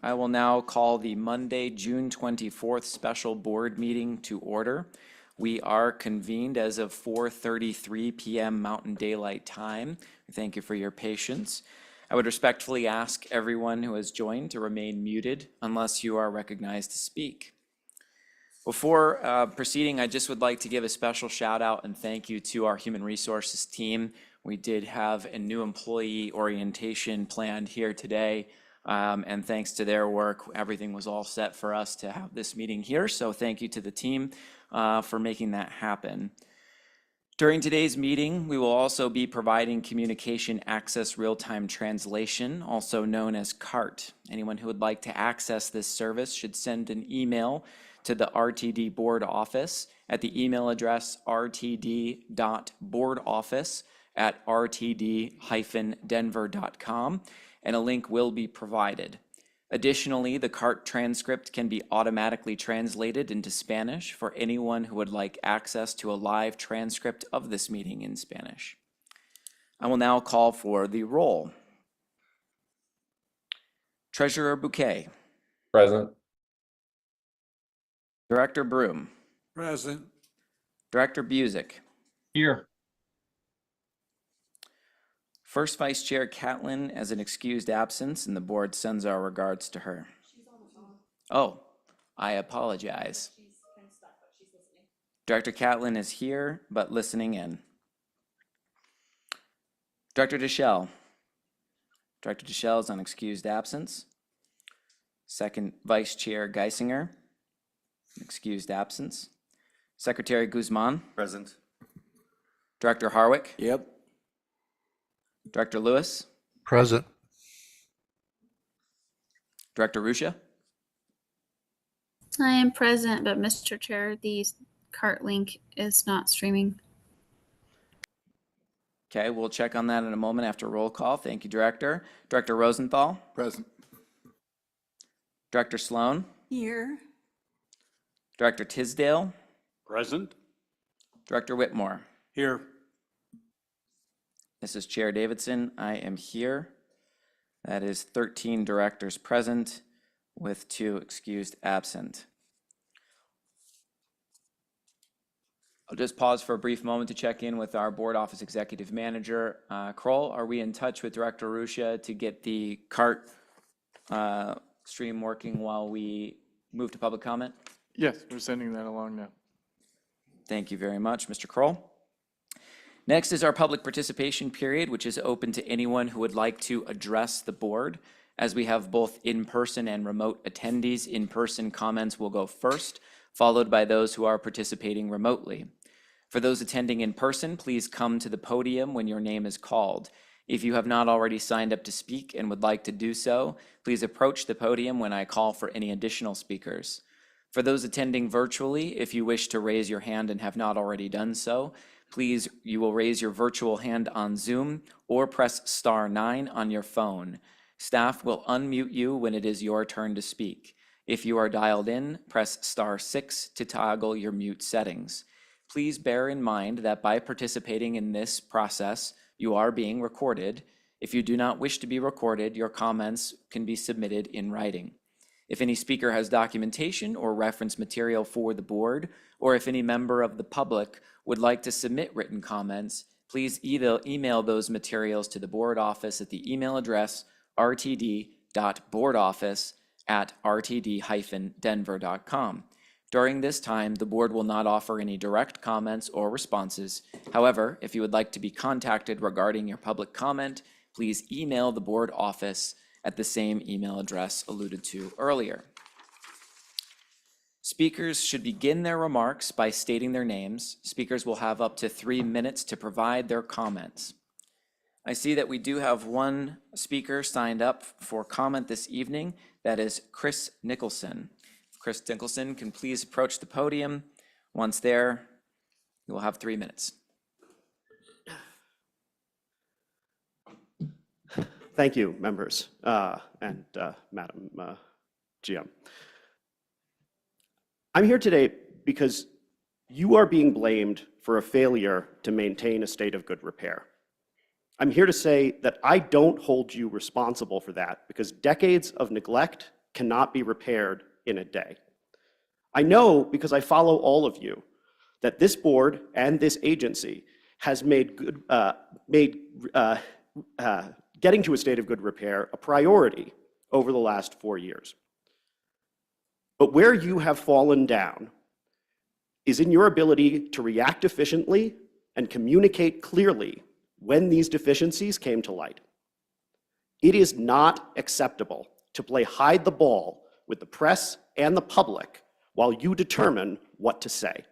I will now call the Monday, June 24th special board meeting to order. We are convened as of 4:33 p.m. Mountain Daylight Time. Thank you for your patience. I would respectfully ask everyone who has joined to remain muted unless you are recognized to speak. Before proceeding, I just would like to give a special shout out and thank you to our human resources team. We did have a new employee orientation planned here today, and thanks to their work, everything was all set for us to have this meeting here. So thank you to the team for making that happen. During today's meeting, we will also be providing communication access real-time translation, also known as CART. Anyone who would like to access this service should send an email to the RTD board office at the email address rtd.boardoffice@rtd-denver.com, and a link will be provided. Additionally, the CART transcript can be automatically translated into Spanish for anyone who would like access to a live transcript of this meeting in Spanish. I will now call for the roll. Treasurer Bouquet. Present. Director Broom. Present. Director Busick. Here. First Vice Chair Catlin as an excused absence, and the board sends our regards to her. Oh, I apologize. Director Catlin is here, but listening in. Director Deschel. Director Deschel is on excused absence. Second Vice Chair Geisinger, excused absence. Secretary Guzman. Present. Director Harwick. Yep. Director Lewis. Present. Director Ruscia. I am present, but Mr. Chair, the CART link is not streaming. Okay, we'll check on that in a moment after roll call. Thank you, Director. Director Rosenthal. Present. Director Sloan. Here. Director Tisdale. Present. Director Whitmore. Here. This is Chair Davidson. I am here. That is 13 directors present with 2 excused absent. I'll just pause for a brief moment to check in with our board office executive manager. Kroll, are we in touch with Director Ruscia to get the CART stream working while we move to public comment? Yes, we're sending that along now. Thank you very much, Mr. Kroll. Next is our public participation period, which is open to anyone who would like to address the board. As we have both in-person and remote attendees, in-person comments will go first, followed by those who are participating remotely. For those attending in person, please come to the podium when your name is called. If you have not already signed up to speak and would like to do so, please approach the podium when I call for any additional speakers. For those attending virtually, if you wish to raise your hand and have not already done so, please, you will raise your virtual hand on Zoom or press *9 on your phone. Staff will unmute you when it is your turn to speak. If you are dialed in, press *6 to toggle your mute settings. Please bear in mind that by participating in this process, you are being recorded. If you do not wish to be recorded, your comments can be submitted in writing. If any speaker has documentation or reference material for the board, or if any member of the public would like to submit written comments, please either email those materials to the board office at the email address rtd.boardoffice@rtd-denver.com. During this time, the board will not offer any direct comments or responses. However, if you would like to be contacted regarding your public comment, please email the board office at the same email address alluded to earlier. Speakers should begin their remarks by stating their names. Speakers will have up to 3 minutes to provide their comments. I see that we do have one speaker signed up for comment this evening. That is Chris Nicholson. If Chris Nicholson can please approach the podium. Once there, you will have 3 minutes. Thank you, members and Madam GM. I'm here today because you are being blamed for a failure to maintain a state of good repair. I'm here to say that I don't hold you responsible for that because decades of neglect cannot be repaired in a day. I know, because I follow all of you, that this board and this agency has made getting to a state of good repair a priority over the last 4 years. But where you have fallen down is in your ability to react efficiently and communicate clearly when these deficiencies came to light. It is not acceptable to play hide the ball with the press and the public while you determine what to say.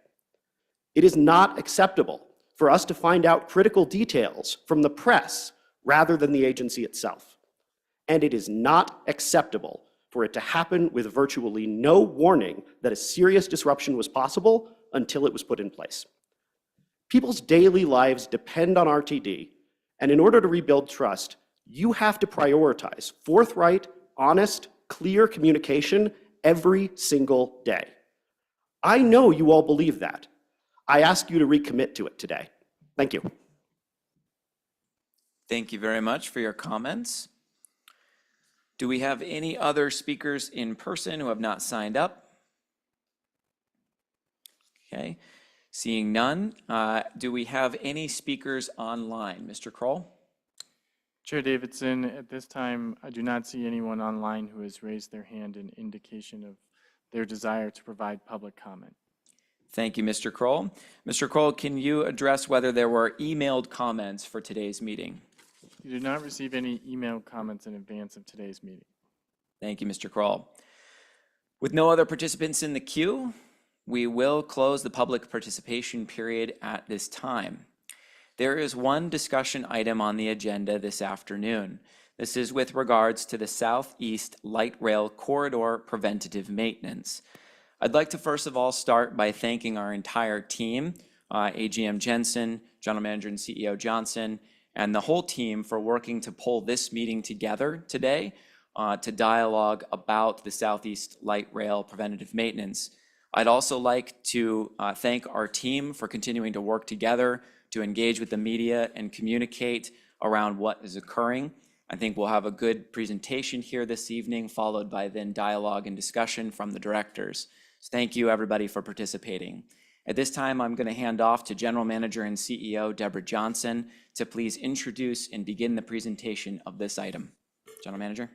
It is not acceptable for us to find out critical details from the press rather than the agency itself. And it is not acceptable for it to happen with virtually no warning that a serious disruption was possible until it was put in place. People's daily lives depend on RTD, and in order to rebuild trust, you have to prioritize forthright, honest, clear communication every single day. I know you all believe that. I ask you to recommit to it today. Thank you. Thank you very much for your comments. Do we have any other speakers in person who have not signed up? Okay, seeing none. Do we have any speakers online? Mr. Kroll? Chair Davidson, at this time, I do not see anyone online who has raised their hand in indication of their desire to provide public comment. Thank you, Mr. Kroll. Mr. Kroll, can you address whether there were emailed comments for today's meeting? You did not receive any email comments in advance of today's meeting. Thank you, Mr. Kroll. With no other participants in the queue, we will close the public participation period at this time. There is one discussion item on the agenda this afternoon. This is with regards to the Southeast Light Rail Corridor preventative maintenance. I'd like to first of all start by thanking our entire team, AGM Jensen, General Manager and CEO Johnson, and the whole team for working to pull this meeting together today to dialogue about the Southeast Light Rail preventative maintenance. I'd also like to thank our team for continuing to work together to engage with the media and communicate around what is occurring. I think we'll have a good presentation here this evening, followed by then dialogue and discussion from the directors. So thank you, everybody, for participating. At this time, I'm going to hand off to General Manager and CEO Deborah Johnson to please introduce and begin the presentation of this item. General Manager.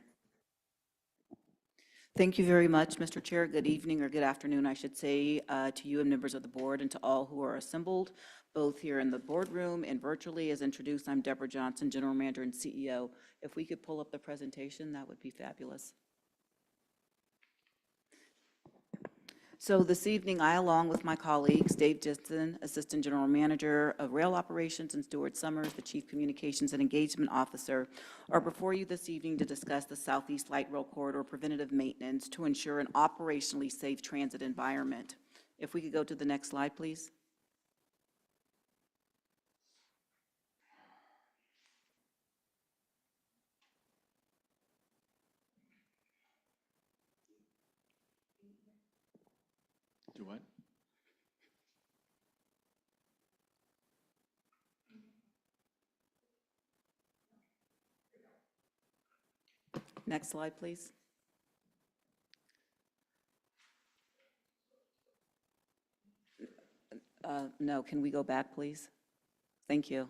Thank you very much, Mr. Chair. Good evening, or good afternoon, I should say, to you and members of the board and to all who are assembled, both here in the boardroom and virtually. As introduced, I'm Deborah Johnson, General Manager and CEO. If we could pull up the presentation, that would be fabulous. So this evening, I, along with my colleagues, Dave Jensen, Assistant General Manager of Rail Operations, and Stuart Summers, the Chief Communications and Engagement Officer, are before you this evening to discuss the Southeast Light Rail Corridor preventative maintenance to ensure an operationally safe transit environment. If we could go to the next slide, please. Do what? Next slide, please. No, can we go back, please? Thank you.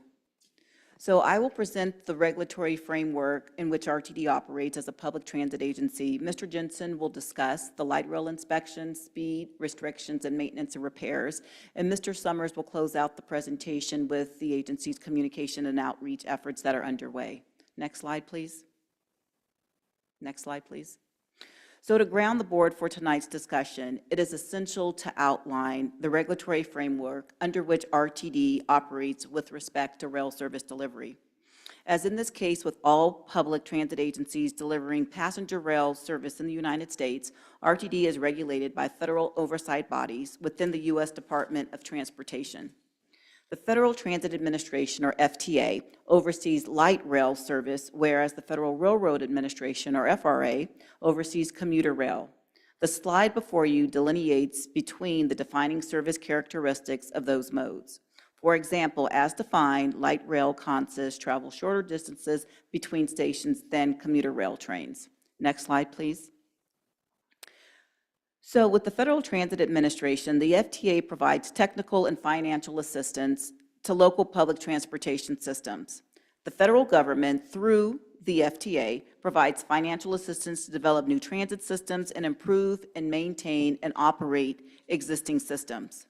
So I will present the regulatory framework in which RTD operates as a public transit agency. Mr. Jensen will discuss the light rail inspection, speed, restrictions, and maintenance and repairs. And Mr. Summers will close out the presentation with the agency's communication and outreach efforts that are underway. Next slide, please. Next slide, please. So to ground the board for tonight's discussion, it is essential to outline the regulatory framework under which RTD operates with respect to rail service delivery. As in this case with all public transit agencies delivering passenger rail service in the United States, RTD is regulated by federal oversight bodies within the U.S. Department of Transportation. The Federal Transit Administration, or FTA, oversees light rail service, whereas the Federal Railroad Administration, or FRA, oversees commuter rail. The slide before you delineates between the defining service characteristics of those modes. For example, as defined, light rail consists travel shorter distances between stations than commuter rail trains. Next slide, please. So with the Federal Transit Administration, the FTA provides technical and financial assistance to local public transportation systems. The federal government, through the FTA, provides financial assistance to develop new transit systems and improve and maintain and operate existing systems.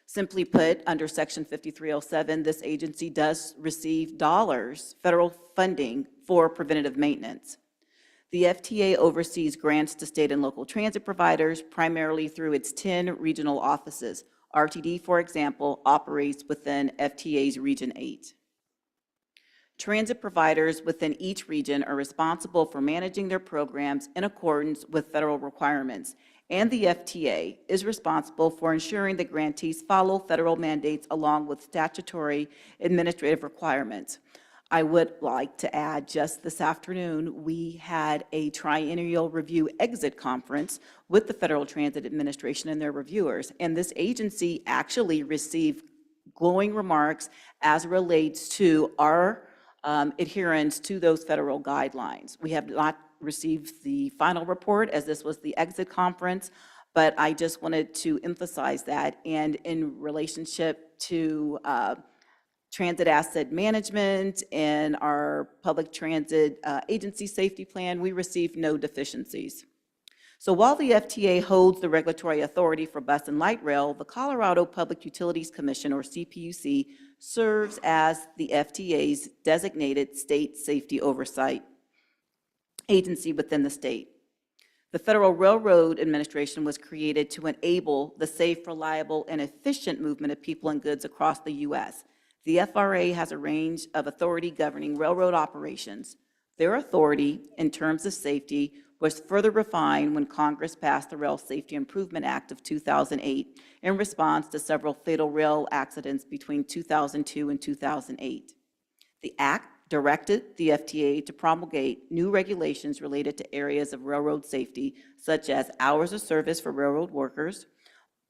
Simply put, under Section 5307, this agency does receive federal funding for preventative maintenance. The FTA oversees grants to state and local transit providers, primarily through its 10 regional offices. RTD, for example, operates within FTA's Region 8. Transit providers within each region are responsible for managing their programs in accordance with federal requirements, and the FTA is responsible for ensuring that grantees follow federal mandates along with statutory administrative requirements. I would like to add, just this afternoon, we had a triennial review exit conference with the Federal Transit Administration and their reviewers, and this agency actually received glowing remarks as it relates to our adherence to those federal guidelines. We have not received the final report, as this was the exit conference, but I just wanted to emphasize that. And in relationship to transit asset management and our public transit agency safety plan, we received no deficiencies. So while the FTA holds the regulatory authority for bus and light rail, the Colorado Public Utilities Commission, or CPUC, serves as the FTA's designated state safety oversight agency within the state. The Federal Railroad Administration was created to enable the safe, reliable, and efficient movement of people and goods across the U.S. The FRA has a range of authority governing railroad operations. Their authority in terms of safety was further refined when Congress passed the Rail Safety Improvement Act of 2008 in response to several fatal rail accidents between 2002 and 2008. The act directed the FTA to promulgate new regulations related to areas of railroad safety, such as hours of service for railroad workers,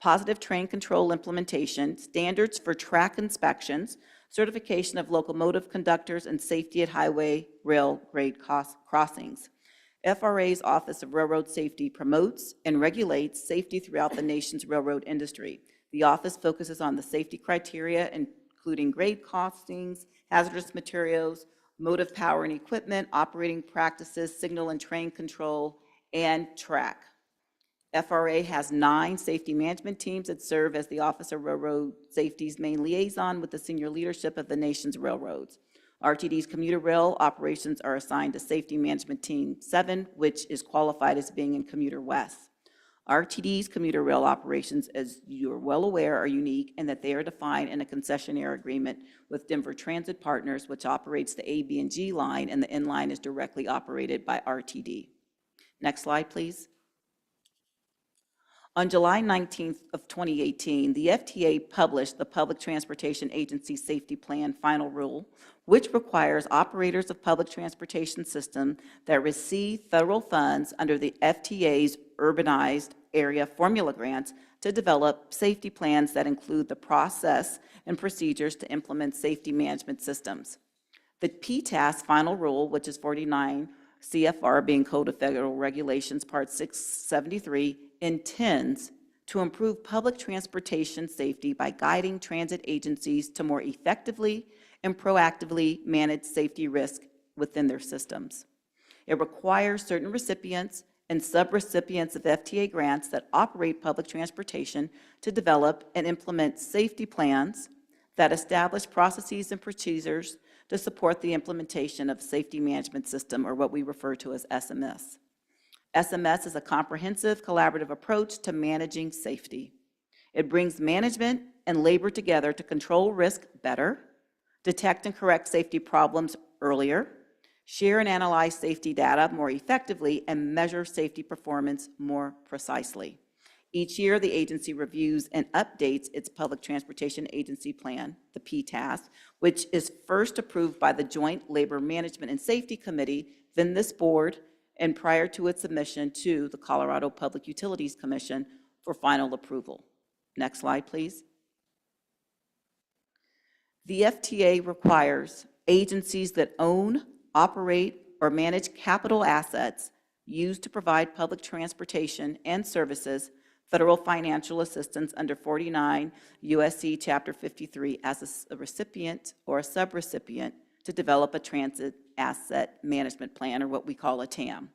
positive train control implementation, standards for track inspections, certification of locomotive conductors, and safety at highway rail grade crossings. FRA's Office of Railroad Safety promotes and regulates safety throughout the nation's railroad industry. The office focuses on the safety criteria, including grade costings, hazardous materials, motive power and equipment, operating practices, signal and train control, and track. FRA has 9 safety management teams that serve as the Office of Railroad Safety's main liaison with the senior leadership of the nation's railroads. RTD's commuter rail operations are assigned to Safety Management Team 7, which is qualified as being in Commuter West. RTD's commuter rail operations, as you're well aware, are unique in that they are defined in a concessionaire agreement with Denver Transit Partners, which operates the A, B, and G line, and the N line is directly operated by RTD. Next slide, please. On July 19th of 2018, the FTA published the Public Transportation Agency Safety Plan Final Rule, which requires operators of public transportation systems that receive federal funds under the FTA's Urbanized Area Formula Grants to develop safety plans that include the process and procedures to implement safety management systems. The PTAS Final Rule, which is 49 CFR, being Code of Federal Regulations, Part 673, intends to improve public transportation safety by guiding transit agencies to more effectively and proactively manage safety risk within their systems. It requires certain recipients and subrecipients of FTA grants that operate public transportation to develop and implement safety plans that establish processes and procedures to support the implementation of safety management system, or what we refer to as SMS. SMS is a comprehensive collaborative approach to managing safety. It brings management and labor together to control risk better, detect and correct safety problems earlier, share and analyze safety data more effectively, and measure safety performance more precisely. Each year, the agency reviews and updates its Public Transportation Agency Plan, the PTAS, which is first approved by the Joint Labor Management and Safety Committee, then this board, and prior to its submission to the Colorado Public Utilities Commission for final approval. Next slide, please. The FTA requires agencies that own, operate, or manage capital assets used to provide public transportation and services federal financial assistance under 49 USC Chapter 53 as a recipient or a subrecipient to develop a transit asset management plan, or what we call a TAM.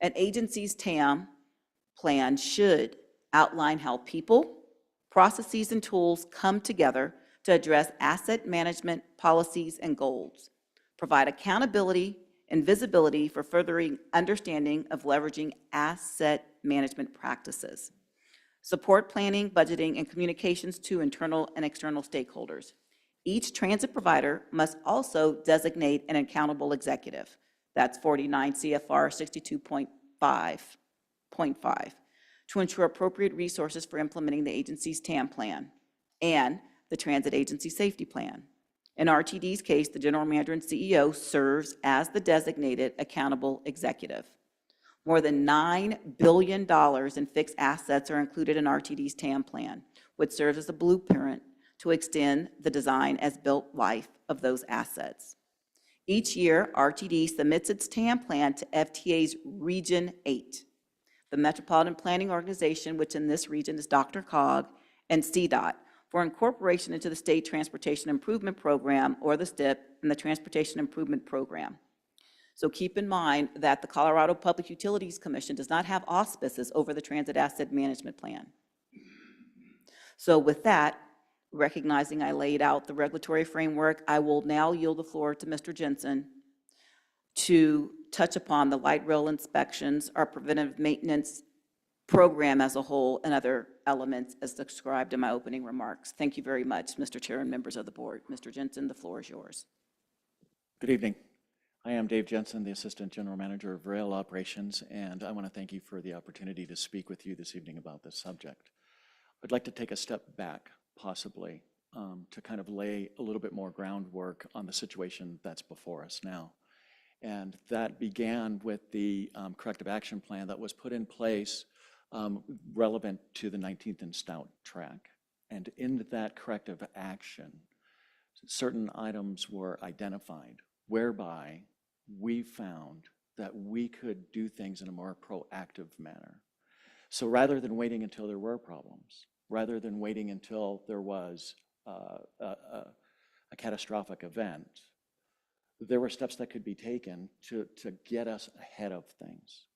An agency's TAM plan should outline how people, processes, and tools come together to address asset management policies and goals, provide accountability and visibility for furthering understanding of leveraging asset management practices, support planning, budgeting, and communications to internal and external stakeholders. Each transit provider must also designate an accountable executive. That's 49 CFR 62.5.5, to ensure appropriate resources for implementing the agency's TAM plan and the Transit Agency Safety Plan. In RTD's case, the general manager and CEO serves as the designated accountable executive. More than $9 billion in fixed assets are included in RTD's TAM plan, which serves as a blueprint to extend the design as built life of those assets. Each year, RTD submits its TAM plan to FTA's Region 8, the Metropolitan Planning Organization, which in this region is DRCOG, and CDOT, for incorporation into the State Transportation Improvement Program, or the STIP, and the Transportation Improvement Program. So keep in mind that the Colorado Public Utilities Commission does not have auspices over the Transit Asset Management Plan. So with that, recognizing I laid out the regulatory framework, I will now yield the floor to Mr. Jensen to touch upon the light rail inspections, our preventive maintenance program as a whole, and other elements as described in my opening remarks. Thank you very much, Mr. Chair and members of the board. Mr. Jensen, the floor is yours. Good evening. I am Dave Jensen, the Assistant General Manager of Rail Operations, and I want to thank you for the opportunity to speak with you this evening about this subject. I'd like to take a step back, possibly, to kind of lay a little bit more groundwork on the situation that's before us now. And that began with the corrective action plan that was put in place relevant to the 19th and Stout track. And in that corrective action, certain items were identified whereby we found that we could do things in a more proactive manner. So rather than waiting until there were problems, rather than waiting until there was a catastrophic event, there were steps that could be taken to get us ahead of things.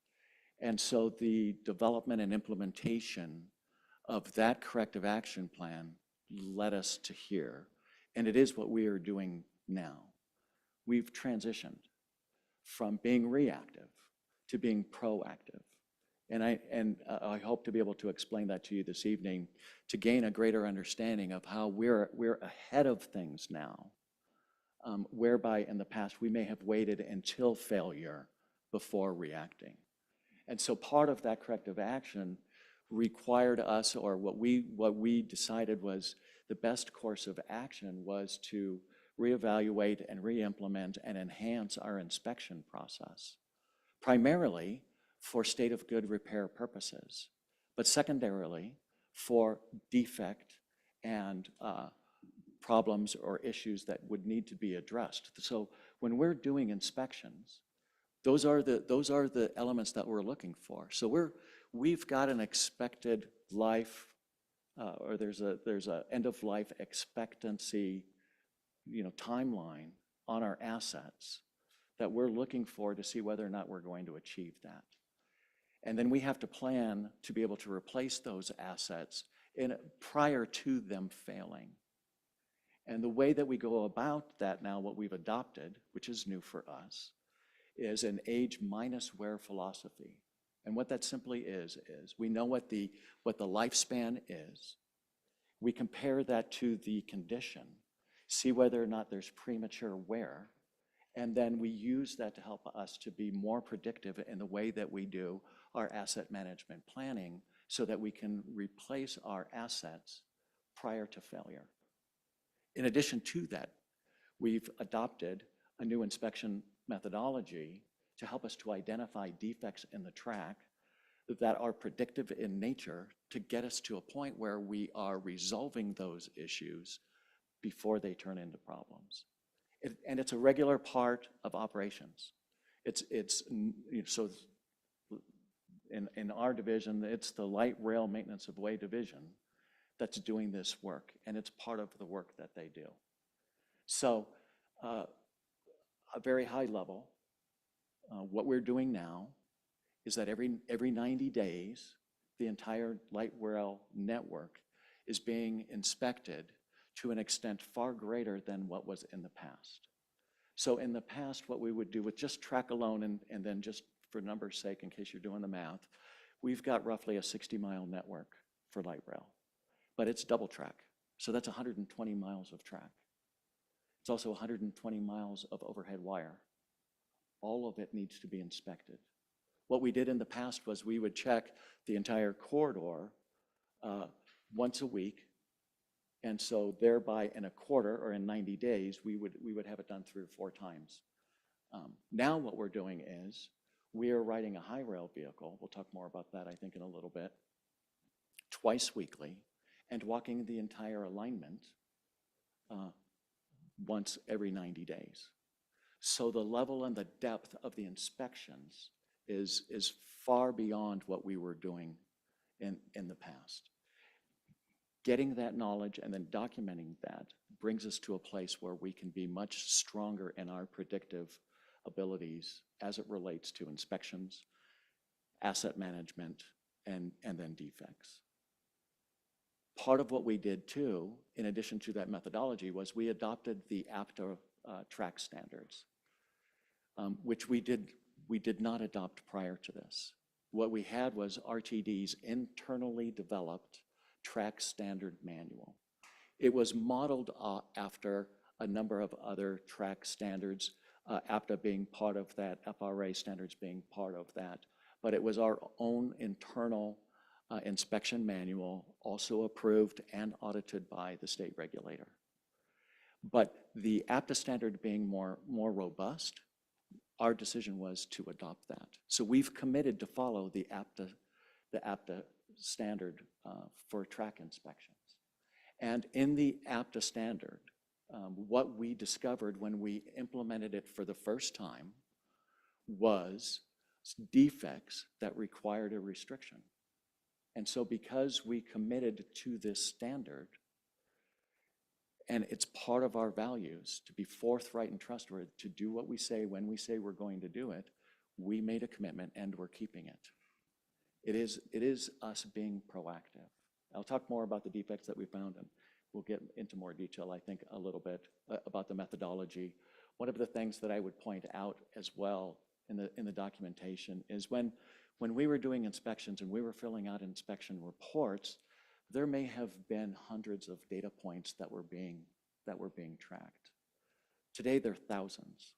And so the development and implementation of that corrective action plan led us to here. And it is what we are doing now. We've transitioned from being reactive to being proactive. And I hope to be able to explain that to you this evening to gain a greater understanding of how we're ahead of things now, whereby in the past we may have waited until failure before reacting. And so part of that corrective action required us, or what we decided was the best course of action, was to reevaluate and re-implement and enhance our inspection process, primarily for state of good repair purposes, but secondarily for defect and problems or issues that would need to be addressed. So when we're doing inspections, those are the elements that we're looking for. So we've got an expected life, or there's a end of life expectancy, timeline on our assets that we're looking for to see whether or not we're going to achieve that. And then we have to plan to be able to replace those assets prior to them failing. And the way that we go about that now, what we've adopted, which is new for us, is an age minus wear philosophy. And what that simply is we know what the lifespan is. We compare that to the condition, see whether or not there's premature wear, and then we use that to help us to be more predictive in the way that we do our asset management planning so that we can replace our assets prior to failure. In addition to that, we've adopted a new inspection methodology to help us to identify defects in the track that are predictive in nature to get us to a point where we are resolving those issues before they turn into problems. And it's a regular part of operations. in our division, it's the Light Rail Maintenance of Way Division that's doing this work, and it's part of the work that they do. So, a very high level, what we're doing now is that every 90 days, the entire light rail network is being inspected to an extent far greater than what was in the past. So in the past, what we would do with just track alone, and then just for numbers' sake, in case you're doing the math, we've got roughly a 60-mile network for light rail, but it's double track. So that's 120 miles of track. It's also 120 miles of overhead wire. All of it needs to be inspected. What we did in the past was we would check the entire corridor once a week. And so thereby in a quarter or in 90 days, we would have it done 3 or 4 times. Now what we're doing is we are riding a high rail vehicle. We'll talk more about that, I think, in a little bit, twice weekly, and walking the entire alignment once every 90 days. So the level and the depth of the inspections is far beyond what we were doing in the past. Getting that knowledge and then documenting that brings us to a place where we can be much stronger in our predictive abilities as it relates to inspections, asset management, and then defects. Part of what we did too, in addition to that methodology, was we adopted the APTA track standards, which we did not adopt prior to this. What we had was RTD's internally developed track standard manual. It was modeled after a number of other track standards, APTA being part of that, FRA standards being part of that, but it was our own internal inspection manual, also approved and audited by the state regulator. But the APTA standard being more robust, our decision was to adopt that. So we've committed to follow the APTA standard for track inspections. And in the APTA standard, what we discovered when we implemented it for the first time was defects that required a restriction. And so because we committed to this standard, and it's part of our values to be forthright and trustworthy, to do what we say when we say we're going to do it, we made a commitment and we're keeping it. It is us being proactive. I'll talk more about the defects that we found, and we'll get into more detail, I think, a little bit about the methodology. One of the things that I would point out as well in the documentation is when we were doing inspections and we were filling out inspection reports, there may have been hundreds of data points that were being tracked. Today, there are thousands.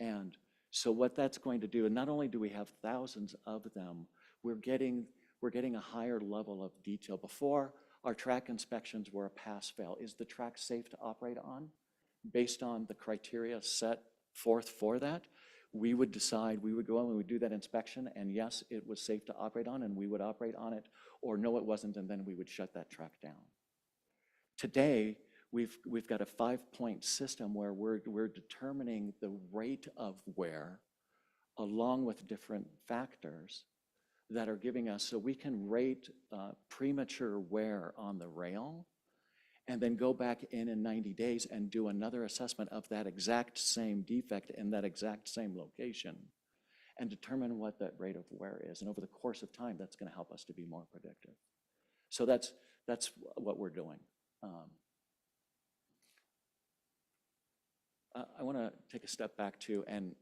And so what that's going to do, and not only do we have thousands of them, we're getting a higher level of detail. Before, our track inspections were a pass-fail. Is the track safe to operate on? Based on the criteria set forth for that, we would decide, we would go in and we would do that inspection, and yes, it was safe to operate on, and we would operate on it, or no, it wasn't, and then we would shut that track down. Today, we've got a 5-point system where we're determining the rate of wear along with different factors that are giving us, so we can rate premature wear on the rail and then go back in 90 days and do another assessment of that exact same defect in that exact same location and determine what that rate of wear is. And over the course of time, that's going to help us to be more predictive. So that's what we're doing. I want to take a step back too, and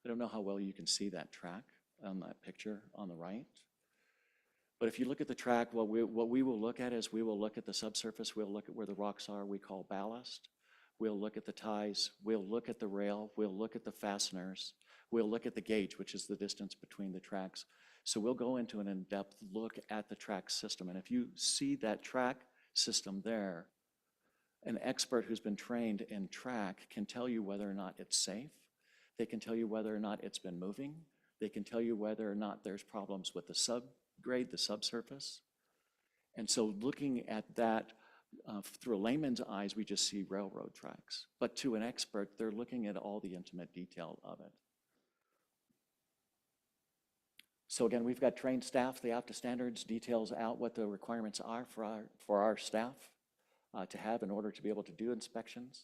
I don't know how well you can see that track on that picture on the right. But if you look at the track, what we will look at is we will look at the subsurface, we'll look at where the rocks are, we call ballast. We'll look at the ties, we'll look at the rail, we'll look at the fasteners, we'll look at the gauge, which is the distance between the tracks. So we'll go into an in-depth look at the track system. And if you see that track system there, an expert who's been trained in track can tell you whether or not it's safe. They can tell you whether or not it's been moving. They can tell you whether or not there's problems with the subgrade, the subsurface. And so looking at that through a layman's eyes, we just see railroad tracks. But to an expert, they're looking at all the intimate detail of it. So again, we've got trained staff. The APTA standards details out what the requirements are for our staff to have in order to be able to do inspections.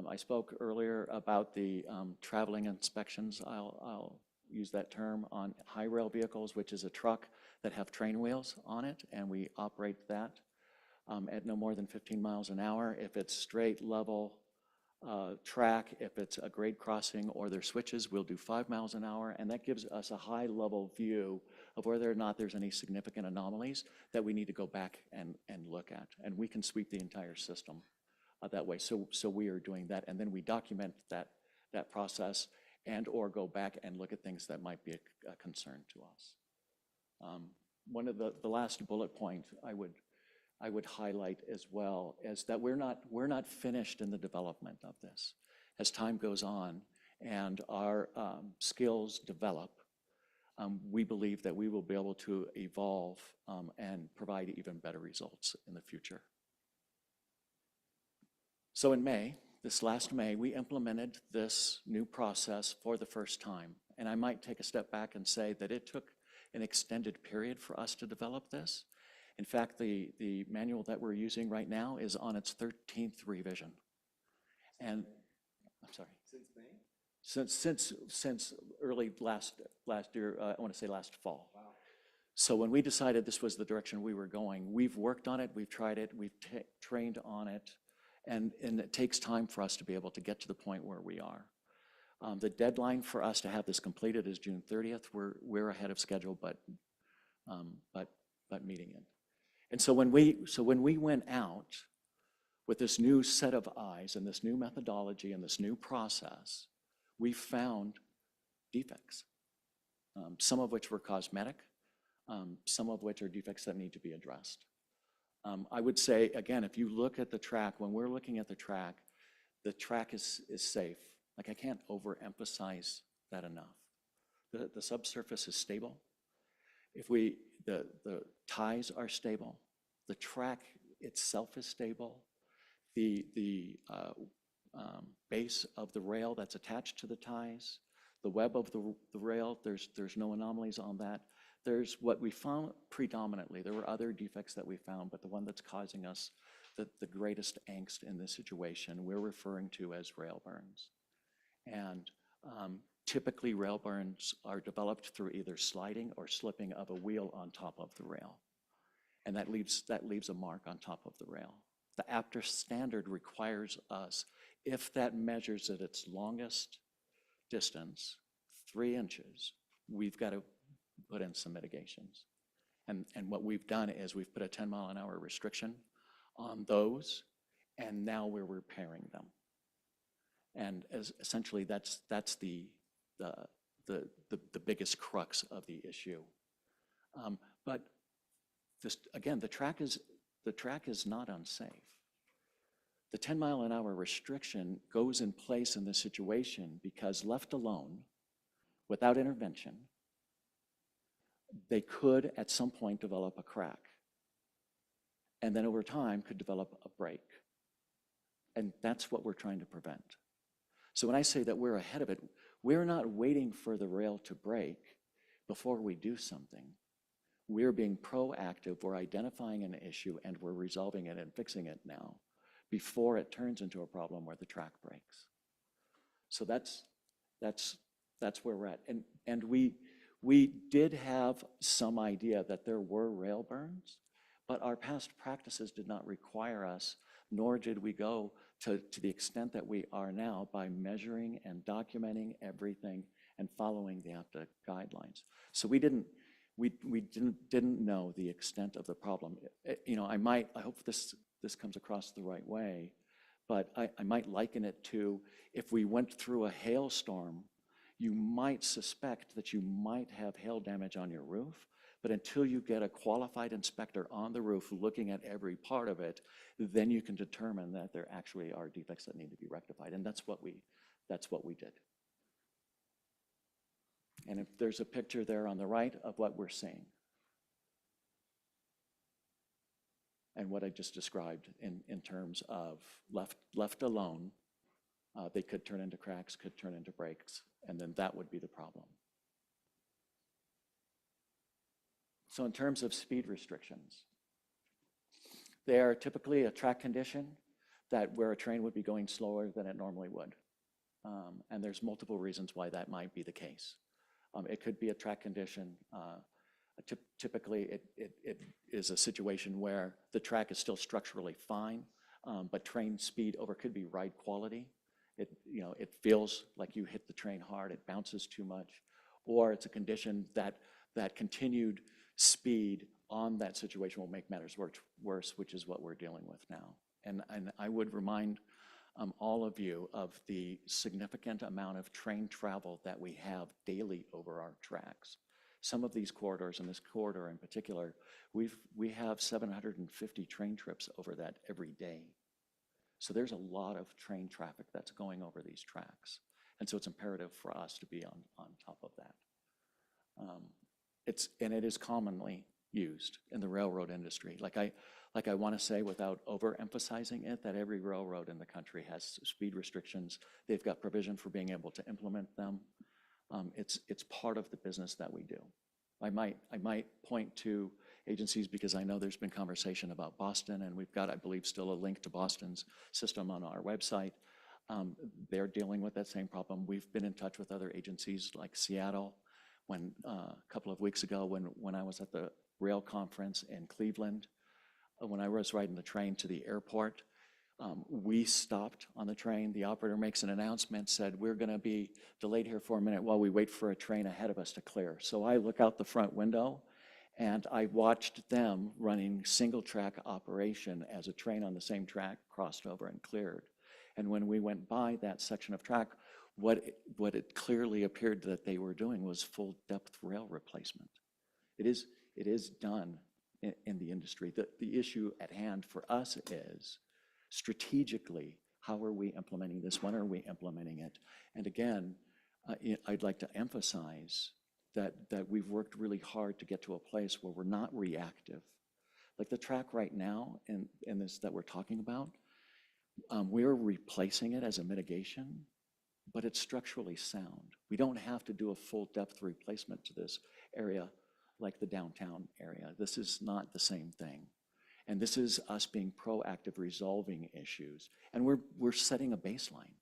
I spoke earlier about the traveling inspections. I'll use that term on high rail vehicles, which is a truck that have train wheels on it, and we operate that at no more than 15 miles an hour. If it's straight, level track, if it's a grade crossing or their switches, we'll do 5 miles an hour, and that gives us a high-level view of whether or not there's any significant anomalies that we need to go back and look at, and we can sweep the entire system that way. So we are doing that, and then we document that process and/or go back and look at things that might be a concern to us. One of the last bullet point I would highlight as well is that we're not finished in the development of this. As time goes on and our skills develop, we believe that we will be able to evolve and provide even better results in the future. So in May, this last May, we implemented this new process for the first time. And I might take a step back and say that it took an extended period for us to develop this. In fact, the manual that we're using right now is on its 13th revision. And, I'm sorry. Since May? Since early last year, I want to say last fall. Wow. So when we decided this was the direction we were going, we've worked on it, we've tried it, we've trained on it, and it takes time for us to be able to get to the point where we are. The deadline for us to have this completed is June 30th. We're ahead of schedule, but meeting it. And so when we went out with this new set of eyes and this new methodology and this new process, we found defects, some of which were cosmetic, some of which are defects that need to be addressed. I would say, again, if you look at the track, when we're looking at the track is safe. Like, I can't overemphasize that enough. The subsurface is stable. The ties are stable. The track itself is stable. The base of the rail that's attached to the ties, the web of the rail, there's no anomalies on that. There's what we found predominantly. There were other defects that we found, but the one that's causing us the greatest angst in this situation, we're referring to as rail burns. And typically rail burns are developed through either sliding or slipping of a wheel on top of the rail. And that leaves a mark on top of the rail. The APTA standard requires us, if that measures at its longest distance, 3 inches, we've got to put in some mitigations. And what we've done is we've put a 10-mile-an-hour restriction on those, and now we're repairing them. And essentially, that's the biggest crux of the issue. But again, the track is not unsafe. The 10-mile-an-hour restriction goes in place in this situation because left alone, without intervention, they could at some point develop a crack, and then over time could develop a break. And that's what we're trying to prevent. So when I say that we're ahead of it, we're not waiting for the rail to break before we do something. We're being proactive, we're identifying an issue, and we're resolving it and fixing it now before it turns into a problem where the track breaks. So that's where we're at. And we did have some idea that there were rail burns, but our past practices did not require us, nor did we go to the extent that we are now by measuring and documenting everything and following the APTA guidelines. So we didn't know the extent of the problem. I hope this comes across the right way, but I might liken it to if we went through a hailstorm, you might suspect that you might have hail damage on your roof, but until you get a qualified inspector on the roof looking at every part of it, then you can determine that there actually are defects that need to be rectified, and that's what we did. And if there's a picture there on the right of what we're seeing, and what I just described in terms of left alone, they could turn into cracks, could turn into breaks, and then that would be the problem. So in terms of speed restrictions, they are typically a track condition that where a train would be going slower than it normally would. And there's multiple reasons why that might be the case. It could be a track condition. Typically, it is a situation where the track is still structurally fine, but train speed over could be ride quality. It feels like you hit the train hard, it bounces too much, or it's a condition that continued speed on that situation will make matters worse, which is what we're dealing with now. And I would remind all of you of the significant amount of train travel that we have daily over our tracks. Some of these corridors, and this corridor in particular, we have 750 train trips over that every day. So there's a lot of train traffic that's going over these tracks. And so it's imperative for us to be on top of that. It is commonly used in the railroad industry. Like I want to say, without overemphasizing it, that every railroad in the country has speed restrictions. They've got provision for being able to implement them. It's part of the business that we do. I might point to agencies because I know there's been conversation about Boston, and we've got, I believe, still a link to Boston's system on our website. They're dealing with that same problem. We've been in touch with other agencies like Seattle. When a couple of weeks ago, when I was at the rail conference in Cleveland, when I was riding the train to the airport, we stopped on the train. The operator makes an announcement, said, we're going to be delayed here for a minute while we wait for a train ahead of us to clear. So I look out the front window, and I watched them running single track operation as a train on the same track crossed over and cleared. And when we went by that section of track, what it clearly appeared that they were doing was full depth rail replacement. It is done in the industry. The issue at hand for us is strategically, how are we implementing this? When are we implementing it? And again, I'd like to emphasize that we've worked really hard to get to a place where we're not reactive. Like the track right now in this that we're talking about, we're replacing it as a mitigation, but it's structurally sound. We don't have to do a full depth replacement to this area like the downtown area. This is not the same thing. And this is us being proactive, resolving issues. And we're setting a baseline.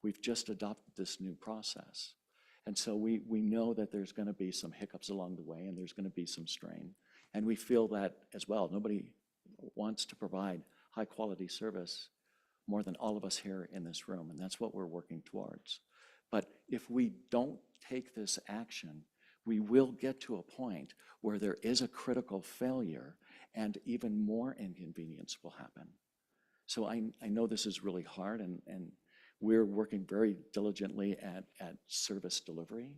We've just adopted this new process. And so we know that there's going to be some hiccups along the way, and there's going to be some strain. And we feel that as well. Nobody wants to provide high quality service more than all of us here in this room, and that's what we're working towards. But if we don't take this action, we will get to a point where there is a critical failure and even more inconvenience will happen. So I know this is really hard, and we're working very diligently at service delivery,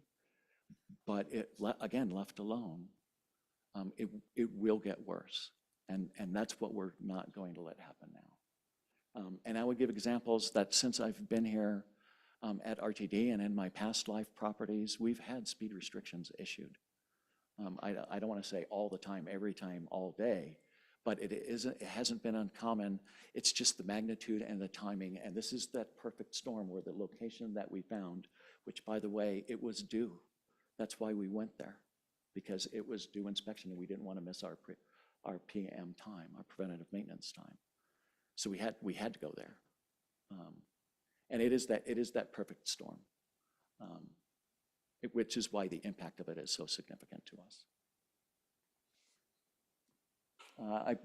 but again, left alone, it will get worse. And that's what we're not going to let happen now. And I would give examples that since I've been here at RTD and in my past life properties, we've had speed restrictions issued. I don't want to say all the time, every time, all day, but it hasn't been uncommon. It's just the magnitude and the timing. And this is that perfect storm where the location that we found, which by the way, it was due. That's why we went there, because it was due inspection and we didn't want to miss our PM time, our preventative maintenance time. So we had to go there. And it is that perfect storm, which is why the impact of it is so significant to us.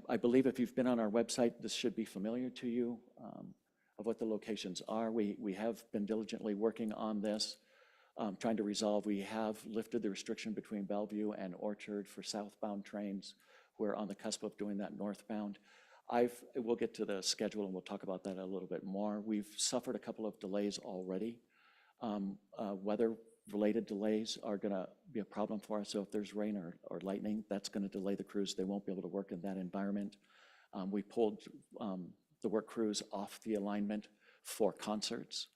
I believe if you've been on our website, this should be familiar to you of what the locations are. We have been diligently working on this, trying to resolve. We have lifted the restriction between Bellevue and Orchard for southbound trains. We're on the cusp of doing that northbound. We'll get to the schedule and we'll talk about that a little bit more. We've suffered a couple of delays already. Weather-related delays are going to be a problem for us. So if there's rain or lightning, that's going to delay the crews. They won't be able to work in that environment. We pulled the work crews off the alignment for concerts.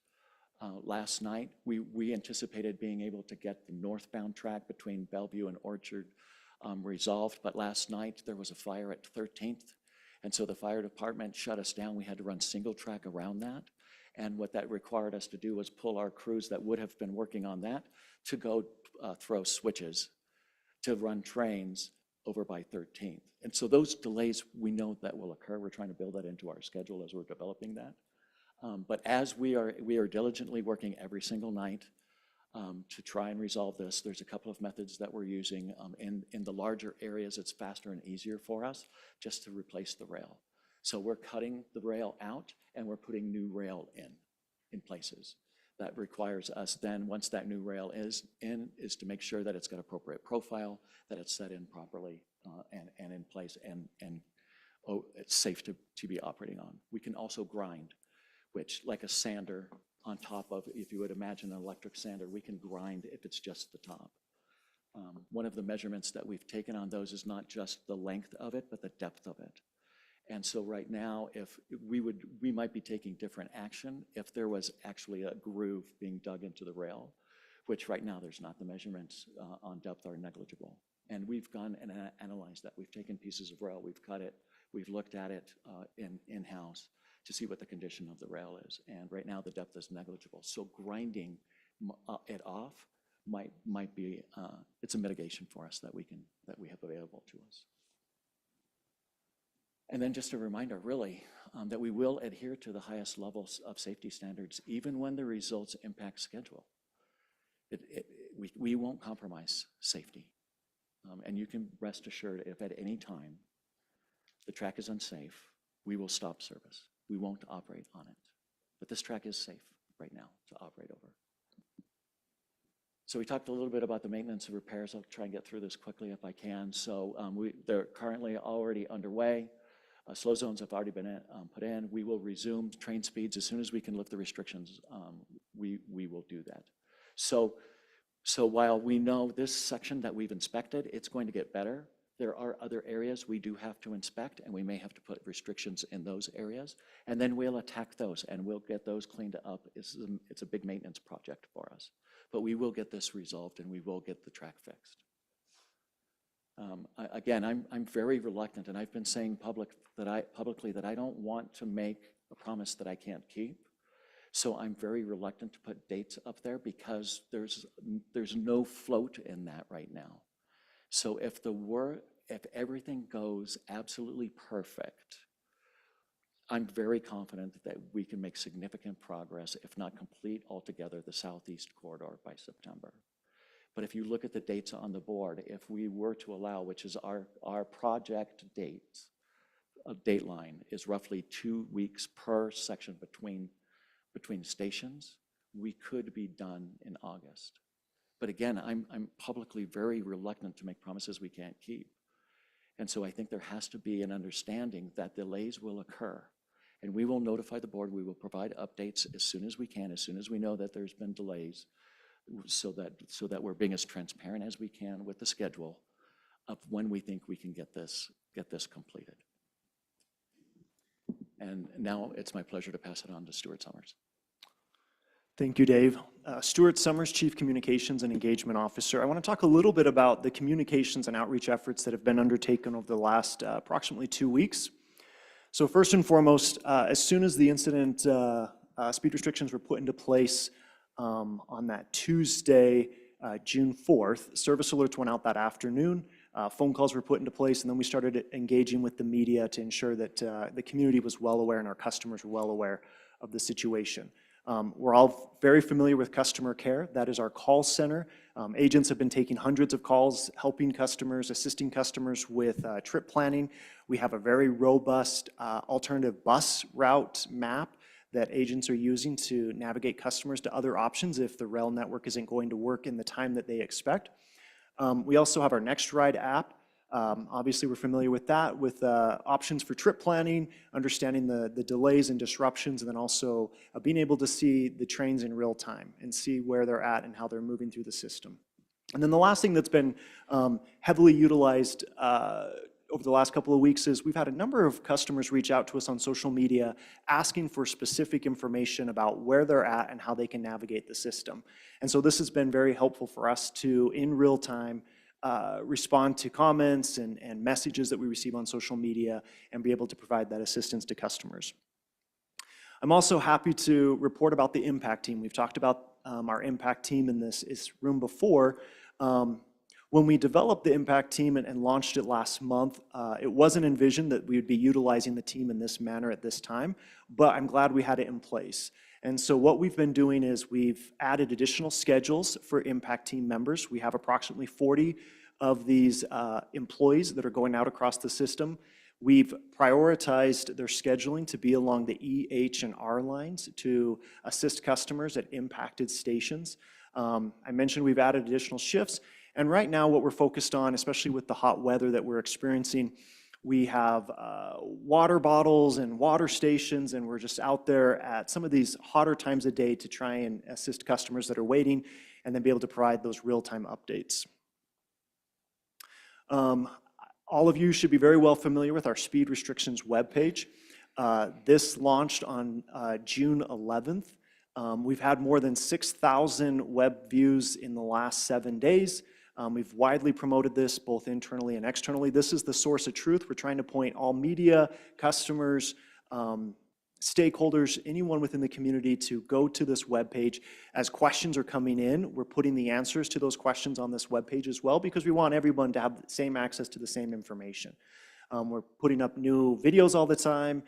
Last night, we anticipated being able to get the northbound track between Bellevue and Orchard resolved, but last night there was a fire at 13th. And so the fire department shut us down. We had to run single track around that. And what that required us to do was pull our crews that would have been working on that to go throw switches to run trains over by 13th. And so those delays, we know that will occur. We're trying to build that into our schedule as we're developing that. But as we are diligently working every single night to try and resolve this. There's a couple of methods that we're using. In the larger areas, it's faster and easier for us just to replace the rail. So we're cutting the rail out and we're putting new rail in places. That requires us then, once that new rail is in, is to make sure that it's got appropriate profile, that it's set in properly and in place and it's safe to be operating on. We can also grind, which like a sander on top of, if you would imagine an electric sander, we can grind if it's just the top. One of the measurements that we've taken on those is not just the length of it, but the depth of it. And so right now, if we might be taking different action if there was actually a groove being dug into the rail, which right now there's not. The measurements on depth are negligible. And we've gone and analyzed that. We've taken pieces of rail, we've cut it, we've looked at it in-house to see what the condition of the rail is. And right now the depth is negligible. So grinding it off might be, it's a mitigation for us that we have available to us. And then just a reminder, really, that we will adhere to the highest levels of safety standards, even when the results impact schedule. We won't compromise safety. And you can rest assured if at any time the track is unsafe, we will stop service. We won't operate on it. But this track is safe right now to operate over. So we talked a little bit about the maintenance and repairs. I'll try and get through this quickly if I can. So they're currently already underway. Slow zones have already been put in. We will resume train speeds as soon as we can lift the restrictions. We will do that. So while we know this section that we've inspected, it's going to get better. There are other areas we do have to inspect, and we may have to put restrictions in those areas. And then we'll attack those, and we'll get those cleaned up. It's a big maintenance project for us. But we will get this resolved, and we will get the track fixed. Again, I'm very reluctant, and I've been saying publicly that I don't want to make a promise that I can't keep. So I'm very reluctant to put dates up there because there's no float in that right now. So if everything goes absolutely perfect, I'm very confident that we can make significant progress, if not complete altogether, the Southeast Corridor by September. But if you look at the dates on the board, if we were to allow, which is our project dates, date line is roughly 2 weeks per section between stations, we could be done in August. But again, I'm publicly very reluctant to make promises we can't keep. And so I think there has to be an understanding that delays will occur. And we will notify the board, we will provide updates as soon as we can, as soon as we know that there's been delays, so that we're being as transparent as we can with the schedule of when we think we can get this completed. And now it's my pleasure to pass it on to Stuart Summers. Thank you, Dave. Stuart Summers, Chief Communications and Engagement Officer. I want to talk a little bit about the communications and outreach efforts that have been undertaken over the last approximately 2 weeks. So first and foremost, as soon as the incident speed restrictions were put into place on that Tuesday, June 4th, service alerts went out that afternoon. Phone calls were put into place, and then we started engaging with the media to ensure that the community was well aware and our customers were well aware of the situation. We're all very familiar with customer care. That is our call center. Agents have been taking hundreds of calls, helping customers, assisting customers with trip planning. We have a very robust alternative bus route map that agents are using to navigate customers to other options if the rail network isn't going to work in the time that they expect. We also have our NextRide app. Obviously, we're familiar with that, with options for trip planning, understanding the delays and disruptions, and then also being able to see the trains in real time and see where they're at and how they're moving through the system. And then the last thing that's been heavily utilized over the last couple of weeks is we've had a number of customers reach out to us on social media asking for specific information about where they're at and how they can navigate the system. And so this has been very helpful for us to, in real time, respond to comments and messages that we receive on social media and be able to provide that assistance to customers. I'm also happy to report about the impact team. We've talked about our impact team in this room before. When we developed the impact team and launched it last month, it wasn't envisioned that we would be utilizing the team in this manner at this time, but I'm glad we had it in place. And so what we've been doing is we've added additional schedules for impact team members. We have approximately 40 of these employees that are going out across the system. We've prioritized their scheduling to be along the E, H, and R lines to assist customers at impacted stations. I mentioned we've added additional shifts, and right now what we're focused on, especially with the hot weather that we're experiencing, we have water bottles and water stations, and we're just out there at some of these hotter times of day to try and assist customers that are waiting and then be able to provide those real-time updates. All of you should be very well familiar with our speed restrictions webpage. This launched on June 11th. We've had more than 6,000 web views in the last 7 days. We've widely promoted this both internally and externally. This is the source of truth. We're trying to point all media, customers, stakeholders, anyone within the community to go to this webpage. As questions are coming in, we're putting the answers to those questions on this webpage as well, because we want everyone to have the same access to the same information. We're putting up new videos all the time.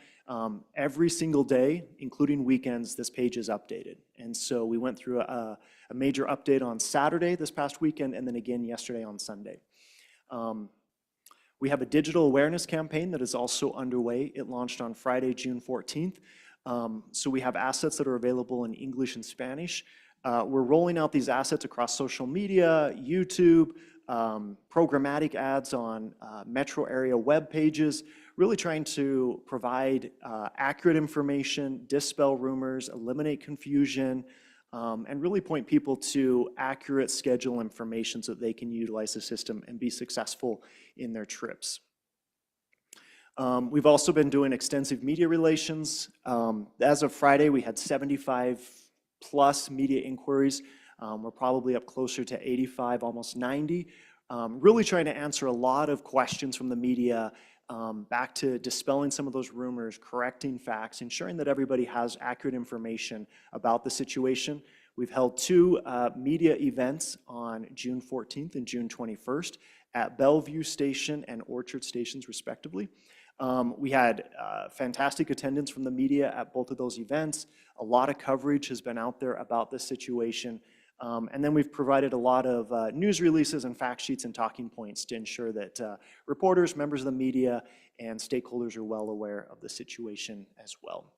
Every single day, including weekends, this page is updated. And so we went through a major update on Saturday this past weekend, and then again yesterday on Sunday. We have a digital awareness campaign that is also underway. It launched on Friday, June 14th. So we have assets that are available in English and Spanish. We're rolling out these assets across social media, YouTube, programmatic ads on metro area web pages, really trying to provide accurate information, dispel rumors, eliminate confusion, and really point people to accurate schedule information so that they can utilize the system and be successful in their trips. We've also been doing extensive media relations. As of Friday, we had 75 plus media inquiries. We're probably up closer to 85, almost 90. Really trying to answer a lot of questions from the media, back to dispelling some of those rumors, correcting facts, ensuring that everybody has accurate information about the situation. We've held 2 media events on June 14th and June 21st at Bellevue Station and Orchard Stations, respectively. We had fantastic attendance from the media at both of those events. A lot of coverage has been out there about this situation. And then we've provided a lot of news releases and fact sheets and talking points to ensure that reporters, members of the media, and stakeholders are well aware of the situation as well.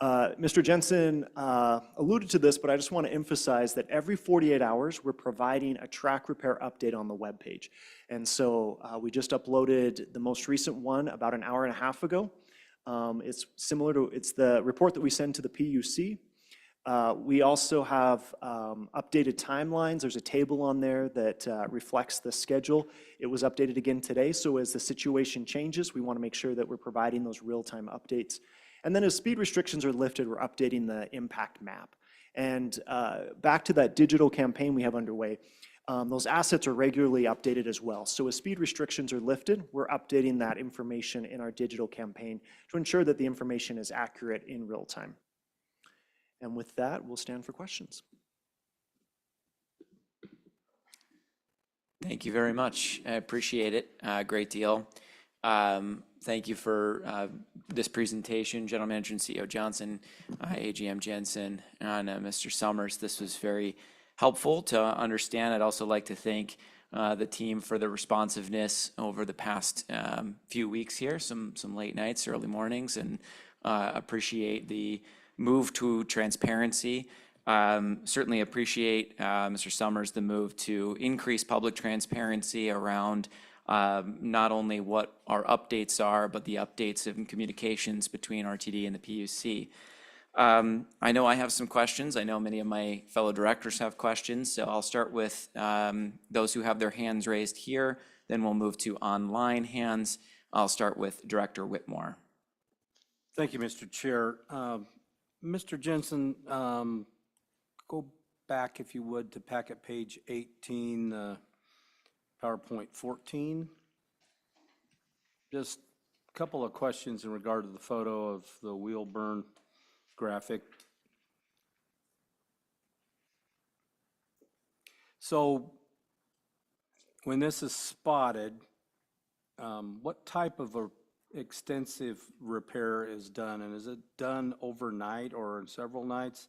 Mr. Jensen alluded to this, but I just want to emphasize that every 48 hours, we're providing a track repair update on the webpage. And so we just uploaded the most recent one about an hour and a half ago. It's similar to, it's the report that we send to the PUC. We also have updated timelines. There's a table on there that reflects the schedule. It was updated again today, so as the situation changes, we want to make sure that we're providing those real-time updates. And then as speed restrictions are lifted, we're updating the impact map. And back to that digital campaign we have underway, those assets are regularly updated as well. So as speed restrictions are lifted, we're updating that information in our digital campaign to ensure that the information is accurate in real time. And with that, we'll stand for questions. Thank you very much. I appreciate it a great deal. Thank you for this presentation, General Manager and CEO Johnson, AGM Jensen, and Mr. Summers. This was very helpful to understand. I'd also like to thank the team for the responsiveness over the past few weeks here, some late nights, early mornings, and appreciate the move to transparency. Certainly appreciate, Mr. Summers, the move to increase public transparency around not only what our updates are, but the updates of communications between RTD and the PUC. I know I have some questions. I know many of my fellow directors have questions, so I'll start with those who have their hands raised here, then we'll move to online hands. I'll start with Director Whitmore. Thank you, Mr. Chair. Mr. Jensen, go back, if you would, to packet page 18, PowerPoint 14. Just a couple of questions in regard to the photo of the wheel burn graphic. So when this is spotted, what type of a extensive repair is done? And is it done overnight or in several nights?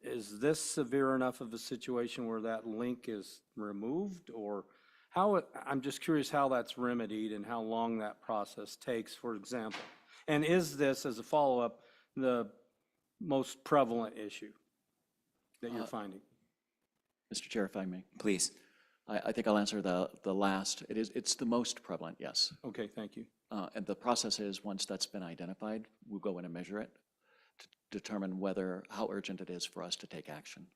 Is this severe enough of a situation where that link is removed, or I'm just curious how that's remedied and how long that process takes, for example. And is this, as a follow-up, the most prevalent issue that you're finding? Mr. Chair, if I may, Please. I think I'll answer the last. It's the most prevalent, yes. Okay, thank you. And the process is, once that's been identified, we'll go in and measure it to determine how urgent it is for us to take action.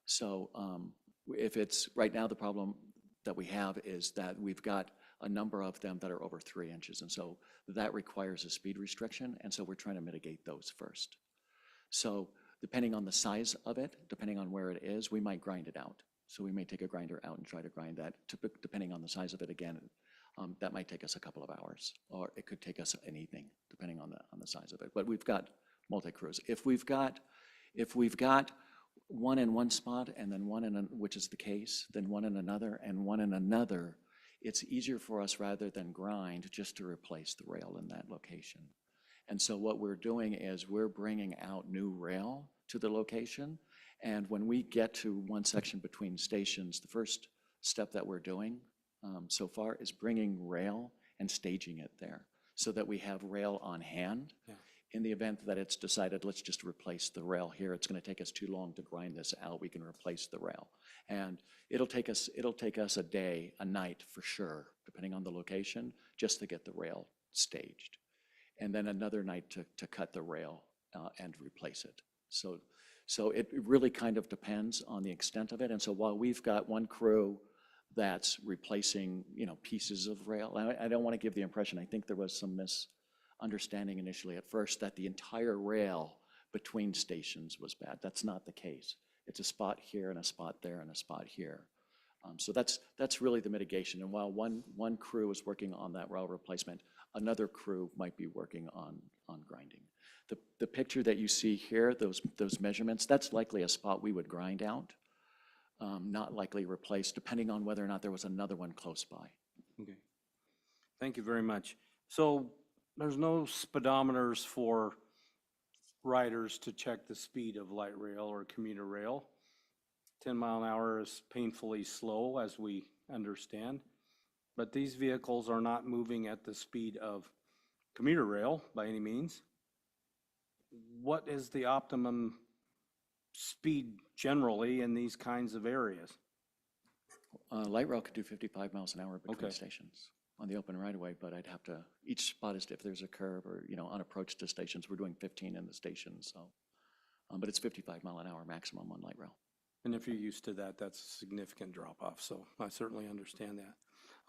So if it's, right now the problem that we have is that we've got a number of them that are over 3 inches. And so that requires a speed restriction. And so we're trying to mitigate those first. So depending on the size of it, depending on where it is, we might grind it out. So we may take a grinder out and try to grind that, depending on the size of it. Again, that might take us a couple of hours, or it could take us an evening, depending on the size of it. But we've got multi-crews. If we've got one in one spot and then which is the case, then one in another and one in another, it's easier for us, rather than grind, just to replace the rail in that location. And so what we're doing is we're bringing out new rail to the location. And when we get to one section between stations, the first step that we're doing so far is bringing rail and staging it there so that we have rail on hand. Yeah. In the event that it's decided, let's just replace the rail here, it's going to take us too long to grind this out, we can replace the rail. And it'll take us a day, a night for sure, depending on the location, just to get the rail staged. And then another night to cut the rail and replace it. So it really kind of depends on the extent of it. And so while we've got one crew that's replacing, pieces of rail, I don't want to give the impression, I think there was some misunderstanding initially at first that the entire rail between stations was bad. That's not the case. It's a spot here and a spot there and a spot here. So that's really the mitigation. And while one crew is working on that rail replacement, another crew might be working on grinding. The picture that you see here, those measurements, that's likely a spot we would grind out, not likely replace, depending on whether or not there was another one close by. Okay. Thank you very much. So there's no speedometers for riders to check the speed of light rail or commuter rail. 10 mile an hour is painfully slow, as we understand. But these vehicles are not moving at the speed of commuter rail by any means. What is the optimum speed generally in these kinds of areas? Light rail could do 55 miles an hour between Okay. stations on the open right of way, but I'd have to, each spot is, if there's a curve or, on approach to stations, we're doing 15 in the stations, so. But it's 55 mile an hour maximum on light rail. And if you're used to that, that's a significant drop-off, so I certainly understand that.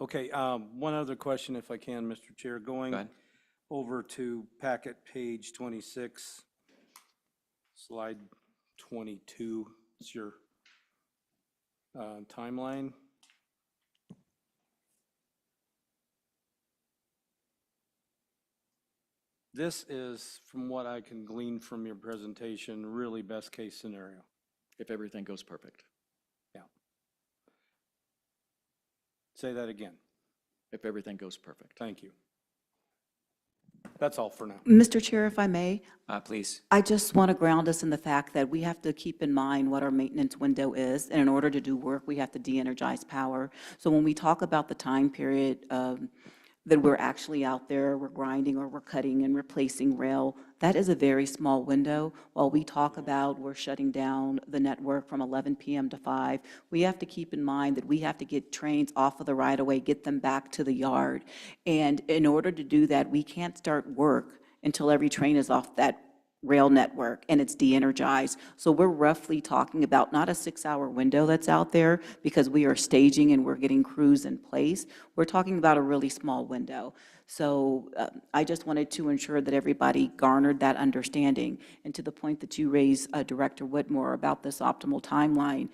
Okay, one other question, if I can, Mr. Chair. Going Go ahead. over to packet page 26, slide 22, it's your timeline. This is, from what I can glean from your presentation, really best-case scenario. If everything goes perfect. Yeah. Say that again. If everything goes perfect. Thank you. That's all for now. Mr. Chair, if I may, Please. I just want to ground us in the fact that we have to keep in mind what our maintenance window is, and in order to do work, we have to de-energize power. So when we talk about the time period that we're actually out there, we're grinding or we're cutting and replacing rail, that is a very small window. While we talk about we're shutting down the network from 11 p.m. to 5, we have to keep in mind that we have to get trains off of the right-of-way, get them back to the yard. And in order to do that, we can't start work until every train is off that rail network and it's de-energized. So we're roughly talking about not a 6-hour window that's out there because we are staging and we're getting crews in place. We're talking about a really small window. So I just wanted to ensure that everybody garnered that understanding. And to the point that you raised, Director Whitmore, about this optimal timeline,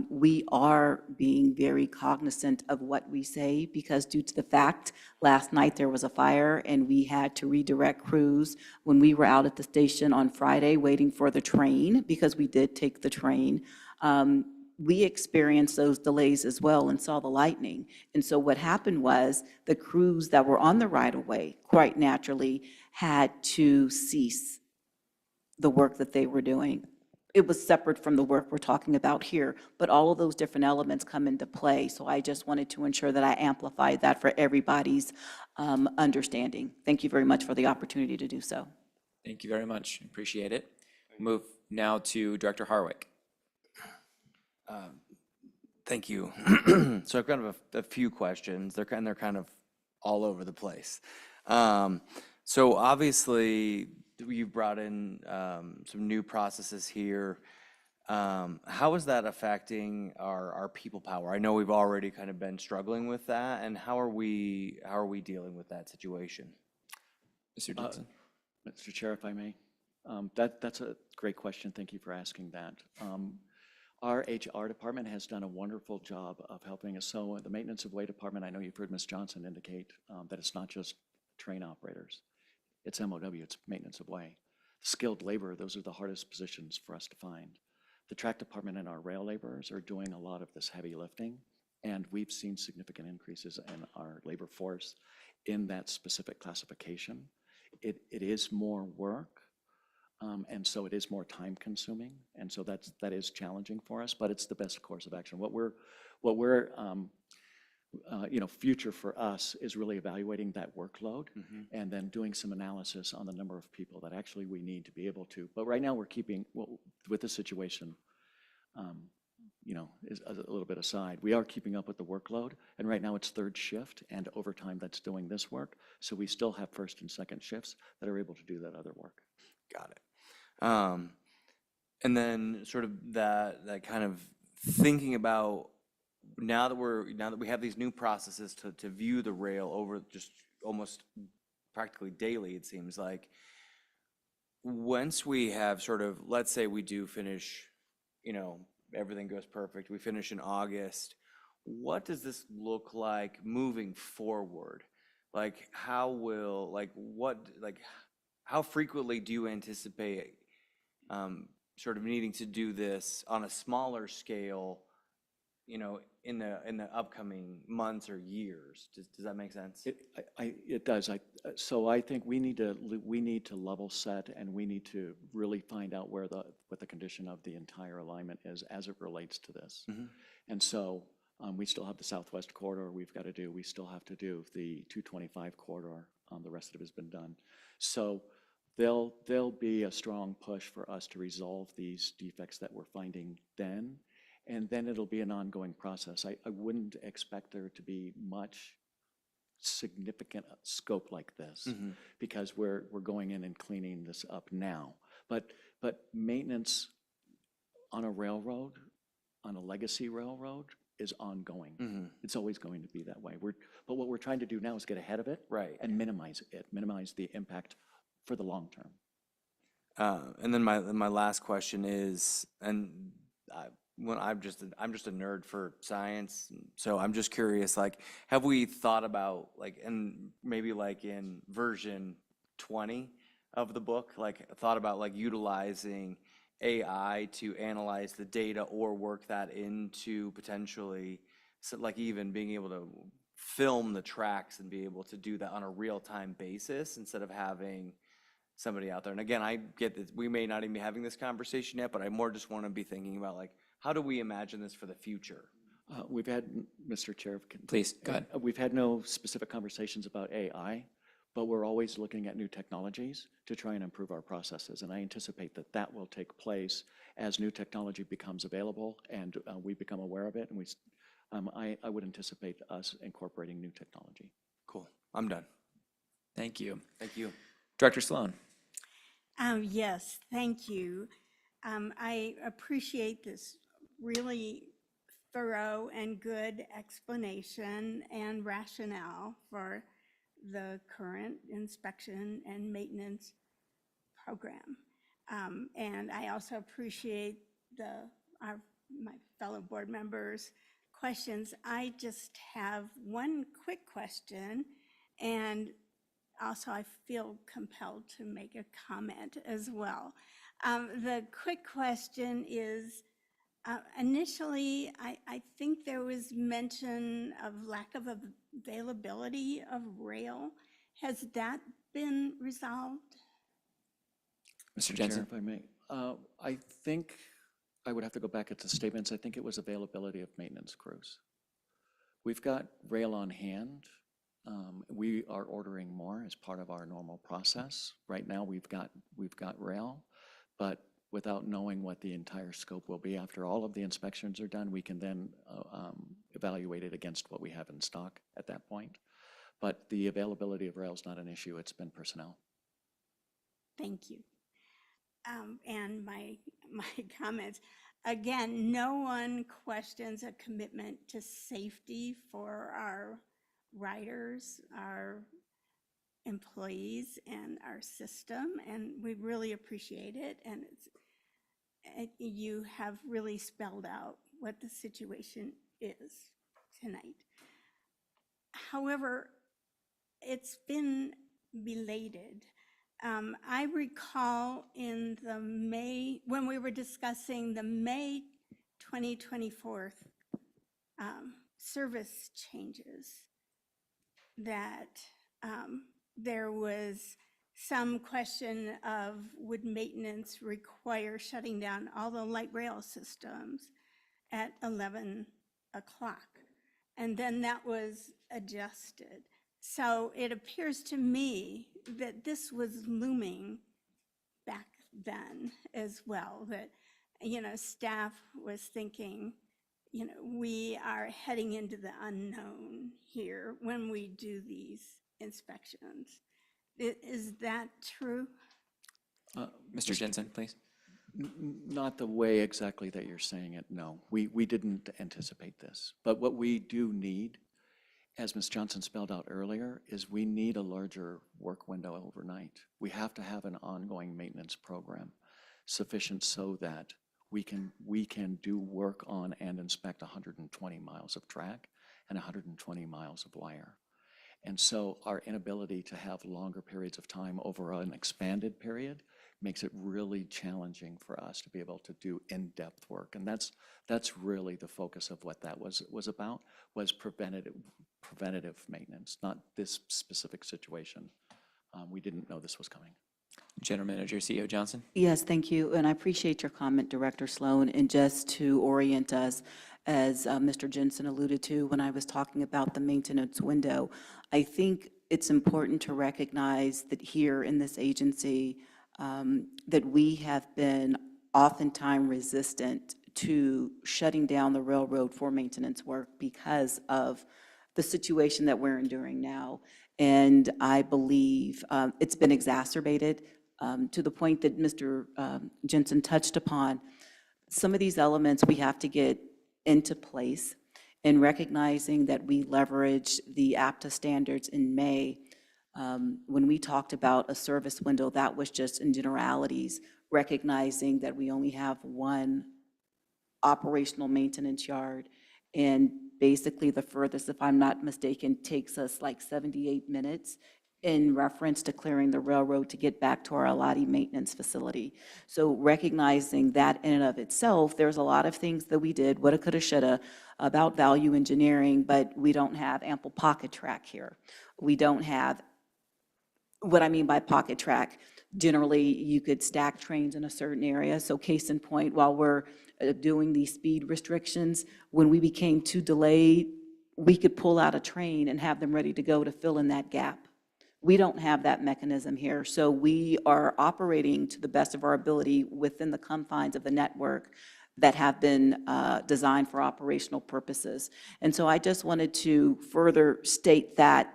we are being very cognizant of what we say because due to the fact last night there was a fire and we had to redirect crews when we were out at the station on Friday waiting for the train because we did take the train. we experienced those delays as well and saw the lightning. And so what happened was the crews that were on the right-of-way, quite naturally, had to cease the work that they were doing. It was separate from the work we're talking about here, but all of those different elements come into play. So I just wanted to ensure that I amplified that for everybody's understanding. Thank you very much for the opportunity to do so. Thank you very much. Appreciate it. Move now to Director Harwick. Thank you. So I've got a few questions. They're kind of all over the place. So obviously, you've brought in some new processes here. How is that affecting our people power? I know we've already kind of been struggling with that, and how are we dealing with that situation? Mr. Johnson. Mr. Chair, if I may, that's a great question. Thank you for asking that. Our HR department has done a wonderful job of helping us. So the Maintenance of Way department, I know you've heard Ms. Johnson indicate that it's not just train operators. It's MOW, it's maintenance of way. Skilled labor, those are the hardest positions for us to find. The track department and our rail laborers are doing a lot of this heavy lifting, and we've seen significant increases in our labor force in that specific classification. It is more work, and so it is more time consuming, and so that is challenging for us, but it's the best course of action. What we're future for us is really evaluating that workload and then doing some analysis on the number of people that actually we need to be able to. But right now we're keeping, with the situation, is a little bit aside. We are keeping up with the workload, and right now it's third shift and overtime that's doing this work. So we still have first and second shifts that are able to do that other work. Got it. And then sort of that kind of thinking about now that we have these new processes to view the rail over just almost practically daily, it seems like, once we have sort of, let's say we do finish, everything goes perfect, we finish in August, what does this look like moving forward? Like, how frequently do you anticipate sort of needing to do this on a smaller scale, in the upcoming months or years? Does that make sense? It does. So I think we need to level set, and we need to really find out what the condition of the entire alignment is as it relates to this. And so we still have the Southwest Corridor we've got to do. We still have to do the 225 corridor. The rest of it has been done. So there'll be a strong push for us to resolve these defects that we're finding then. And then it'll be an ongoing process. I wouldn't expect there to be much significant scope like this because we're going in and cleaning this up now. But maintenance on a railroad, on a legacy railroad, is ongoing. It's always going to be that way. But what we're trying to do now is get ahead of it, right, and minimize the impact for the long term. And then my last question is, I'm just a nerd for science, so I'm just curious, like, have we thought about, like, and maybe like in version 20 of the book, like thought about like utilizing AI to analyze the data or work that into potentially, so like even being able to film the tracks and be able to do that on a real-time basis instead of having somebody out there. And again, I get that we may not even be having this conversation yet, but I more just want to be thinking about, like, how do we imagine this for the future? We've had, Mr. Chair. Please, go ahead. We've had no specific conversations about AI, but we're always looking at new technologies to try and improve our processes. And I anticipate that will take place as new technology becomes available and we become aware of it. And I would anticipate us incorporating new technology. Cool. I'm done. Thank you. Thank you. Director Sloan. Yes, thank you. I appreciate this really thorough and good explanation and rationale for the current inspection and maintenance program. And I also appreciate my fellow board members' questions. I just have one quick question, and also I feel compelled to make a comment as well. The quick question is, Initially, I think there was mention of lack of availability of rail. Has that been resolved? Mr. Chair, Jensen? if I may, I think I would have to go back at the statements. I think it was availability of maintenance crews. We've got rail on hand. We are ordering more as part of our normal process. Right now, we've got rail, but without knowing what the entire scope will be after all of the inspections are done, we can then evaluate it against what we have in stock at that point. But the availability of rail is not an issue. It's been personnel. Thank you. And my comments, again, no one questions a commitment to safety for our riders, our employees, and our system, and we really appreciate it. And you have really spelled out what the situation is tonight. However, it's been belated. I recall in the May, when we were discussing the May 2024 service changes, that there was some question of would maintenance require shutting down all the light rail systems at 11 o'clock. And then that was adjusted. So it appears to me that this was looming back then as well, that, staff was thinking, we are heading into the unknown here when we do these inspections. Is that true? Mr. Jensen, please. Not the way exactly that you're saying it, no. We didn't anticipate this. But what we do need, as Ms. Johnson spelled out earlier, is we need a larger work window overnight. We have to have an ongoing maintenance program sufficient so that we can do work on and inspect 120 miles of track and 120 miles of wire. And so our inability to have longer periods of time over an expanded period makes it really challenging for us to be able to do in-depth work. And that's really the focus of what that was about, was preventative maintenance, not this specific situation. We didn't know this was coming. General Manager CEO Johnson? Yes, thank you. And I appreciate your comment, Director Sloan. And just to orient us, as Mr. Jensen alluded to when I was talking about the maintenance window, I think it's important to recognize that here in this agency, that we have been oftentimes resistant to shutting down the railroad for maintenance work because of the situation that we're enduring now. And I believe it's been exacerbated to the point that Mr. Jensen touched upon. Some of these elements we have to get into place, and recognizing that we leverage the APTA standards in May. When we talked about a service window, that was just in generalities, recognizing that we only have one operational maintenance yard. And basically the furthest, if I'm not mistaken, takes us like 78 minutes in reference to clearing the railroad to get back to our Alati maintenance facility. So recognizing that in and of itself, there's a lot of things that we did, woulda, coulda, shoulda, about value engineering, but we don't have ample pocket track here. We don't have, what I mean by pocket track, generally you could stack trains in a certain area. So case in point, while we're doing these speed restrictions, when we became too delayed, we could pull out a train and have them ready to go to fill in that gap. We don't have that mechanism here. So we are operating to the best of our ability within the confines of the network that have been designed for operational purposes. And so I just wanted to further state that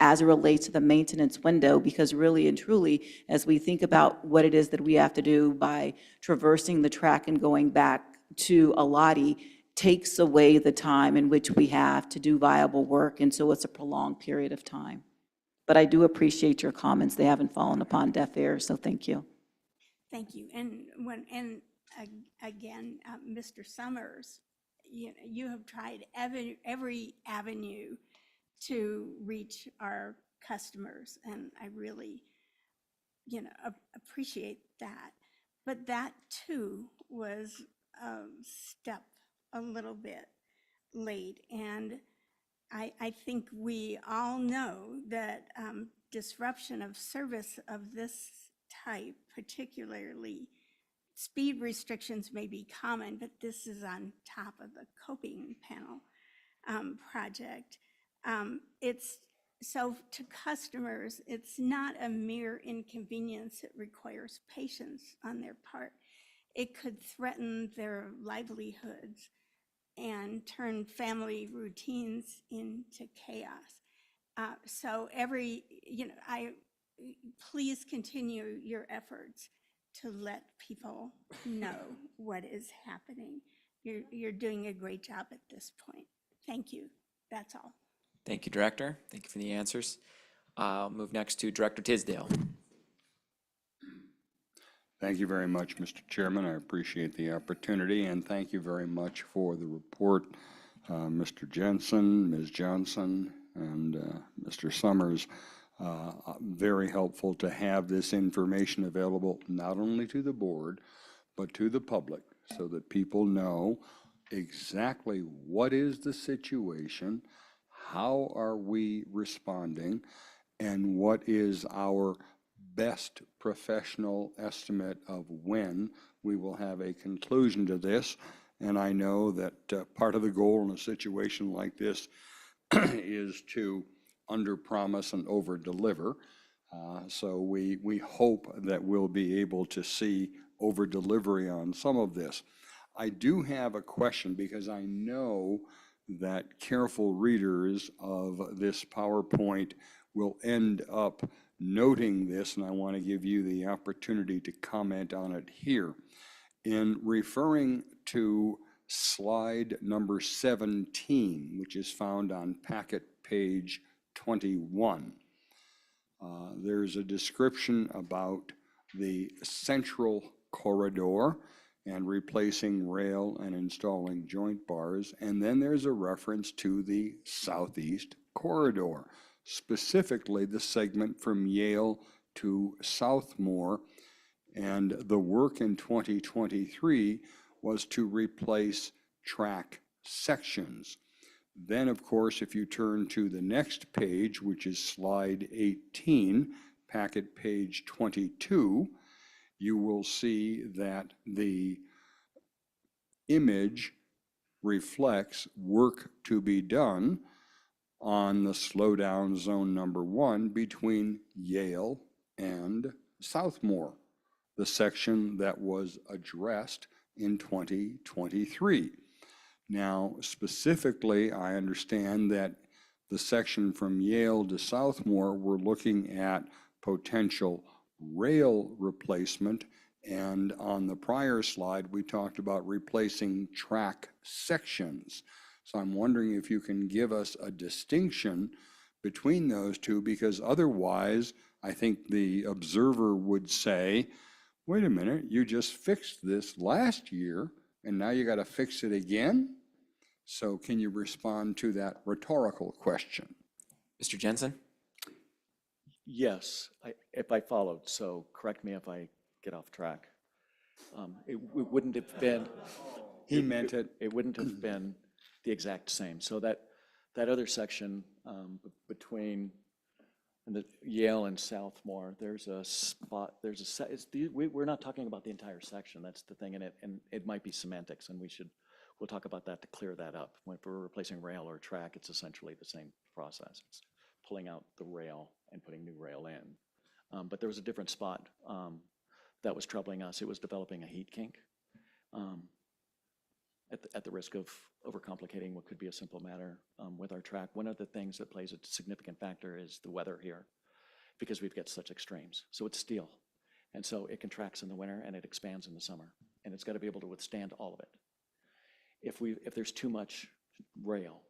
as it relates to the maintenance window, because really and truly, as we think about what it is that we have to do by traversing the track and going back to Alati, takes away the time in which we have to do viable work, and so it's a prolonged period of time. But I do appreciate your comments. They haven't fallen upon deaf ears, so thank you. Thank you. Again, Mr. Summers, you have tried every avenue to reach our customers, and I really, appreciate that. But that too was step a little bit late. And I think we all know that disruption of service of this type, particularly speed restrictions, may be common, but this is on top of the coping panel project. So to customers, it's not a mere inconvenience. It requires patience on their part. It could threaten their livelihoods and turn family routines into chaos. So please continue your efforts to let people know what is happening. You're doing a great job at this point. Thank you. That's all. Thank you, Director. Thank you for the answers. I'll move next to Director Tisdale. Thank you very much, Mr. Chairman. I appreciate the opportunity, and thank you very much for the report, Mr. Jensen, Ms. Johnson, and Mr. Summers. Very helpful to have this information available not only to the board, but to the public, so that people know exactly what is the situation, how are we responding, and what is our best professional estimate of when we will have a conclusion to this. And I know that part of the goal in a situation like this is to underpromise and overdeliver. So we hope that we'll be able to see overdelivery on some of this. I do have a question, because I know that careful readers of this PowerPoint will end up noting this, and I want to give you the opportunity to comment on it here. In referring to slide number 17, which is found on packet page 21, there's a description about the central corridor and replacing rail and installing joint bars. And then there's a reference to the southeast corridor, specifically the segment from Yale to Southmore. And the work in 2023 was to replace track sections. Then, of course, if you turn to the next page, which is slide 18, packet page 22, you will see that the image reflects work to be done on the slowdown zone number 1 between Yale and Southmore, the section that was addressed in 2023. Now, specifically, I understand that the section from Yale to Southmore, we're looking at potential rail replacement, and on the prior slide, we talked about replacing track sections. So I'm wondering if you can give us a distinction between those two, because otherwise, I think the observer would say, wait a minute, you just fixed this last year, and now you got to fix it again? So can you respond to that rhetorical question? Mr. Jensen? Yes, if I followed, so correct me if I get off track. It wouldn't have been. He meant it. It wouldn't have been the exact same. So that other section between the Yale and Southmore, there's a spot, we're not talking about the entire section. That's the thing in it, and it might be semantics, and we'll talk about that to clear that up. When we're replacing rail or track, it's essentially the same process. It's pulling out the rail and putting new rail in. But there was a different spot that was troubling us. It was developing a heat kink. At the risk of overcomplicating what could be a simple matter with our track, one of the things that plays a significant factor is the weather here, because we've got such extremes. So it's steel, and so it contracts in the winter and it expands in the summer, and it's got to be able to withstand all of it. If there's too much rail,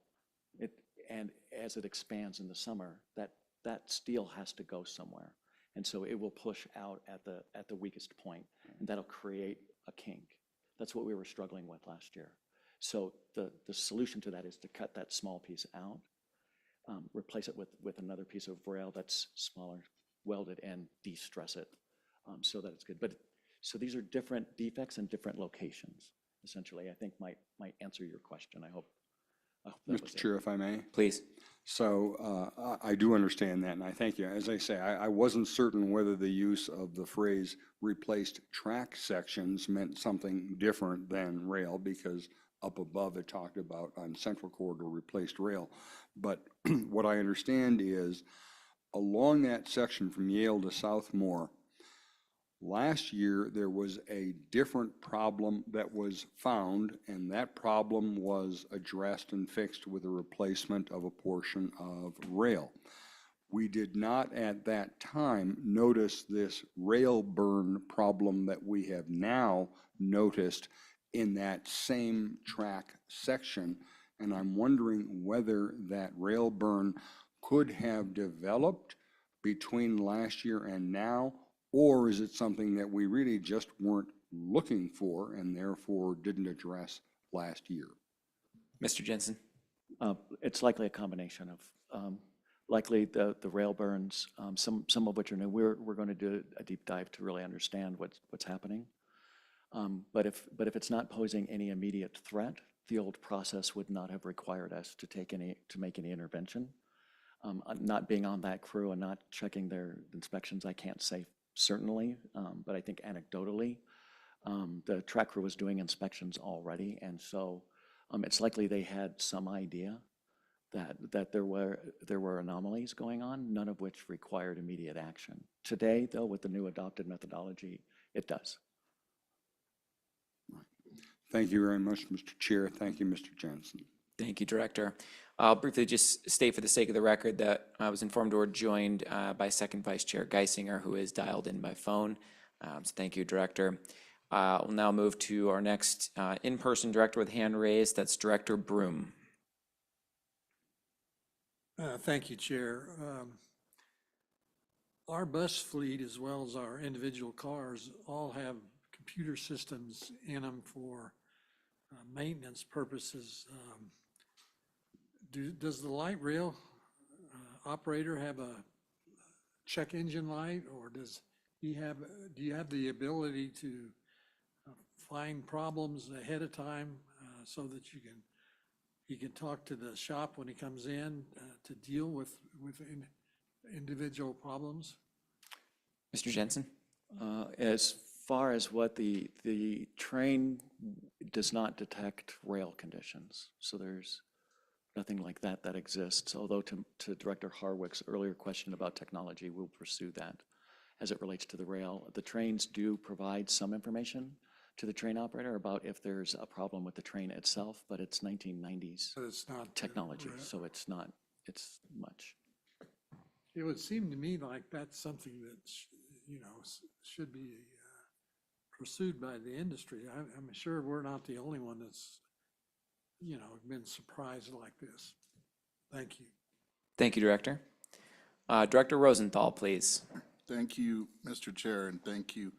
and as it expands in the summer, that steel has to go somewhere, and so it will push out at the weakest point, and that'll create a kink. That's what we were struggling with last year. So the solution to that is to cut that small piece out, replace it with another piece of rail that's smaller, welded, and de-stress it so that it's good. So these are different defects in different locations. essentially, I think might answer your question. I hope that was Mr. it. Chair, if I may. Please. So I do understand that, and I thank you. As I say, I wasn't certain whether the use of the phrase replaced track sections meant something different than rail, because up above it talked about on Central Corridor replaced rail. But what I understand is along that section from Yale to Southmore, last year there was a different problem that was found, and that problem was addressed and fixed with a replacement of a portion of rail. We did not at that time notice this rail burn problem that we have now noticed in that same track section. And I'm wondering whether that rail burn could have developed between last year and now, or is it something that we really just weren't looking for and therefore didn't address last year? Mr. Jensen? It's likely a combination of, likely the rail burns, some of which are new. We're going to do a deep dive to really understand what's happening. But if it's not posing any immediate threat, the old process would not have required us to make any intervention. Not being on that crew and not checking their inspections, I can't say certainly, but I think anecdotally, the track crew was doing inspections already, and so it's likely they had some idea that there were anomalies going on, none of which required immediate action. Today, though, with the new adopted methodology, it does. Thank you very much, Mr. Chair. Thank you, Mr. Jensen. Thank you, Director. I'll briefly just state for the sake of the record that I was informed we're joined by Second Vice Chair Geisinger, who is dialed in by phone. So thank you, Director. We'll now move to our next in-person director with hand raised. That's Director Broom. Thank you, Chair. Our bus fleet, as well as our individual cars, all have computer systems in them for maintenance purposes. Does the light rail operator have a check engine light, or do you have the ability to find problems ahead of time so that you can talk to the shop when he comes in to deal with individual problems? Mr. Jensen? As far as what the train does not detect rail conditions, so there's nothing like that exists. Although to Director Harwick's earlier question about technology, we'll pursue that as it relates to the rail. The trains do provide some information to the train operator about if there's a problem with the train itself, but it's 1990s But it's not technology, so it's much. It would seem to me like that's something that should be pursued by the industry. I'm sure we're not the only one that's been surprised like this. Thank you. Thank you, Director. Director Rosenthal, please. Thank you, Mr. Chair, and thank you,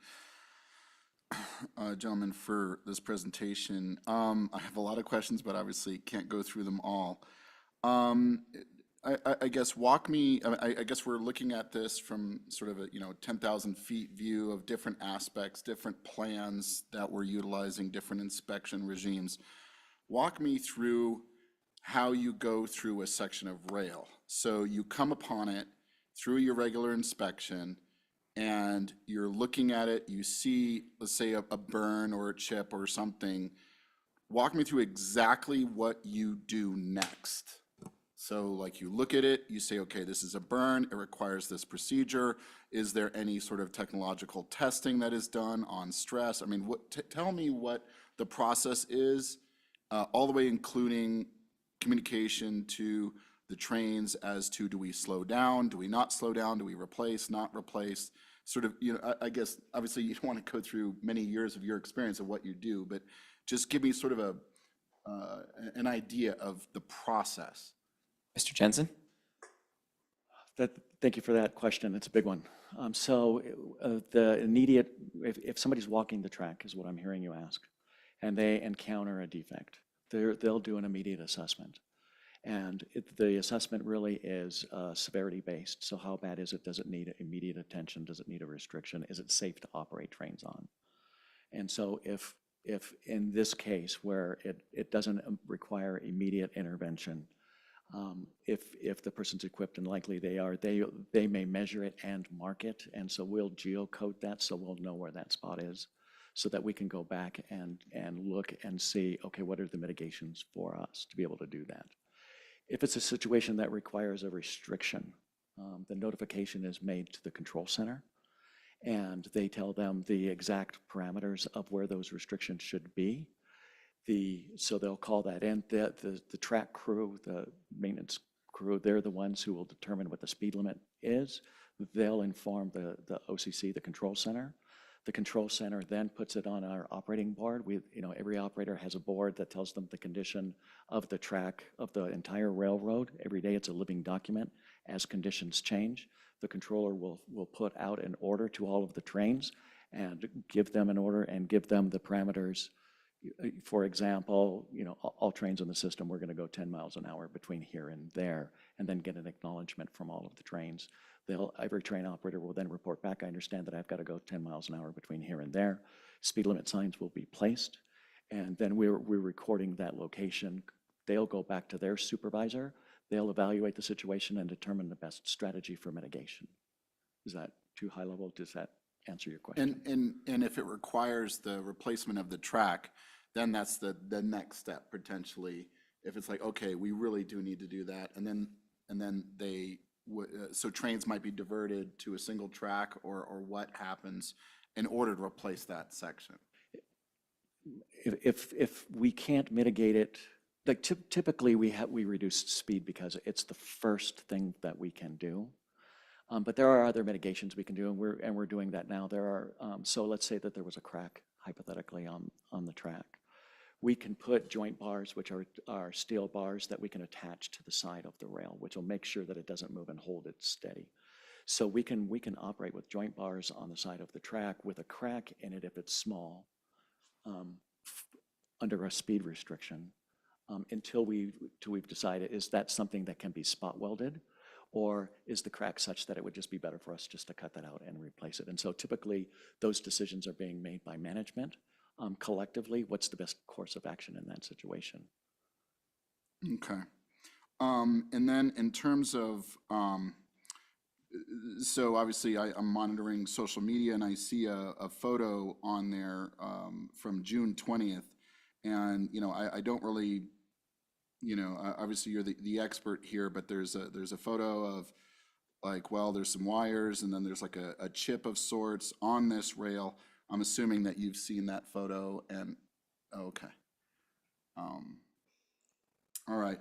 gentlemen, for this presentation. I have a lot of questions, but obviously can't go through them all. I guess I guess we're looking at this from sort of a 10,000 feet view of different aspects, different plans that we're utilizing, different inspection regimes. Walk me through how you go through a section of rail. So you come upon it through your regular inspection, and you're looking at it, you see, let's say, a burn or a chip or something. Walk me through exactly what you do next. So like you look at it, you say, okay, this is a burn, it requires this procedure. Is there any sort of technological testing that is done on stress? I mean, tell me what the process is, all the way including communication to the trains as to, do we slow down, do we not slow down, do we replace, not replace? Sort of, I guess, obviously you don't want to go through many years of your experience of what you do, but just give me sort of an idea of the process. Mr. Jensen? Thank you for that question. It's a big one. So the immediate, if somebody's walking the track, is what I'm hearing you ask, and they encounter a defect, they'll do an immediate assessment. And the assessment really is severity-based. So how bad is it? Does it need immediate attention? Does it need a restriction? Is it safe to operate trains on? And so if if in this case where it doesn't require immediate intervention, if the person's equipped, and likely they are, they may measure it and mark it, and so we'll geocode that so we'll know where that spot is, so that we can go back and look and see, okay, what are the mitigations for us to be able to do that. If it's a situation that requires a restriction, the notification is made to the control center, and they tell them the exact parameters of where those restrictions should be. So they'll call that in. The track crew, the maintenance crew, they're the ones who will determine what the speed limit is. They'll inform the OCC, the control center. The control center then puts it on our operating board. Every operator has a board that tells them the condition of the track of the entire railroad. Every day it's a living document. As conditions change, the controller will put out an order to all of the trains and give them an order and give them the parameters. For example, all trains in the system, we're going to go 10 miles an hour between here and there, and then get an acknowledgement from all of the trains. Every train operator will then report back, I understand that I've got to go 10 miles an hour between here and there. Speed limit signs will be placed, and then we're recording that location. They'll go back to their supervisor. They'll evaluate the situation and determine the best strategy for mitigation. Is that too high level? Does that answer your question? And if it requires the replacement of the track, then that's the next step potentially. If it's like, okay, we really do need to do that, and then so trains might be diverted to a single track, or what happens in order to replace that section? If we can't mitigate it, like typically we reduce speed because it's the first thing that we can do. But there are other mitigations we can do, and we're doing that now. So let's say that there was a crack, hypothetically, on the track. We can put joint bars, which are steel bars that we can attach to the side of the rail, which will make sure that it doesn't move and hold it steady. So we can operate with joint bars on the side of the track with a crack in it if it's small, under a speed restriction, until we've decided, is that something that can be spot welded? Or is the crack such that it would just be better for us just to cut that out and replace it? And so typically those decisions are being made by management. Collectively, what's the best course of action in that situation? Okay. And then in terms of, so obviously I'm monitoring social media, and I see a photo on there from June 20th. And, I don't really, obviously you're the expert here, but there's a photo of like, well, there's some wires, and then there's like a chip of sorts on this rail. I'm assuming that you've seen that photo, and okay. All right.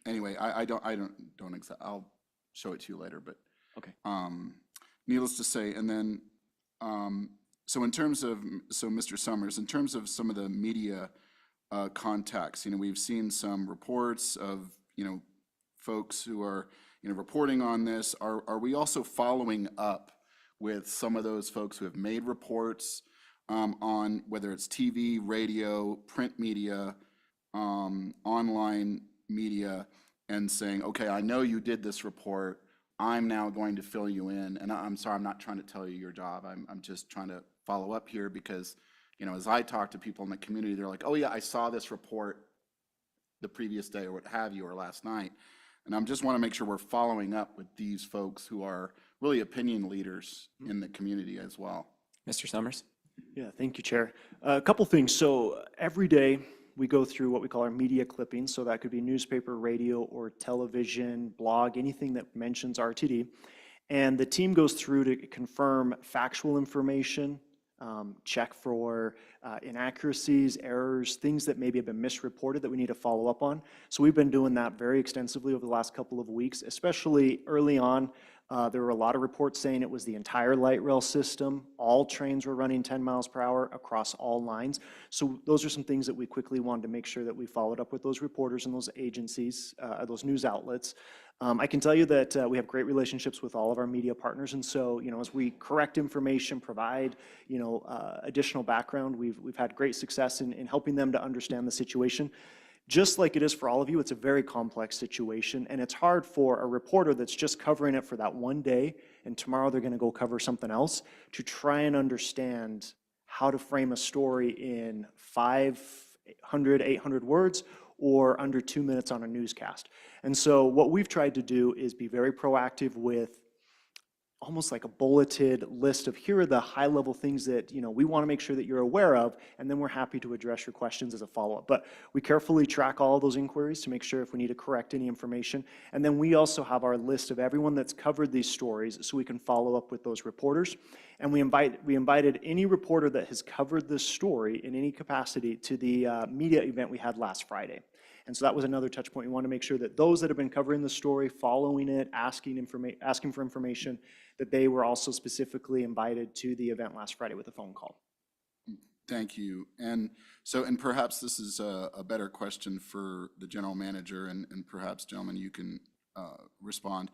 Anyway, I don't exactly. I'll show it to you later, but okay. Needless to say, and then so in terms of Mr. Summers, in terms of some of the media contacts, we've seen some reports of folks who are reporting on this. Are we also following up with some of those folks who have made reports on whether it's TV, radio, print media, online media, and saying, okay, I know you did this report, I'm now going to fill you in, and I'm sorry, I'm not trying to tell you your job, I'm just trying to follow up here because, as I talk to people in the community, they're like, oh yeah, I saw this report the previous day or what have you, or last night, and I just want to make sure we're following up with these folks who are really opinion leaders in the community as well. Mr. Summers? Yeah, thank you, Chair. A couple things. So every day we go through what we call our media clippings. So that could be newspaper, radio, or television, blog, anything that mentions RTD. And the team goes through to confirm factual information, check for inaccuracies, errors, things that maybe have been misreported that we need to follow up on. So we've been doing that very extensively over the last couple of weeks, especially early on. There were a lot of reports saying it was the entire light rail system. All trains were running 10 miles per hour across all lines. So those are some things that we quickly wanted to make sure that we followed up with those reporters and those agencies, those news outlets. I can tell you that we have great relationships with all of our media partners. And so, as we correct information, provide, additional background, we've had great success in helping them to understand the situation. Just like it is for all of you, it's a very complex situation, and it's hard for a reporter that's just covering it for that one day, and tomorrow they're going to go cover something else, to try and understand how to frame a story in 500, 800 words or under 2 minutes on a newscast. And so what we've tried to do is be very proactive with almost like a bulleted list of here are the high-level things that, we want to make sure that you're aware of, and then we're happy to address your questions as a follow-up. But we carefully track all of those inquiries to make sure if we need to correct any information. And then we also have our list of everyone that's covered these stories so we can follow up with those reporters. And we invited any reporter that has covered this story in any capacity to the media event we had last Friday. And so that was another touch point. We want to make sure that those that have been covering the story, following it, asking for information, that they were also specifically invited to the event last Friday with a phone call. Thank you. And so, and perhaps this is a better question for the general manager, and perhaps, gentlemen, you can respond.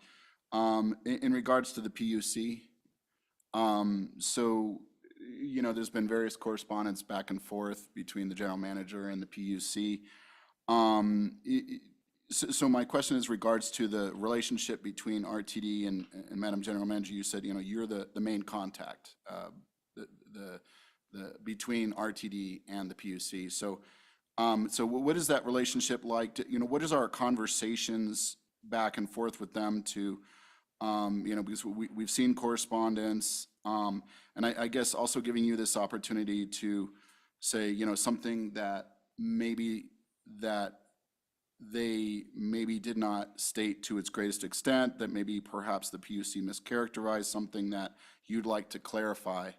In regards to the PUC, so, there's been various correspondence back and forth between the general manager and the PUC. So my question is regards to the relationship between RTD and Madam General Manager. You said, you're the main contact between RTD and the PUC. So, so what is that relationship like? What is our conversations back and forth with them to, because we've seen correspondence, and I guess also giving you this opportunity to say, something that they maybe did not state to its greatest extent, that maybe perhaps the PUC mischaracterized, something that you'd like to clarify.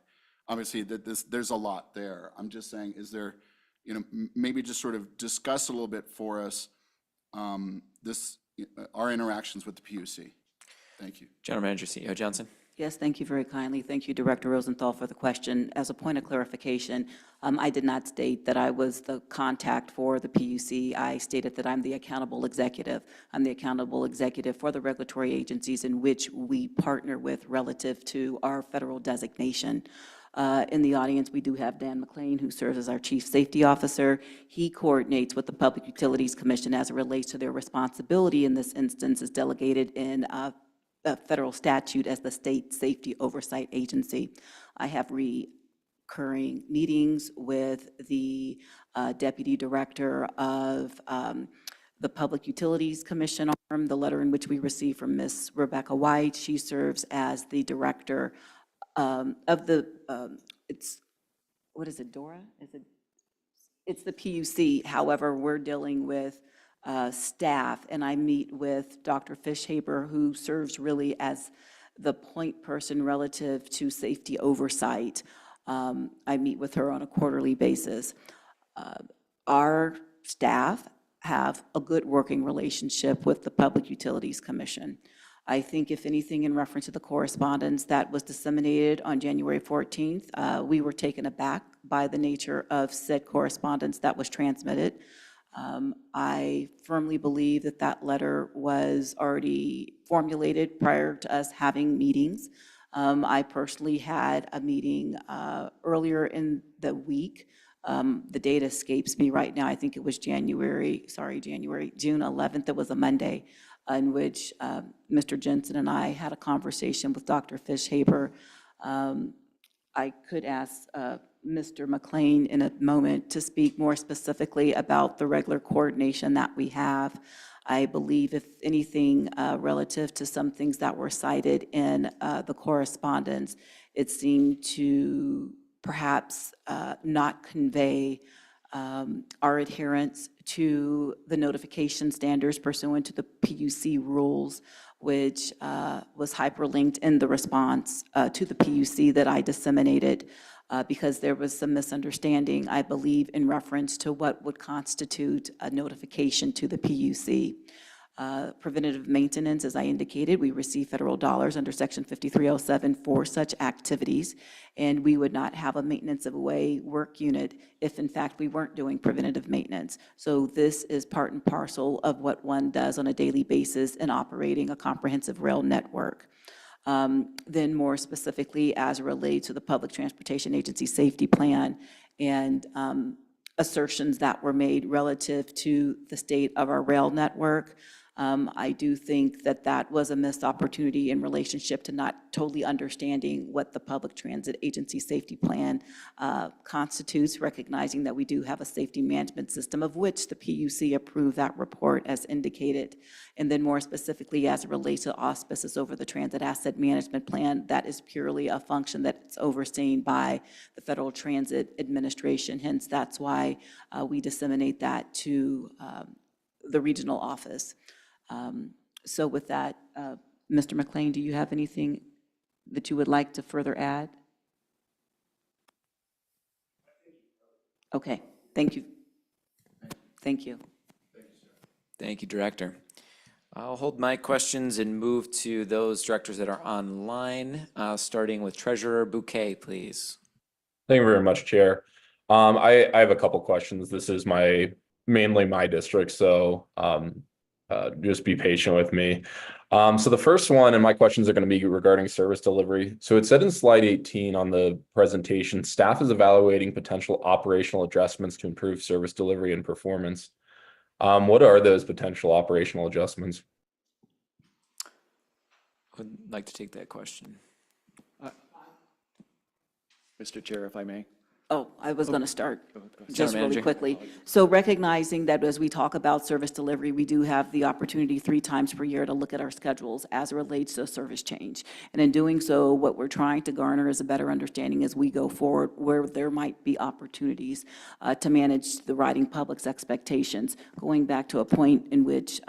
Obviously, there's a lot there. I'm just saying, is there, maybe just sort of discuss a little bit for us our interactions with the PUC. Thank you. General Manager, CEO Johnson. Yes, thank you very kindly. Thank you, Director Rosenthal, for the question. As a point of clarification, I did not state that I was the contact for the PUC. I stated that I'm the accountable executive. I'm the accountable executive for the regulatory agencies in which we partner with relative to our federal designation. In the audience, we do have Dan McLean, who serves as our Chief Safety Officer. He coordinates with the Public Utilities Commission as it relates to their responsibility in this instance is delegated in a federal statute as the State Safety Oversight Agency. I have recurring meetings with the Deputy Director of the Public Utilities Commission arm, the letter in which we received from Ms. Rebecca White. She serves as the Director of the, what is it, DORA? It's the PUC. However, we're dealing with staff, and I meet with Dr. Fishhaber, who serves really as the point person relative to safety oversight. I meet with her on a quarterly basis. Our staff have a good working relationship with the Public Utilities Commission. I think if anything, in reference to the correspondence that was disseminated on January 14th, we were taken aback by the nature of said correspondence that was transmitted. I firmly believe that that letter was already formulated prior to us having meetings. I personally had a meeting earlier in the week. The date escapes me right now. I think it was June 11th. It was a Monday, in which Mr. Jensen and I had a conversation with Dr. Fishhaber. I could ask Mr. McLean in a moment to speak more specifically about the regular coordination that we have. I believe, if anything, relative to some things that were cited in the correspondence, it seemed to perhaps not convey our adherence to the notification standards pursuant to the PUC rules, which was hyperlinked in the response to the PUC that I disseminated, because there was some misunderstanding, I believe, in reference to what would constitute a notification to the PUC. Preventative maintenance, as I indicated, we receive federal dollars under Section 5307 for such activities, and we would not have a maintenance of way work unit if, in fact, we weren't doing preventative maintenance. So this is part and parcel of what one does on a daily basis in operating a comprehensive rail network. Then more specifically, as it relates to the Public Transportation Agency Safety Plan and assertions that were made relative to the state of our rail network, I do think that that was a missed opportunity in relationship to not totally understanding what the Public Transit Agency Safety Plan constitutes, recognizing that we do have a safety management system, of which the PUC approved that report as indicated. And then more specifically, as it relates to auspices over the Transit Asset Management Plan, that is purely a function that's overseen by the Federal Transit Administration. Hence, that's why we disseminate that to the regional office. So with that, Mr. McLean, do you have anything that you would like to further add? Okay, thank you. Thank you. Thank you, Director. I'll hold my questions and move to those directors that are online, starting with Treasurer Bouquet, please. Thank you very much, Chair. I have a couple questions. This is mainly my district, so just be patient with me. So the first one, and my questions are going to be regarding service delivery. So it said in slide 18 on the presentation, staff is evaluating potential operational adjustments to improve service delivery and performance. What are those potential operational adjustments? Would like to take that question. Mr. Chair, if I may. Oh, I was going to start just General really Manager. quickly. So recognizing that as we talk about service delivery, we do have the opportunity 3 times per year to look at our schedules as it relates to a service change. And in doing so, what we're trying to garner is a better understanding as we go forward where there might be opportunities to manage the riding public's expectations. Going back to a point in which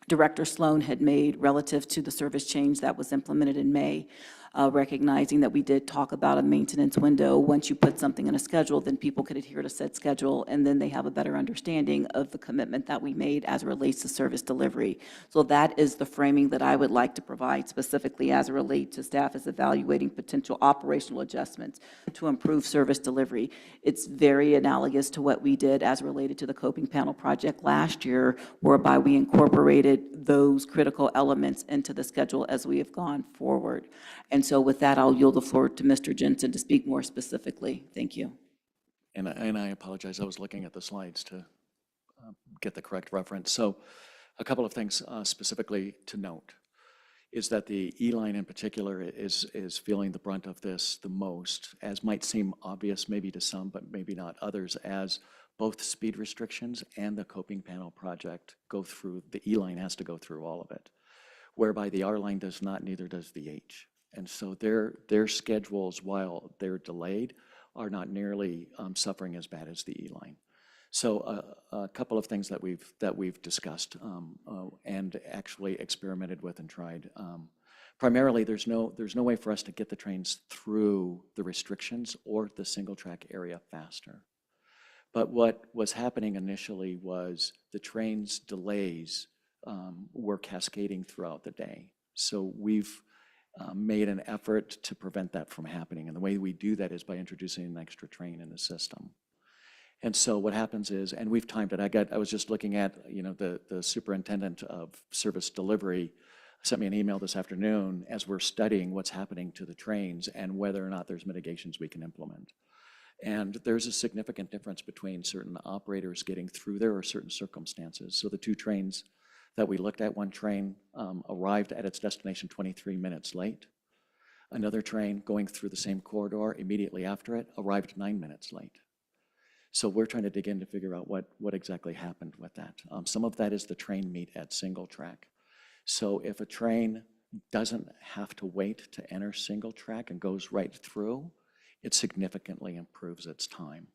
Director Sloan had made relative to the service change that was implemented in May, recognizing that we did talk about a maintenance window. Once you put something in a schedule, then people could adhere to said schedule, and then they have a better understanding of the commitment that we made as it relates to service delivery. So that is the framing that I would like to provide specifically as it relates to staff is evaluating potential operational adjustments to improve service delivery. It's very analogous to what we did as related to the coping panel project last year, whereby we incorporated those critical elements into the schedule as we have gone forward. And so with that, I'll yield the floor to Mr. Jensen to speak more specifically. Thank you. And I apologize, I was looking at the slides to get the correct reference. So a couple of things specifically to note is that the E-line in particular is feeling the brunt of this the most, as might seem obvious maybe to some, but maybe not others, as both speed restrictions and the coping panel project go through, the E-line has to go through all of it, whereby the R-line does not, neither does the H. And so their schedules, while they're delayed, are not nearly suffering as bad as the E-line. So a couple of things that we've discussed and actually experimented with and tried. Primarily, there's no way for us to get the trains through the restrictions or the single track area faster. But what was happening initially was the trains' delays were cascading throughout the day. So we've made an effort to prevent that from happening. And the way we do that is by introducing an extra train in the system. And so what happens is, and we've timed it, I was just looking at, the superintendent of service delivery sent me an email this afternoon as we're studying what's happening to the trains and whether or not there's mitigations we can implement. And there's a significant difference between certain operators getting through there or certain circumstances. So the 2 trains that we looked at, one train arrived at its destination 23 minutes late. Another train going through the same corridor immediately after it arrived 9 minutes late. So we're trying to dig in to figure out what exactly happened with that. Some of that is the train meet at single track. So if a train doesn't have to wait to enter single track and goes right through, it significantly improves its time.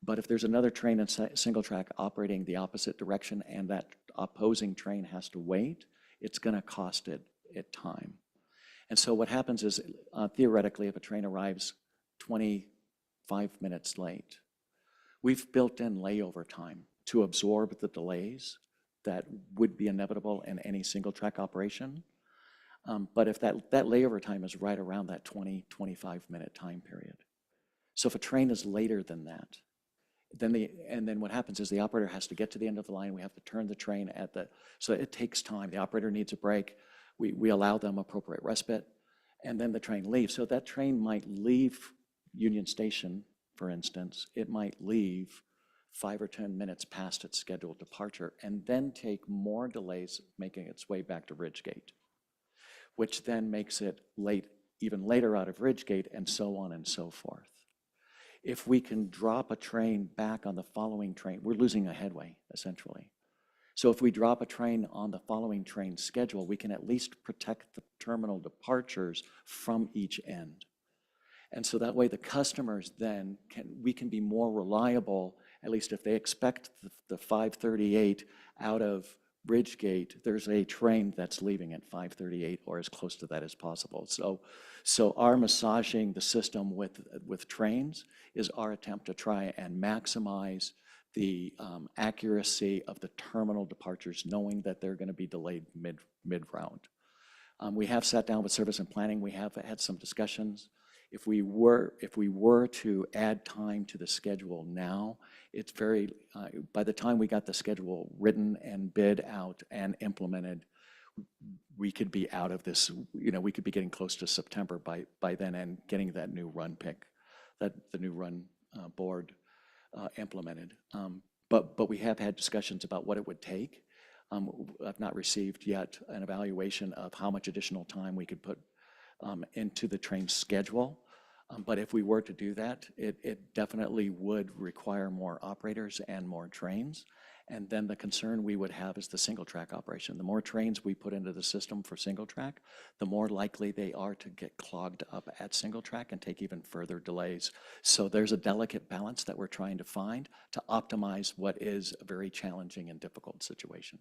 But if there's another train in single track operating the opposite direction and that opposing train has to wait, it's going to cost it time. And so what happens is, theoretically, if a train arrives 25 minutes late, we've built in layover time to absorb the delays that would be inevitable in any single track operation. But if that layover time is right around that 20-25 minute time period. So if a train is later than that, then what happens is the operator has to get to the end of the line. We have to turn the train so it takes time. The operator needs a break. We allow them appropriate respite, and then the train leaves. So that train might leave Union Station, for instance. It might leave 5 or 10 minutes past its scheduled departure, and then take more delays making its way back to Ridgegate, which then makes it late, even later out of Ridgegate, and so on and so forth. If we can drop a train back on the following train, we're losing a headway, essentially. So if we drop a train on the following train schedule, we can at least protect the terminal departures from each end. And so that way the customers then we can be more reliable, at least if they expect the 5:38 out of Bridgegate, there's a train that's leaving at 5:38 or as close to that as possible. So our massaging the system with trains is our attempt to try and maximize the accuracy of the terminal departures, knowing that they're going to be delayed mid-route. We have sat down with service and planning. We have had some discussions. If we were to add time to the schedule now, it's very, by the time we got the schedule written and bid out and implemented, we could be out of this, we could be getting close to September by then and getting that new run the new run board implemented. But we have had discussions about what it would take. I've not received yet an evaluation of how much additional time we could put into the train schedule. But if we were to do that, it definitely would require more operators and more trains. And then the concern we would have is the single track operation. The more trains we put into the system for single track, the more likely they are to get clogged up at single track and take even further delays. So there's a delicate balance that we're trying to find to optimize what is a very challenging and difficult situation.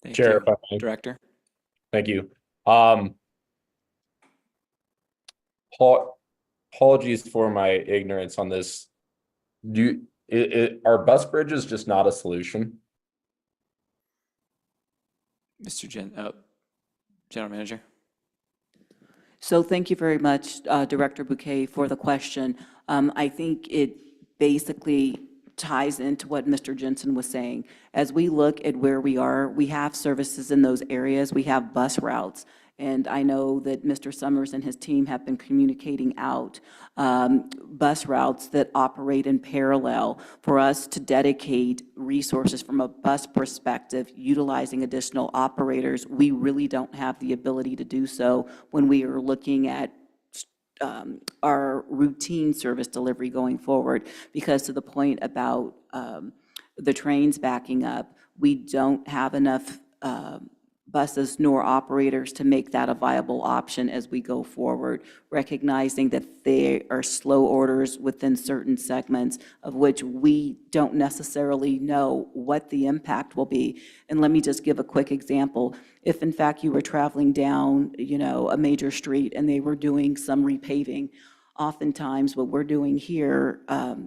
Thank Chair, you. if I may. Director? Thank you. Apologies for my ignorance on this. Are bus bridges just not a solution? Mr. General Manager? So thank you very much, Director Bouquet, for the question. I think it basically ties into what Mr. Jensen was saying. As we look at where we are, we have services in those areas. We have bus routes. And I know that Mr. Summers and his team have been communicating out bus routes that operate in parallel for us to dedicate resources from a bus perspective, utilizing additional operators. We really don't have the ability to do so when we are looking at our routine service delivery going forward, because to the point about the trains backing up, we don't have enough buses nor operators to make that a viable option as we go forward, recognizing that they are slow orders within certain segments of which we don't necessarily know what the impact will be. And let me just give a quick example. If in fact you were traveling down, a major street and they were doing some repaving, oftentimes what we're doing here,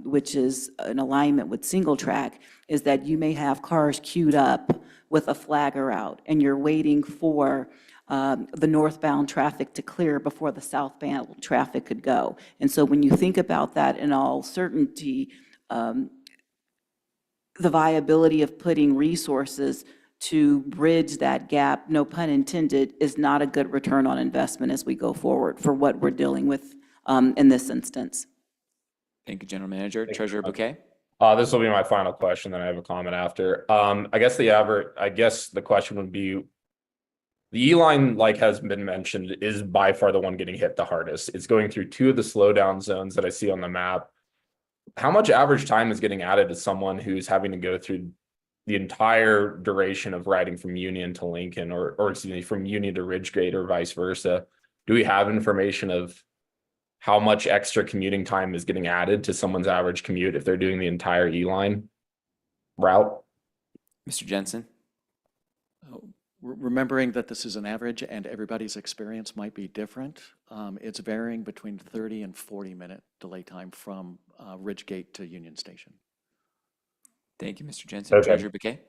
which is an alignment with single track, is that you may have cars queued up with a flagger out, and you're waiting for the northbound traffic to clear before the southbound traffic could go. And so when you think about that, in all certainty, the viability of putting resources to bridge that gap, no pun intended, is not a good return on investment as we go forward for what we're dealing with in this instance. Thank you, General Manager. Treasurer Bouquet? This will be my final question, then I have a comment after. I guess the question would be, the E-line, like has been mentioned, is by far the one getting hit the hardest. It's going through two of the slowdown zones that I see on the map. How much average time is getting added to someone who's having to go through the entire duration of riding from Union to Lincoln, or excuse me, from Union to Ridgegate or vice versa? Do we have information of how much extra commuting time is getting added to someone's average commute if they're doing the entire E-line route? Mr. Jensen? Remembering that this is an average and everybody's experience might be different, it's varying between 30 and 40-minute delay time from Ridgegate to Union Station. Thank you, Mr. Jensen. Okay. Treasurer Bouquet?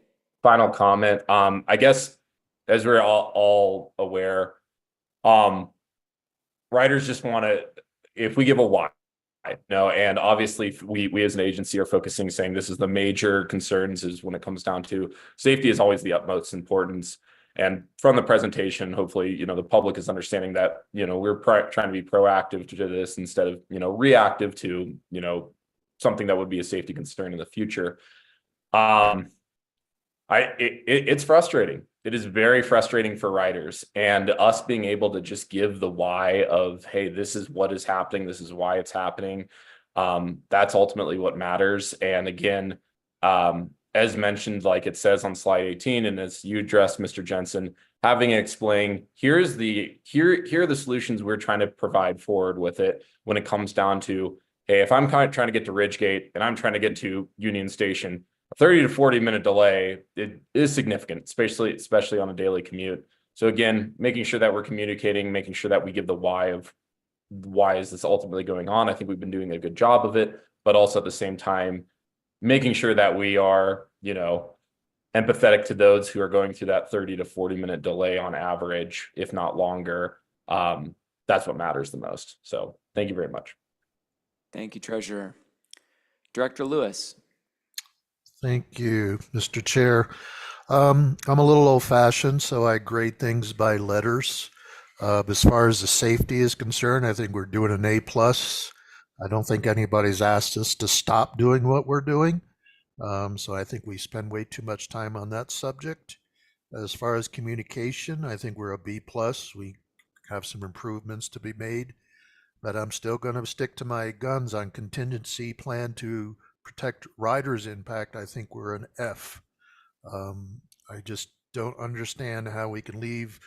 Final comment. I guess, as we're all aware, riders just want to, if we give a why, and obviously we as an agency are focusing, saying this is the major concerns is when it comes down to safety is always the utmost importance. And from the presentation, hopefully, the public is understanding that, we're trying to be proactive to this instead of, reactive to, something that would be a safety concern in the future. It's frustrating. It is very frustrating for riders, and us being able to just give the why of, hey, this is what is happening, this is why it's happening. That's ultimately what matters. And again, as mentioned, like it says on slide 18, and as you addressed, Mr. Jensen, having it explain, here are the solutions we're trying to provide forward with it when it comes down to, hey, if I'm kind of trying to get to Ridgegate and I'm trying to get to Union Station, a 30 to 40 minute delay, it is significant, especially on a daily commute. So again, making sure that we're communicating, making sure that we give the why of why is this ultimately going on. I think we've been doing a good job of it, but also at the same time, making sure that we are, empathetic to those who are going through that 30 to 40 minute delay on average, if not longer. That's what matters the most. So thank you very much. Thank you, Treasurer. Director Lewis. Thank you, Mr. Chair. I'm a little old-fashioned, so I grade things by letters. As far as the safety is concerned, I think we're doing an A+. I don't think anybody's asked us to stop doing what we're doing. So I think we spend way too much time on that subject. As far as communication, I think we're a B+. We have some improvements to be made, but I'm still going to stick to my guns on contingency plan to protect riders' impact. I think we're an F. I just don't understand how we can leave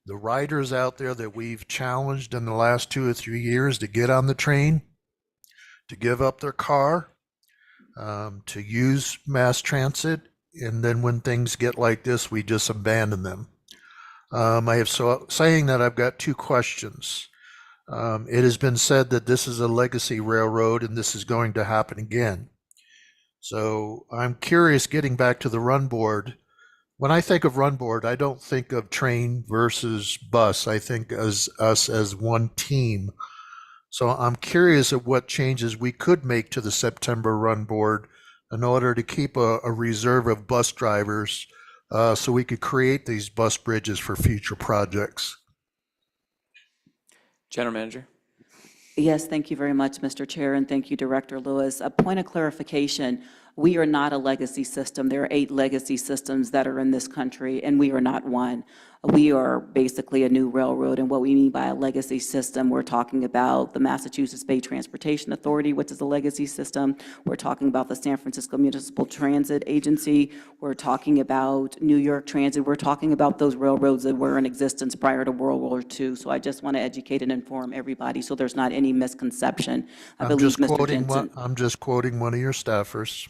the riders out there that we've challenged in the last 2 or 3 years to get on the train, to give up their car, to use mass transit, and then when things get like this, we just abandon them. Saying that, I've got 2 questions. It has been said that this is a legacy railroad and this is going to happen again. So I'm curious, getting back to the run board, when I think of run board, I don't think of train versus bus. I think as us as one team. So I'm curious of what changes we could make to the September run board in order to keep a reserve of bus drivers so we could create these bus bridges for future projects. General Manager. Yes, thank you very much, Mr. Chair, and thank you, Director Lewis. A point of clarification, we are not a legacy system. There are 8 legacy systems that are in this country, and we are not one. We are basically a new railroad, and what we mean by a legacy system, we're talking about the Massachusetts Bay Transportation Authority, which is a legacy system. We're talking about the San Francisco Municipal Transit Agency. We're talking about New York Transit. We're talking about those railroads that were in existence prior to World War II. So I just want to educate and inform everybody so there's not any misconception. I'm just quoting one of your staffers.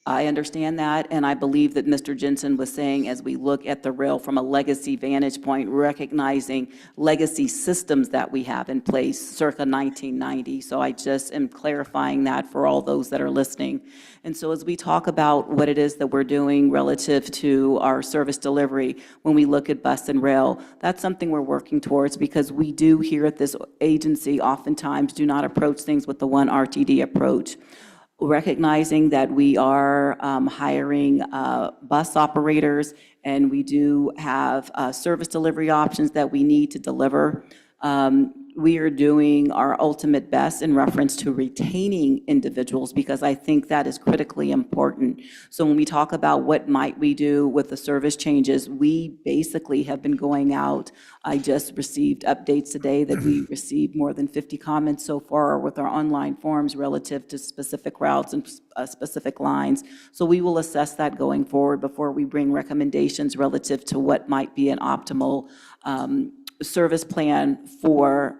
I understand that, and I believe that Mr. Jensen was saying, as we look at the rail from a legacy vantage point, recognizing legacy systems that we have in place circa 1990. So I just am clarifying that for all those that are listening. And so as we talk about what it is that we're doing relative to our service delivery, when we look at bus and rail, that's something we're working towards, because we do here at this agency oftentimes do not approach things with the one RTD approach. Recognizing that we are hiring bus operators, and we do have service delivery options that we need to deliver. We are doing our ultimate best in reference to retaining individuals, because I think that is critically important. So when we talk about what might we do with the service changes, we basically have been going out. I just received updates today that we received more than 50 comments so far with our online forms relative to specific routes and specific lines. So we will assess that going forward before we bring recommendations relative to what might be an optimal service plan for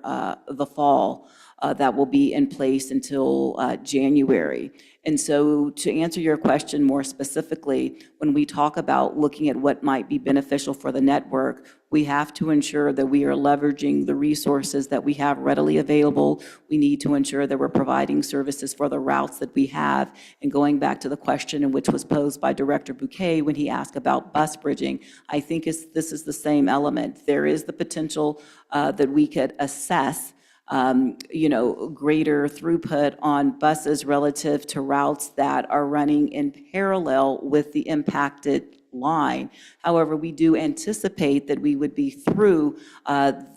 the fall that will be in place until January. And so to answer your question more specifically, when we talk about looking at what might be beneficial for the network, we have to ensure that we are leveraging the resources that we have readily available. We need to ensure that we're providing services for the routes that we have. And going back to the question in which was posed by Director Bouquet when he asked about bus bridging, I think this is the same element. There is the potential that we could assess greater throughput on buses relative to routes that are running in parallel with the impacted line. However, we do anticipate that we would be through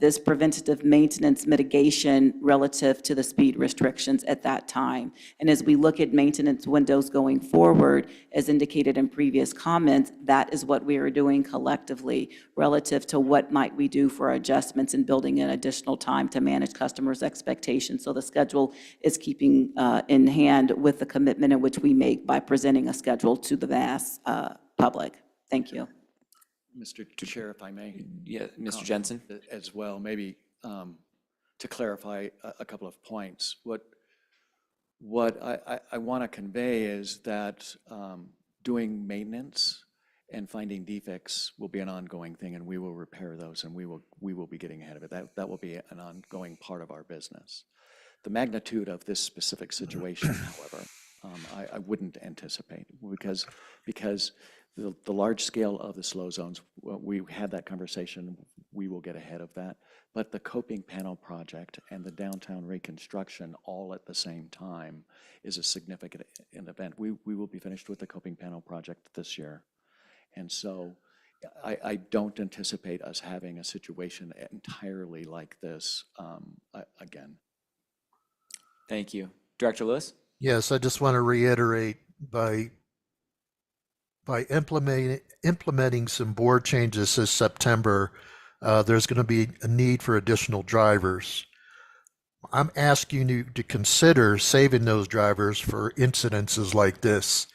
this preventative maintenance mitigation relative to the speed restrictions at that time. And as we look at maintenance windows going forward, as indicated in previous comments, that is what we are doing collectively relative to what might we do for adjustments and building in additional time to manage customers' expectations. So the schedule is keeping in hand with the commitment in which we make by presenting a schedule to the vast public. Thank you. Mr. Chair, if I may. Yeah, Mr. Jensen. As well, maybe to clarify a couple of points. What I want to convey is that doing maintenance and finding defects will be an ongoing thing, and we will repair those, and we will be getting ahead of it. That will be an ongoing part of our business. The magnitude of this specific situation, however, I wouldn't anticipate because the large scale of the slow zones, we had that conversation, we will get ahead of that. But the coping panel project and the downtown reconstruction all at the same time is a significant event. We will be finished with the coping panel project this year. And so I don't anticipate us having a situation entirely like this again. Thank you. Director Lewis? Yes, I just want to reiterate by implementing some board changes this September, there's going to be a need for additional drivers. I'm asking you to consider saving those drivers for incidences like this,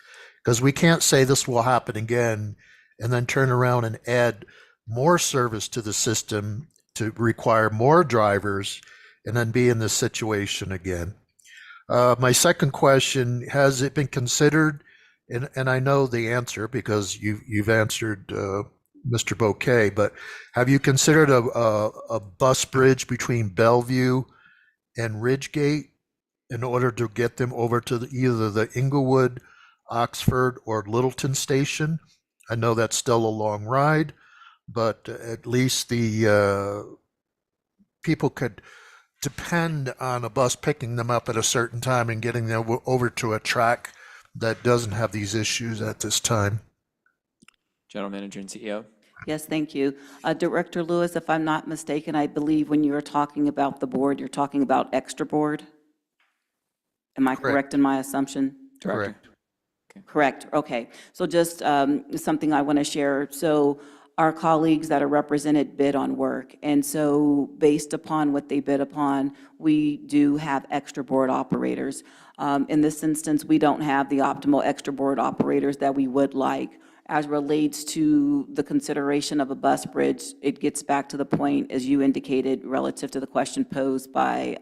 because we can't say this will happen again and then turn around and add more service to the system to require more drivers and then be in this situation again. My second question, has it been considered, and I know the answer because you've answered Mr. Bouquet, but have you considered a bus bridge between Bellevue and Ridgegate in order to get them over to either the Inglewood, Oxford, or Littleton station? I know that's still a long ride, but at least the people could depend on a bus picking them up at a certain time and getting them over to a track that doesn't have these issues at this time. General Manager and CEO. Yes, thank you. Director Lewis, if I'm not mistaken, I believe when you're talking about the board, you're talking about extra board? Am I correct in my assumption? Correct. Correct, okay. So just something I want to share. So our colleagues that are represented bid on work. And so based upon what they bid upon, we do have extra board operators. In this instance, we don't have the optimal extra board operators that we would like. As relates to the consideration of a bus bridge, it gets back to the point, as you indicated, relative to the question posed by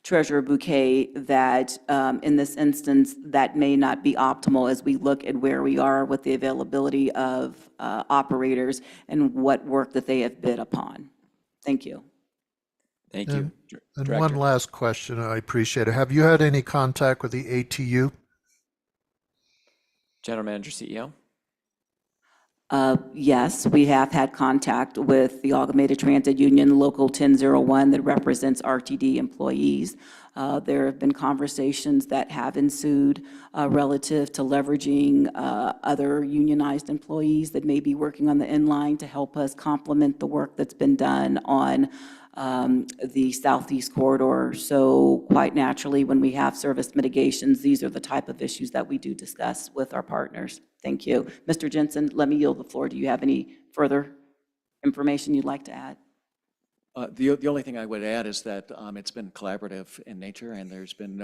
Treasurer Bouquet, that in this instance, that may not be optimal as we look at where we are with the availability of operators and what work that they have bid upon. Thank you. Thank you. And Director. one last question, I appreciate it. Have you had any contact with the ATU? General Manager, CEO. Yes, we have had contact with the Amalgamated Transit Union Local 1001 that represents RTD employees. There have been conversations that have ensued relative to leveraging other unionized employees that may be working on the inline to help us complement the work that's been done on the Southeast Corridor. So quite naturally, when we have service mitigations, these are the type of issues that we do discuss with our partners. Thank you. Mr. Jensen, let me yield the floor. Do you have any further information you'd like to add? The only thing I would add is that it's been collaborative in nature, and there's been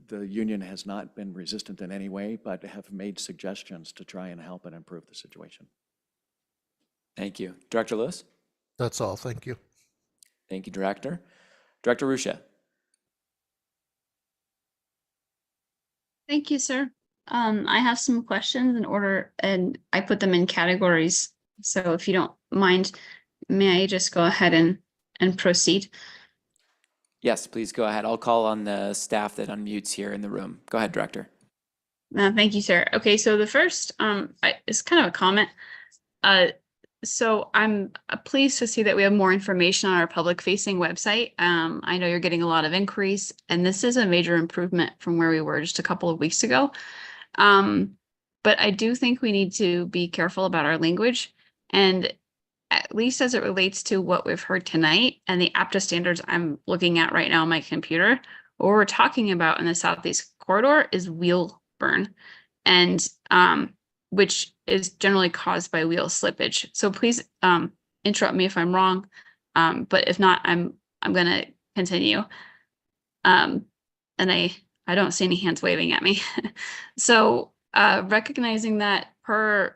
the union has not been resistant in any way, but have made suggestions to try and help and improve the situation. Thank you. Director Lewis? That's all. Thank you. Thank you, Director. Director Rucha? Thank you, sir. I have some questions in order, and I put them in categories. So if you don't mind, may I just go ahead and proceed? Yes, please go ahead. I'll call on the staff that unmutes here in the room. Go ahead, Director. Thank you, sir. Okay, so the first is kind of a comment. So I'm pleased to see that we have more information on our public-facing website. I know you're getting a lot of inquiries, and this is a major improvement from where we were just a couple of weeks ago. but I do think we need to be careful about our language. And at least as it relates to what we've heard tonight and the APTA standards I'm looking at right now on my computer, what we're talking about in the Southeast Corridor is wheel burn, and which is generally caused by wheel slippage. So please interrupt me if I'm wrong, but if not, I'm going to continue. And I don't see any hands waving at me. So recognizing that per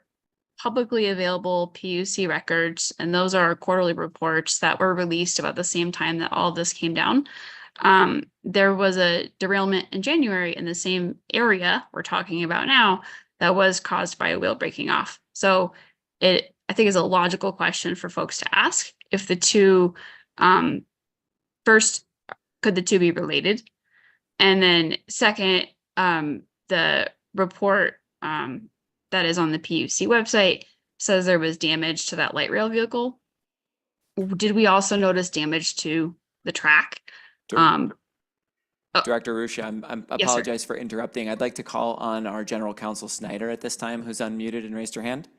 publicly available PUC records, and those are quarterly reports that were released about the same time that all of this came down, there was a derailment in January in the same area we're talking about now that was caused by a wheel breaking off. So I think is a logical question for folks to ask if the two, first, could the two be related? And then second, the report that is on the PUC website says there was damage to that light rail vehicle. Did we also notice damage to the track? Director Ruscia, I Yes, sir. apologize for interrupting. I'd like to call on our General Counsel Snyder at this time, who's unmuted and raised her hand.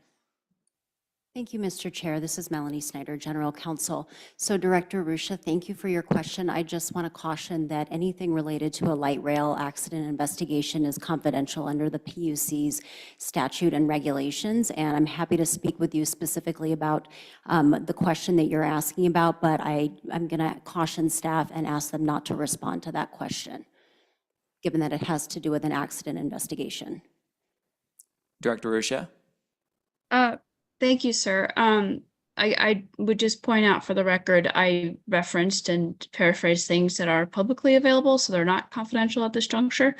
Thank you, Mr. Chair. This is Melanie Snyder, General Counsel. So Director Ruscia, thank you for your question. I just want to caution that anything related to a light rail accident investigation is confidential under the PUC's statute and regulations. And I'm happy to speak with you specifically about the question that you're asking about, but I'm going to caution staff and ask them not to respond to that question, given that it has to do with an accident investigation. Director Ruscia? Thank you, sir. I would just point out for the record, I referenced and paraphrased things that are publicly available, so they're not confidential at this juncture.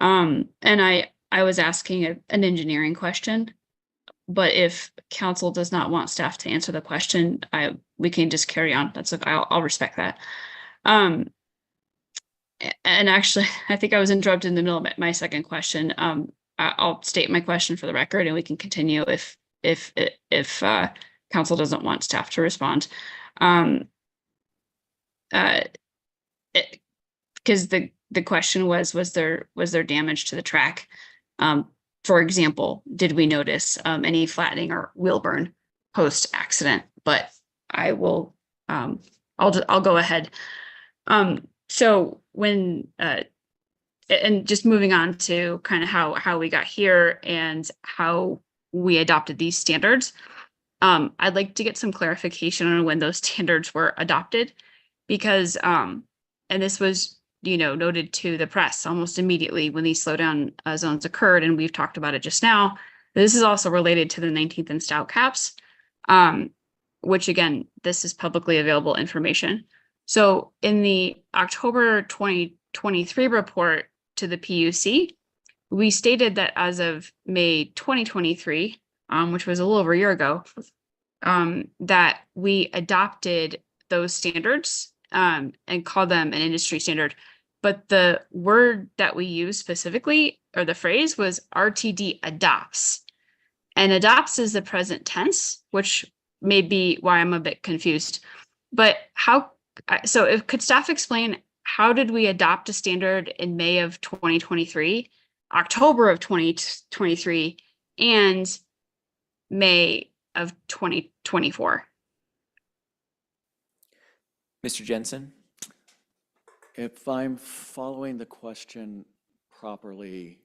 And I was asking an engineering question, but if council does not want staff to answer the question, we can just carry on. That's okay. I'll respect that. And actually, I think I was interrupted in the middle of my second question. I'll state my question for the record, and we can continue if council doesn't want staff to respond. Because the question was there damage to the track? For example, did we notice any flattening or wheel burn post accident? But I will, I'll go ahead. So when and just moving on to kind of how we got here and how we adopted these standards. I'd like to get some clarification on when those standards were adopted, because, and this was, noted to the press almost immediately when these slowdown zones occurred, and we've talked about it just now. This is also related to the 19th and Stout caps, which again, this is publicly available information. So in the October 2023 report to the PUC, we stated that as of May 2023, which was a little over a year ago, that we adopted those standards and called them an industry standard. But the word that we used specifically, or the phrase, was RTD adopts. And adopts is the present tense, which may be why I'm a bit confused. But could staff explain, how did we adopt a standard in May of 2023? October of 2023 and May of 2024. Mr. Jensen? If I'm following the question properly,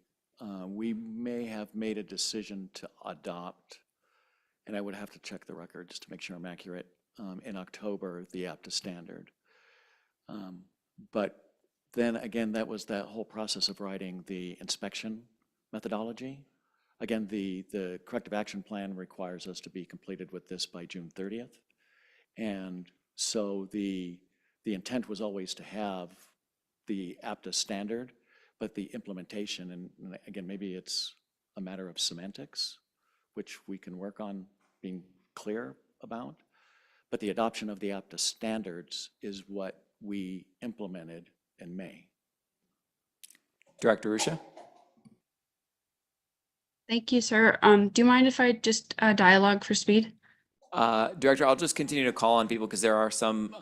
we may have made a decision to adopt, and I would have to check the record just to make sure I'm accurate, in October, the APTA standard. But then again, that was that whole process of writing the inspection methodology. Again, the corrective action plan requires us to be completed with this by June 30th. And so the intent was always to have the APTA standard, but the implementation, and again, maybe it's a matter of semantics, which we can work on being clear about, but the adoption of the APTA standards is what we implemented in May. Director Ruscia? Thank you, sir. Do you mind if I just dialogue for speed? Director, I'll just continue to call on people because there are some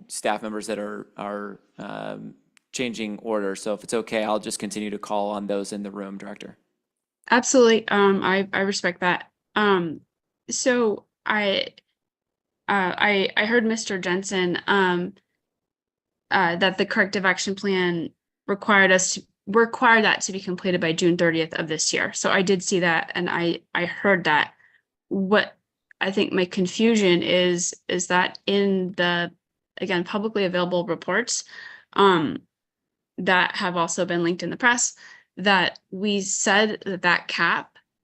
staff members that are changing order. So if it's okay, I'll just continue to call on those in the room, Director. Absolutely. I respect that. So I heard Mr. Jensen, that the corrective action plan required that to be completed by June 30th of this year. So I did see that, and I heard that. What I think my confusion is that in the, again, publicly available reports, that have also been linked in the press, that we said that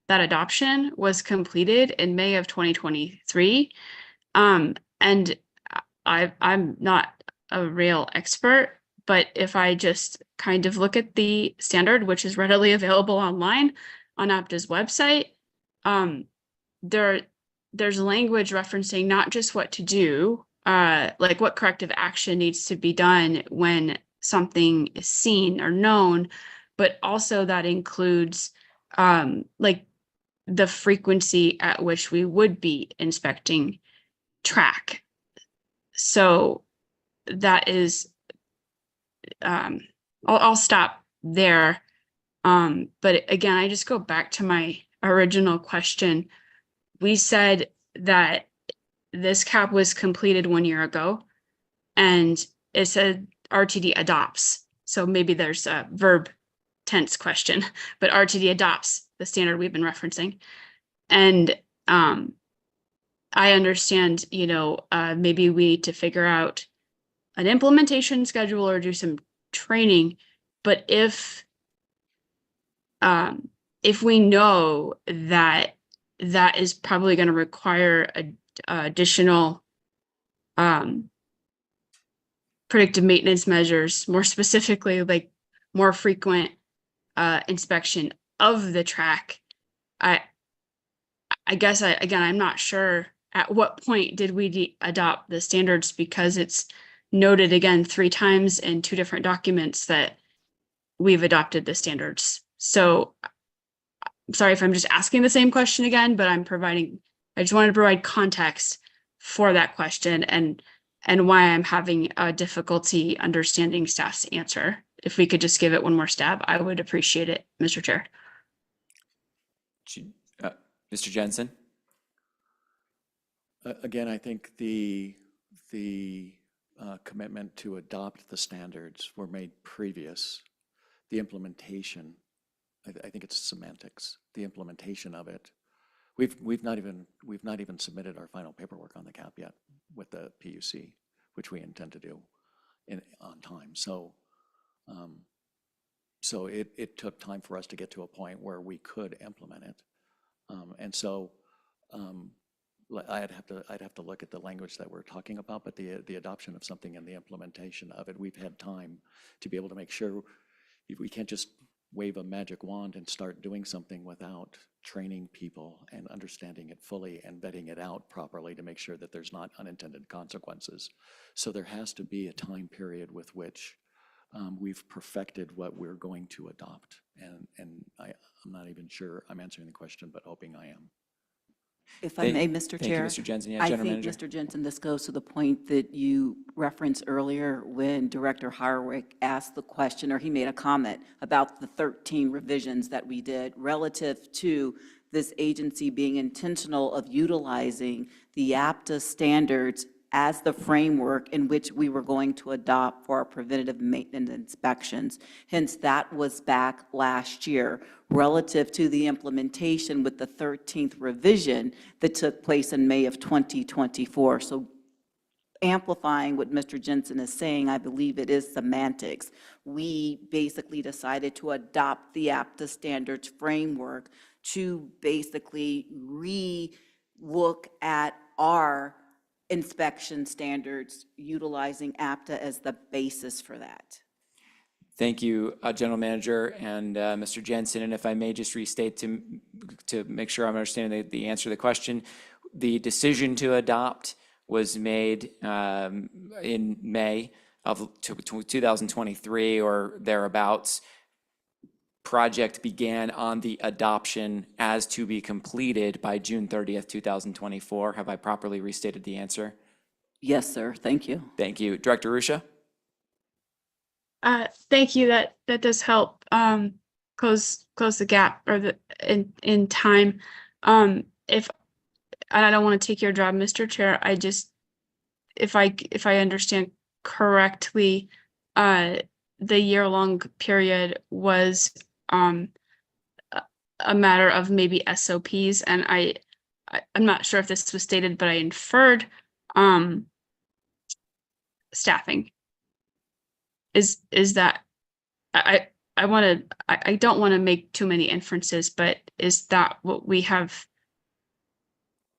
that adoption was completed in May of 2023. And I'm not a rail expert, but if I just kind of look at the standard, which is readily available online on APTA's website, there's language referencing not just what to do, like what corrective action needs to be done when something is seen or known, but also that includes like the frequency at which we would be inspecting track. So that is, I'll stop there. But again, I just go back to my original question. We said that this cap was completed 1 year ago, and it said RTD adopts. So maybe there's a verb tense question, but RTD adopts the standard we've been referencing. And I understand, maybe we need to figure out an implementation schedule or do some training, but if we know that that is probably going to require additional predictive maintenance measures, more specifically, like more frequent inspection of the track, I guess, I'm not sure at what point did we adopt the standards, because it's noted again 3 times in 2 different documents that we've adopted the standards. So I'm sorry if I'm just asking the same question again, but I just wanted to provide context for that question and why I'm having a difficulty understanding staff's answer. If we could just give it one more stab, I would appreciate it, Mr. Chair. Mr. Jensen? Again, I think the commitment to adopt the standards were made previous. The implementation, I think it's semantics. The implementation of it, we've not even submitted our final paperwork on the cap yet with the PUC, which we intend to do on time. So it took time for us to get to a point where we could implement it. And so I'd have to look at the language that we're talking about, but the adoption of something and the implementation of it, we've had time to be able to make sure we can't just wave a magic wand and start doing something without training people and understanding it fully and vetting it out properly to make sure that there's not unintended consequences. So there has to be a time period with which we've perfected what we're going to adopt. And I'm not even sure I'm answering the question, but hoping I am. If I may, Mr. Thank you, Chair. Mr. Jensen. Yeah, I General think, Manager. Mr. Jensen, this goes to the point that you referenced earlier when Director Harwick asked the question, or he made a comment about the 13 revisions that we did relative to this agency being intentional of utilizing the APTA standards as the framework in which we were going to adopt for our preventative maintenance inspections. Hence, that was back last year relative to the implementation with the 13th revision that took place in May of 2024. So amplifying what Mr. Jensen is saying, I believe it is semantics. We basically decided to adopt the APTA standards framework to basically re-look at our inspection standards, utilizing APTA as the basis for that. Thank you, General Manager and Mr. Jensen. And if I may just restate to make sure I'm understanding the answer to the question, the decision to adopt was made in May of 2023 or thereabouts. Project began on the adoption as to be completed by June 30th, 2024. Have I properly restated the answer? Yes, sir. Thank you. Thank you. Director Ruscia? Thank you. That does help close the gap or the in time. If and I don't want to take your job, Mr. Chair, I just if I understand correctly, the year-long period was a matter of maybe SOPs, and I'm not sure if this was stated, but I inferred staffing. Is that I don't want to make too many inferences, but is that what we have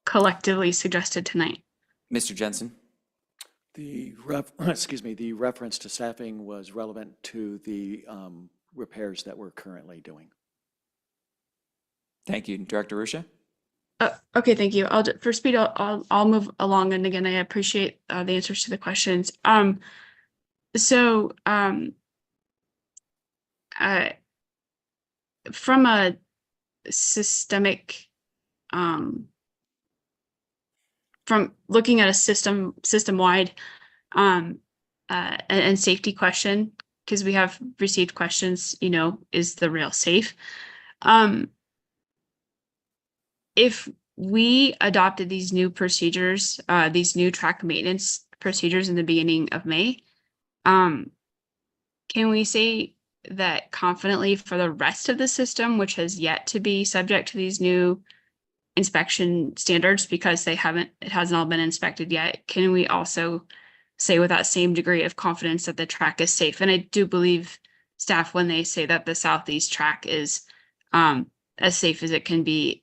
collectively suggested tonight? Mr. Jensen? The the reference to staffing was relevant to the repairs that we're currently doing. Thank you. Director Ruscia? Okay, thank you. For speed, I'll move along, and again, I appreciate the answers to the questions. From a systemic, from looking at a system-wide and safety question, because we have received questions, is the rail safe? If we adopted these new procedures, these new track maintenance procedures in the beginning of May, can we say that confidently for the rest of the system, which has yet to be subject to these new inspection standards because it hasn't all been inspected yet, can we also say with that same degree of confidence that the track is safe? And I do believe staff when they say that the southeast track is as safe as it can be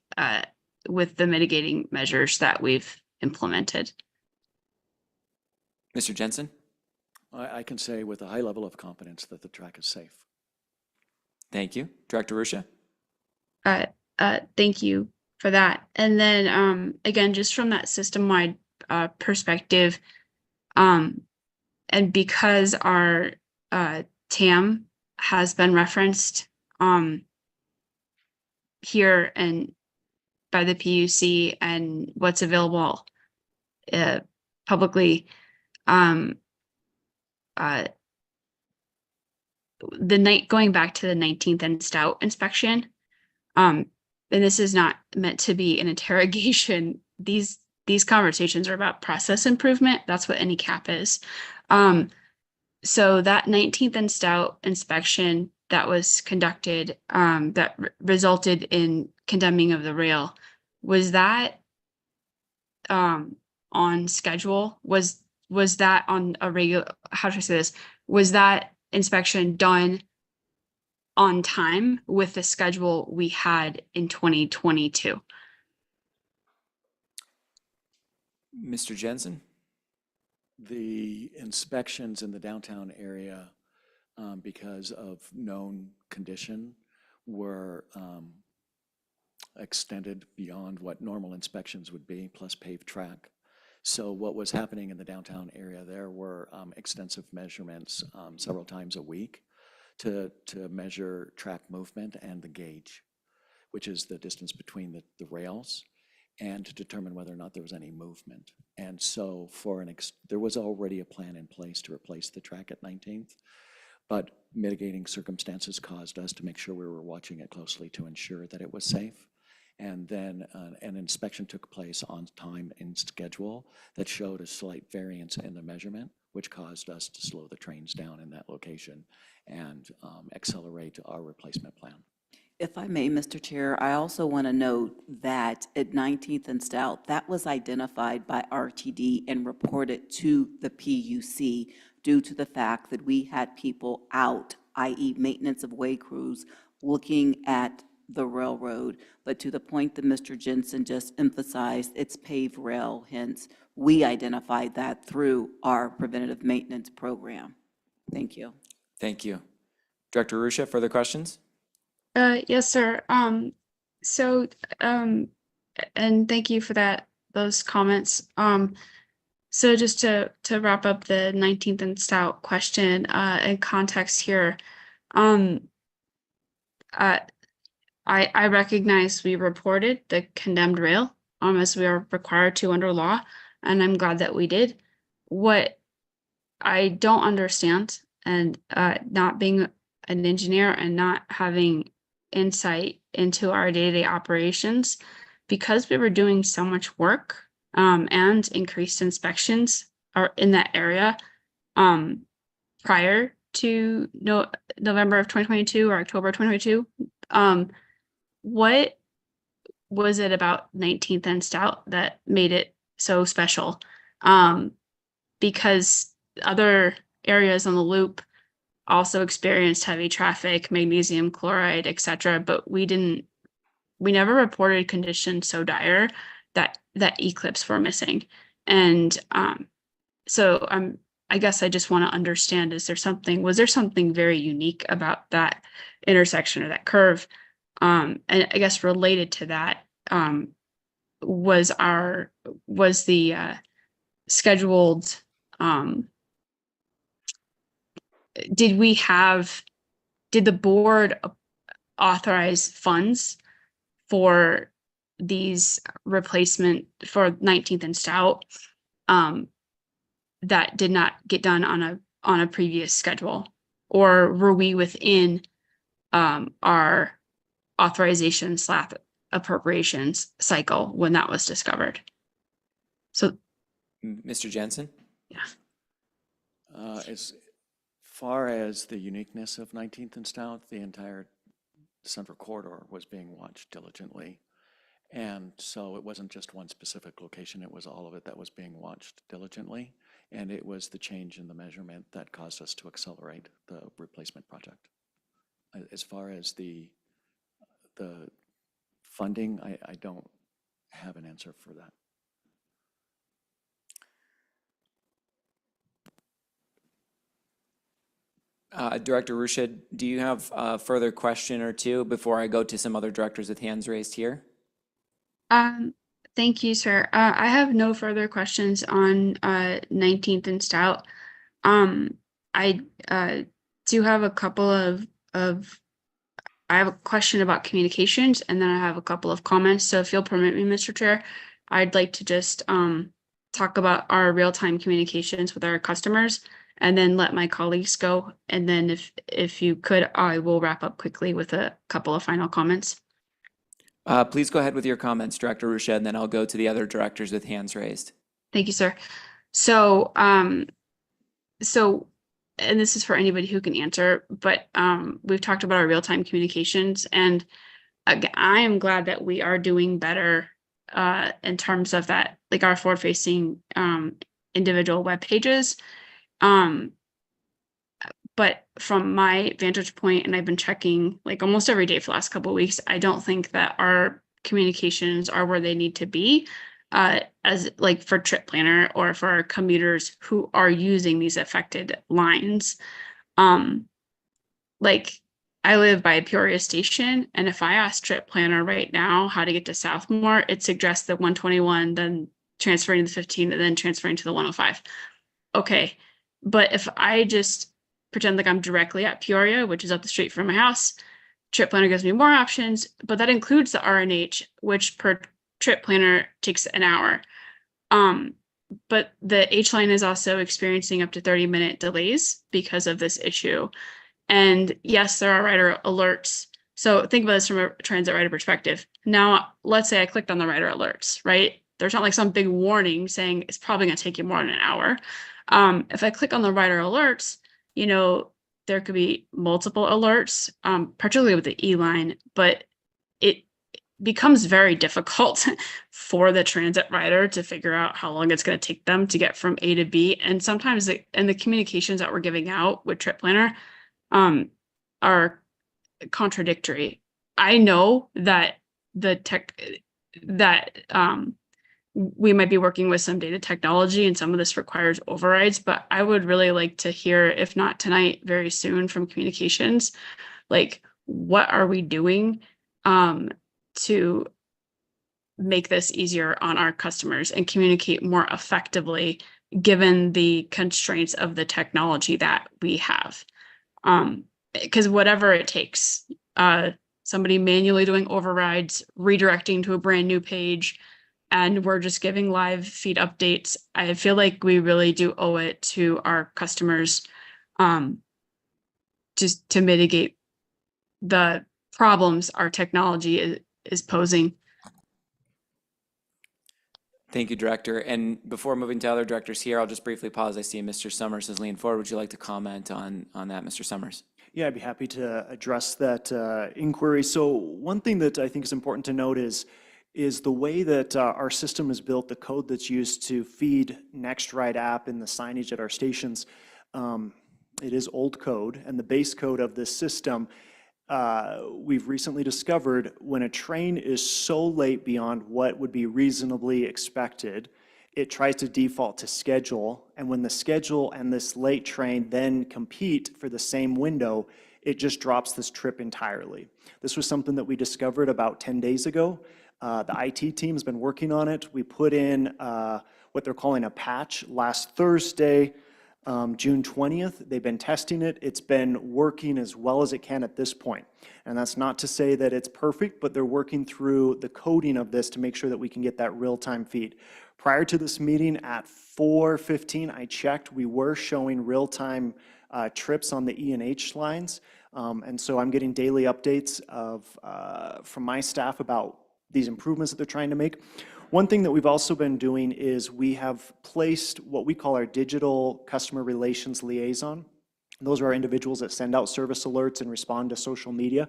with the mitigating measures that we've implemented. Mr. Jensen? I can say with a high level of confidence that the track is safe. Thank you. Director Ruscia? Thank you for that. And then again, just from that system-wide perspective, and because our TAM has been referenced here and by the PUC and what's available publicly, going back to the 19th and Stout inspection, and this is not meant to be an interrogation. These conversations are about process improvement. That's what any cap is. So that 19th and Stout inspection that was conducted that resulted in condemning of the rail, was that on schedule? Was that on a regular, how should I say this? Was that inspection done on time with the schedule we had in 2022? Mr. Jensen? The inspections in the downtown area, because of known condition, were extended beyond what normal inspections would be, plus paved track. So what was happening in the downtown area, there were extensive measurements several times a week to measure track movement and the gauge, which is the distance between the rails, and to determine whether or not there was any movement. And so there was already a plan in place to replace the track at 19th, but mitigating circumstances caused us to make sure we were watching it closely to ensure that it was safe. And then an inspection took place on time and schedule that showed a slight variance in the measurement, which caused us to slow the trains down in that location and accelerate our replacement plan. If I may, Mr. Chair, I also want to note that at 19th and Stout, that was identified by RTD and reported to the PUC due to the fact that we had people out, i.e. maintenance of way crews, looking at the railroad. But to the point that Mr. Jensen just emphasized, it's paved rail, hence we identified that through our preventative maintenance program. Thank you. Thank you. Director Ruscia, further questions? Yes, sir. And thank you for those comments. So just to wrap up the 19th and Stout question, in context here, I recognize we reported the condemned rail, as we are required to under law, and I'm glad that we did. What I don't understand, and not being an engineer and not having insight into our day-to-day operations because we were doing so much work and increased inspections are in that area prior to November of 2022 or October 2022. What was it about 19th and Stout that made it so special? Because other areas on the loop also experienced heavy traffic, magnesium chloride, etc., but we never reported conditions so dire that eclipse were missing. And so I guess I just want to understand, was there something very unique about that intersection or that curve? And I guess related to that, was the scheduled, did the board authorize funds for these replacement for 19th and Stout that did not get done on a previous schedule, or were we within our authorization / appropriations cycle when that was discovered? So, Mr. Jensen? As far as the uniqueness of 19th and Stout, the entire Central Corridor was being watched diligently. And so it wasn't just one specific location, it was all of it that was being watched diligently. And it was the change in the measurement that caused us to accelerate the replacement project. As far as the funding, I don't have an answer for that. Director Rucha, do you have a further question or two before I go to some other directors with hands raised here? Thank you, sir. I have no further questions on 19th and Stout. I do have a couple of I have a question about communications, and then I have a couple of comments. So if you'll permit me, Mr. Chair, I'd like to just talk about our real-time communications with our customers, and then let my colleagues go. And then if you could, I will wrap up quickly with a couple of final comments. Please go ahead with your comments, Director Rucha, and then I'll go to the other directors with hands raised. Thank you, sir. So, and this is for anybody who can answer, but we've talked about our real-time communications, and I am glad that we are doing better in terms of that, like our forward-facing individual web pages. But from my vantage point, and I've been checking like almost every day for the last couple of weeks, I don't think that our communications are where they need to be, as like for Trip Planner or for our commuters who are using these affected lines. Like I live by Peoria Station, and if I ask Trip Planner right now how to get to Southmore, it suggests the 121, then transferring to the 15, and then transferring to the 105. Okay, but if I just pretend like I'm directly at Peoria, which is up the street from my house, Trip Planner gives me more options, but that includes the RNH, which per Trip Planner takes an hour. But the H line is also experiencing up to 30-minute delays because of this issue. And yes, there are rider alerts. So think about this from a transit rider perspective. Now, let's say I clicked on the rider alerts, right? There's not like some big warning saying it's probably going to take you more than an hour. If I click on the rider alerts, you know, there could be multiple alerts, particularly with the E-line, but it becomes very difficult for the transit rider to figure out how long it's going to take them to get from A to B. And sometimes the communications that we're giving out with Trip Planner are contradictory. I know that we might be working with some data technology and some of this requires overrides, but I would really like to hear, if not tonight, very soon from communications, like what are we doing to make this easier on our customers and communicate more effectively given the constraints of the technology that we have. Because whatever it takes, somebody manually doing overrides, redirecting to a brand new page, and we're just giving live feed updates. I feel like we really do owe it to our customers just to mitigate the problems our technology is posing. Thank you, Director. And before moving to other directors here, I'll just briefly pause. I see Mr. Summers has leaned forward. Would you like to comment on that, Mr. Summers? Yeah, I'd be happy to address that inquiry. So one thing that I think is important to note is the way that our system is built, the code that's used to feed NextRide app and the signage at our stations. It is old code, and the base code of this system, we've recently discovered when a train is so late beyond what would be reasonably expected, it tries to default to schedule, and when the schedule and this late train then compete for the same window, it just drops this trip entirely. This was something that we discovered about 10 days ago. The IT team has been working on it. We put in what they're calling a patch last Thursday, June 20th. They've been testing it. It's been working as well as it can at this point. And that's not to say that it's perfect, but they're working through the coding of this to make sure that we can get that real-time feed. Prior to this meeting at 4:15, I checked, we were showing real-time trips on the E and H lines. And so I'm getting daily updates from my staff about these improvements that they're trying to make. One thing that we've also been doing is we have placed what we call our digital customer relations liaison. Those are our individuals that send out service alerts and respond to social media.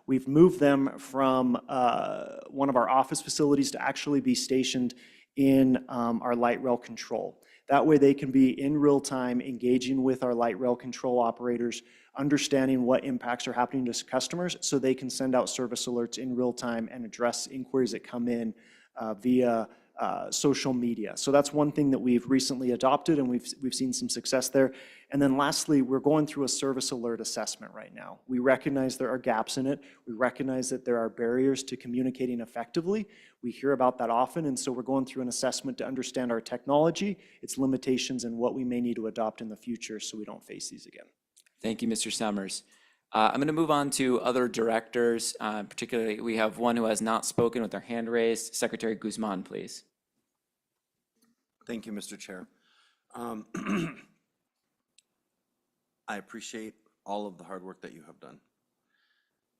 We've moved them from one of our office facilities to actually be stationed in our light rail control. That way they can be in real time engaging with our light rail control operators, understanding what impacts are happening to customers so they can send out service alerts in real time and address inquiries that come in via social media. So that's one thing that we've recently adopted, and we've seen some success there. And then lastly, we're going through a service alert assessment right now. We recognize there are gaps in it. We recognize that there are barriers to communicating effectively. We hear about that often, and so we're going through an assessment to understand our technology, its limitations, and what we may need to adopt in the future so we don't face these again. Thank you, Mr. Summers. I'm going to move on to other directors. Particularly, we have one who has not spoken with their hand raised. Secretary Guzman, please. Thank you, Mr. Chair. I appreciate all of the hard work that you have done.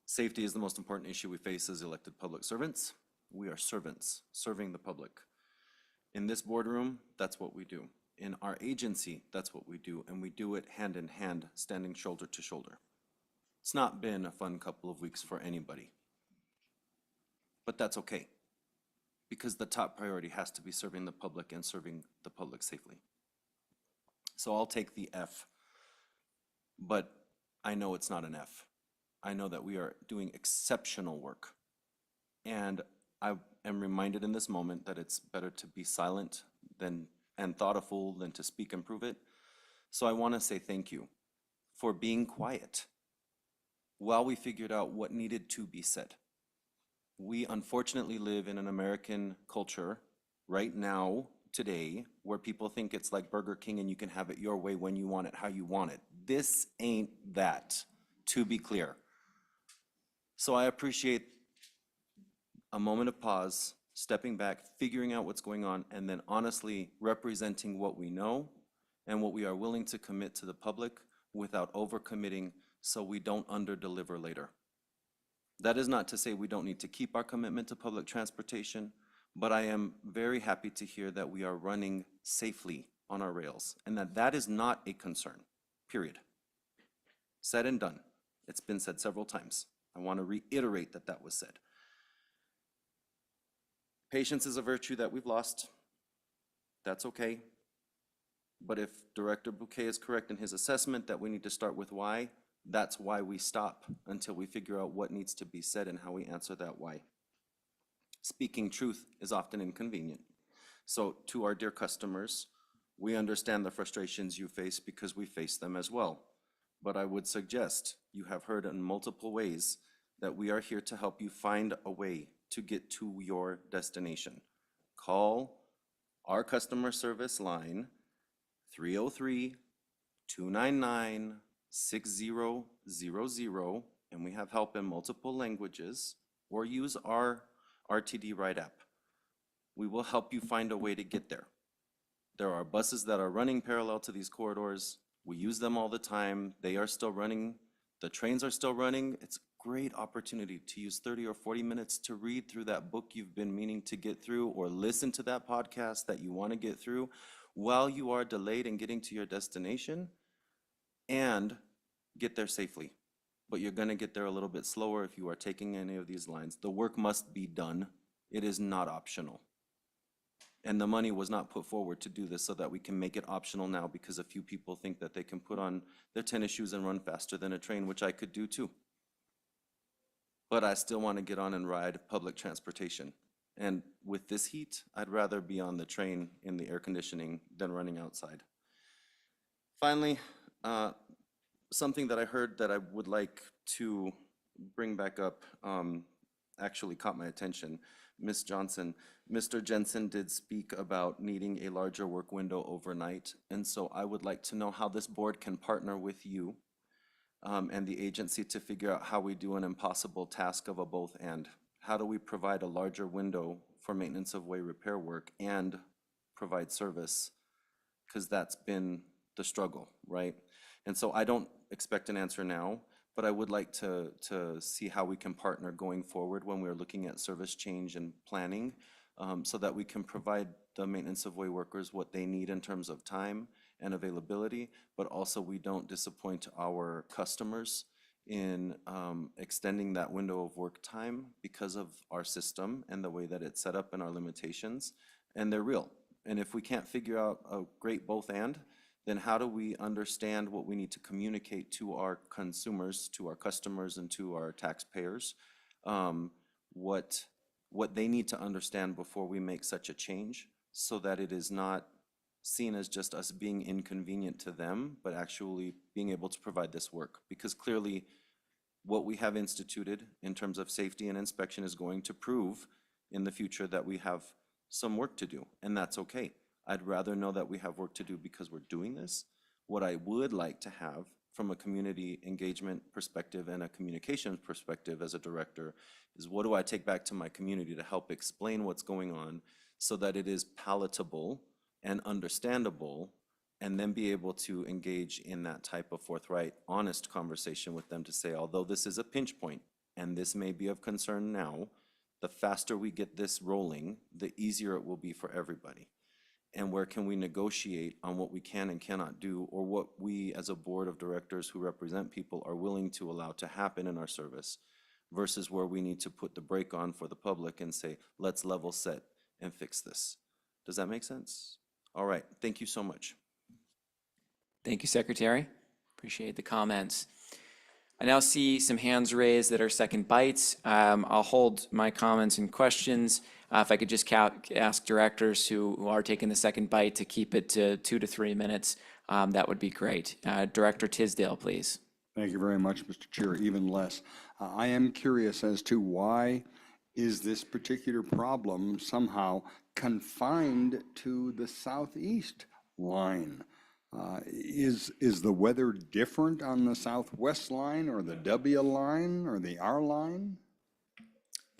Safety is the most important issue we face as elected public servants. We are servants, serving the public. In this boardroom, that's what we do. In our agency, that's what we do, and we do it hand in hand, standing shoulder to shoulder. It's not been a fun couple of weeks for anybody, but that's okay, because the top priority has to be serving the public and serving the public safely. So I'll take the F, but I know it's not an F. I know that we are doing exceptional work, and I am reminded in this moment that it's better to be silent and thoughtful than to speak and prove it. So I want to say thank you for being quiet while we figured out what needed to be said. We unfortunately live in an American culture right now, today, where people think it's like Burger King and you can have it your way when you want it, how you want it. This ain't that, to be clear. So I appreciate a moment of pause, stepping back, figuring out what's going on, and then honestly representing what we know and what we are willing to commit to the public without overcommitting so we don't underdeliver later. That is not to say we don't need to keep our commitment to public transportation, but I am very happy to hear that we are running safely on our rails and that is not a concern, period. Said and done. It's been said several times. I want to reiterate that that was said. Patience is a virtue that we've lost. That's okay. But if Director Bouquet is correct in his assessment that we need to start with why, that's why we stop until we figure out what needs to be said and how we answer that why. Speaking truth is often inconvenient. So to our dear customers, we understand the frustrations you face because we face them as well. But I would suggest, you have heard in multiple ways, that we are here to help you find a way to get to your destination. Call our customer service line 303-299-6000, and we have help in multiple languages, or use our RTD Ride app. We will help you find a way to get there. There are buses that are running parallel to these corridors. We use them all the time. They are still running. The trains are still running. It's great opportunity to use 30 or 40 minutes to read through that book you've been meaning to get through, or listen to that podcast that you want to get through while you are delayed in getting to your destination, and get there safely. But you're going to get there a little bit slower if you are taking any of these lines. The work must be done. It is not optional. And the money was not put forward to do this so that we can make it optional now because a few people think that they can put on their tennis shoes and run faster than a train, which I could do too. But I still want to get on and ride public transportation. And with this heat, I'd rather be on the train in the air conditioning than running outside. Finally, something that I heard that I would like to bring back up actually caught my attention. Ms. Johnson, Mr. Jensen did speak about needing a larger work window overnight, and so I would like to know how this board can partner with you and the agency to figure out how we do an impossible task of a both and. How do we provide a larger window for maintenance of way repair work and provide service? Because that's been the struggle, right? And so I don't expect an answer now, but I would like to see how we can partner going forward when we're looking at service change and planning, so that we can provide the maintenance of way workers what they need in terms of time and availability, but also we don't disappoint our customers in extending that window of work time because of our system and the way that it's set up and our limitations, and they're real. And if we can't figure out a great both and, then how do we understand what we need to communicate to our consumers, to our customers, and to our taxpayers, what they need to understand before we make such a change, so that it is not seen as just us being inconvenient to them, but actually being able to provide this work. Because clearly what we have instituted in terms of safety and inspection is going to prove in the future that we have some work to do, and that's okay. I'd rather know that we have work to do because we're doing this. What I would like to have from a community engagement perspective and a communications perspective as a director is, what do I take back to my community to help explain what's going on so that it is palatable and understandable, and then be able to engage in that type of forthright, honest conversation with them to say, although this is a pinch point and this may be of concern now, the faster we get this rolling, the easier it will be for everybody. And where can we negotiate on what we can and cannot do, or what we as a board of directors who represent people are willing to allow to happen in our service, versus where we need to put the brake on for the public and say, let's level set and fix this. Does that make sense? All right, thank you so much. Thank you, Secretary. Appreciate the comments. I now see some hands raised that are second bites. I'll hold my comments and questions. If I could just ask directors who are taking the second bite to keep it to 2 to 3 minutes, that would be great. Director Tisdale, please. Thank you very much, Mr. Chair, even less. I am curious as to why is this particular problem somehow confined to the southeast line? Is the weather different on the southwest line, or the W line, or the R line?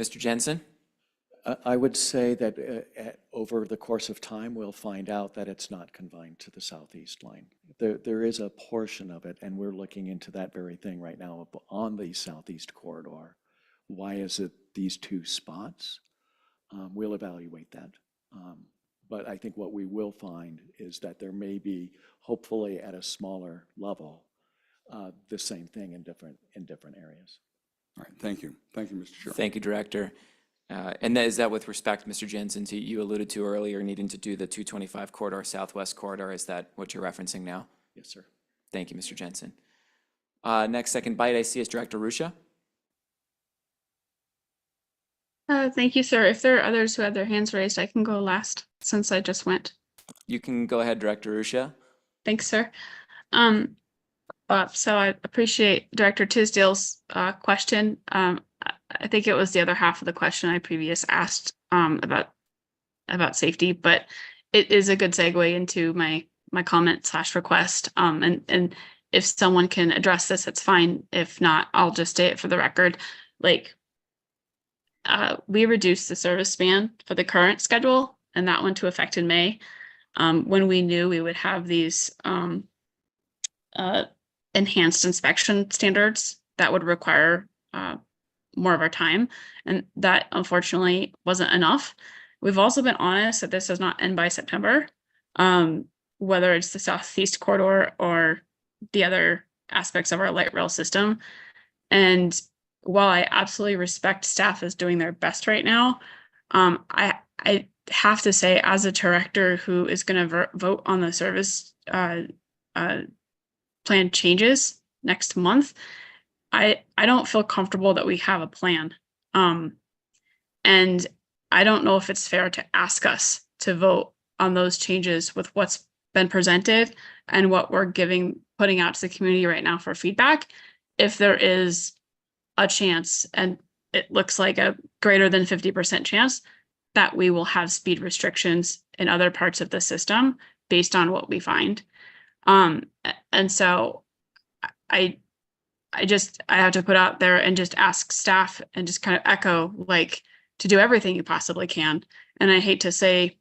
Mr. Jensen? I would say that over the course of time, we'll find out that it's not confined to the southeast line. There is a portion of it, and we're looking into that very thing right now on the southeast corridor. Why is it these two spots? We'll evaluate that. But I think what we will find is that there may be, hopefully at a smaller level, the same thing in different areas. All right, thank you. Thank you, Mr. Chair. Thank you, Director. And is that with respect, Mr. Jensen, to you alluded to earlier needing to do the 225 corridor, southwest corridor? Is that what you're referencing now? Yes, sir. Thank you, Mr. Jensen. Next second bite I see is Director Ruscia. Thank you, sir. If there are others who have their hands raised, I can go last since I just went. You can go ahead, Director Ruscia. Thanks, sir. So I appreciate Director Tisdale's question. I think it was the other half of the question I previously asked about safety, but it is a good segue into my comment / request. And if someone can address this, it's fine. If not, I'll just state it for the record. We reduced the service span for the current schedule, and that went to effect in May, when we knew we would have these enhanced inspection standards that would require more of our time, and that unfortunately wasn't enough. We've also been honest that this does not end by September, whether it's the Southeast Corridor or the other aspects of our light rail system. And while I absolutely respect staff is doing their best right now, I have to say, as a director who is going to vote on the service plan changes next month, I don't feel comfortable that we have a plan. And I don't know if it's fair to ask us to vote on those changes with what's been presented and what we're putting out to the community right now for feedback, if there is a chance, and it looks like a greater than 50% chance, that we will have speed restrictions in other parts of the system based on what we find. And so I have to put out there and just ask staff and just kind of echo, like, to do everything you possibly can. And I hate to say,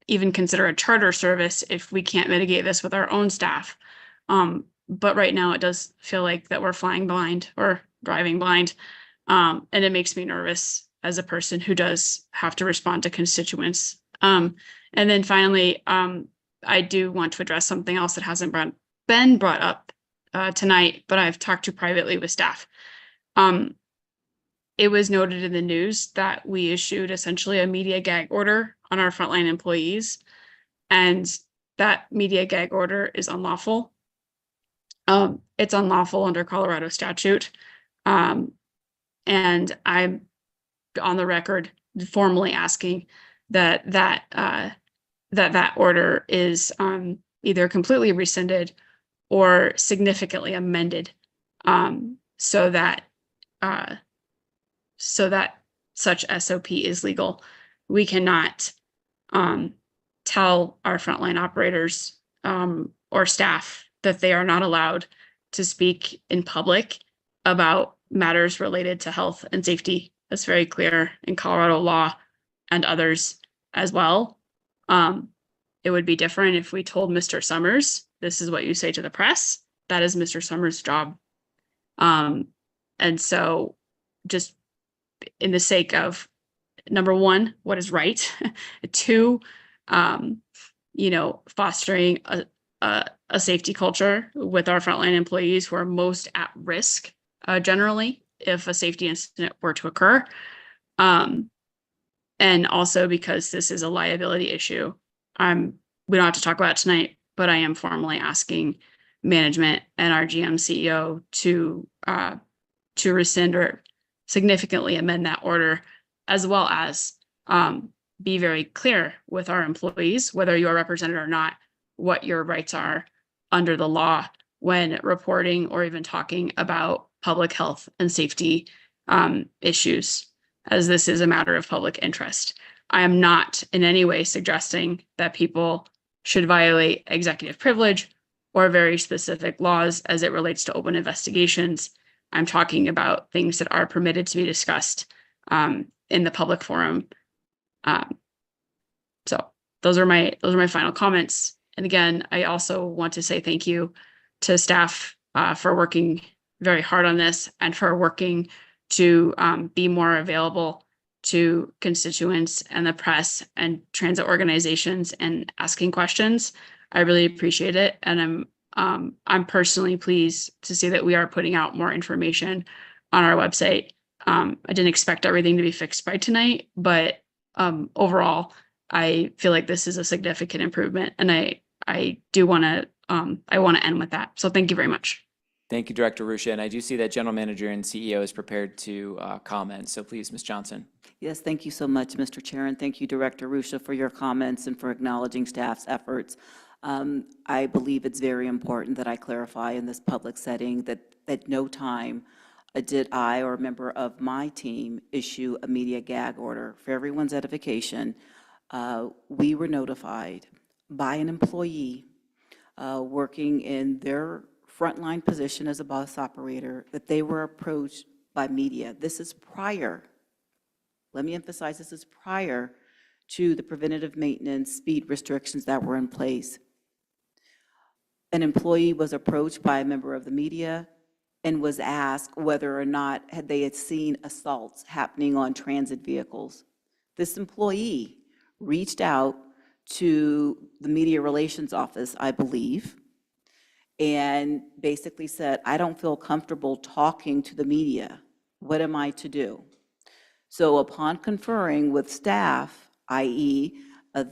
even consider a charter service if we can't mitigate this with our own staff. But right now it does feel like that we're flying blind or driving blind. And it makes me nervous as a person who does have to respond to constituents. And then finally, I do want to address something else that hasn't been brought up tonight, but I've talked to privately with staff. It was noted in the news that we issued essentially a media gag order on our frontline employees, and that media gag order is unlawful. It's unlawful under Colorado statute. And I'm on the record formally asking that order is either completely rescinded or significantly amended, so that such SOP is legal. We cannot tell our frontline operators or staff that they are not allowed to speak in public about matters related to health and safety. That's very clear in Colorado law and others as well. It would be different if we told Mr. Summers, this is what you say to the press. That is Mr. Summers' job. And so just in the sake of, number one, what is right? Two, fostering a safety culture with our frontline employees who are most at risk, generally, if a safety incident were to occur. And also because this is a liability issue. We don't have to talk about it tonight, but I am formally asking management and our GM CEO to rescind or significantly amend that order, as well as be very clear with our employees, whether you are represented or not, what your rights are under the law when reporting or even talking about public health and safety issues, as this is a matter of public interest. I am not in any way suggesting that people should violate executive privilege or very specific laws as it relates to open investigations. I'm talking about things that are permitted to be discussed in the public forum. So those are my final comments. And again, I also want to say thank you to staff for working very hard on this and for working to be more available to constituents and the press and transit organizations and asking questions. I really appreciate it. And I'm personally pleased to see that we are putting out more information on our website. I didn't expect everything to be fixed by tonight, but overall, I feel like this is a significant improvement, and I do want to end with that. So thank you very much. Thank you, Director Ruscia. And I do see that General Manager and CEO is prepared to comment. So please, Ms. Johnson. Yes, thank you so much, Mr. Chair, and thank you, Director Ruscia, for your comments and for acknowledging staff's efforts. I believe it's very important that I clarify in this public setting that at no time did I or a member of my team issue a media gag order. For everyone's edification, we were notified by an employee working in their frontline position as a bus operator that they were approached by media. This is prior, let me emphasize, this is prior to the preventative maintenance speed restrictions that were in place. An employee was approached by a member of the media and was asked whether or not they had seen assaults happening on transit vehicles. This employee reached out to the media relations office, I believe, and basically said, I don't feel comfortable talking to the media. What am I to do? So upon conferring with staff, i.e.,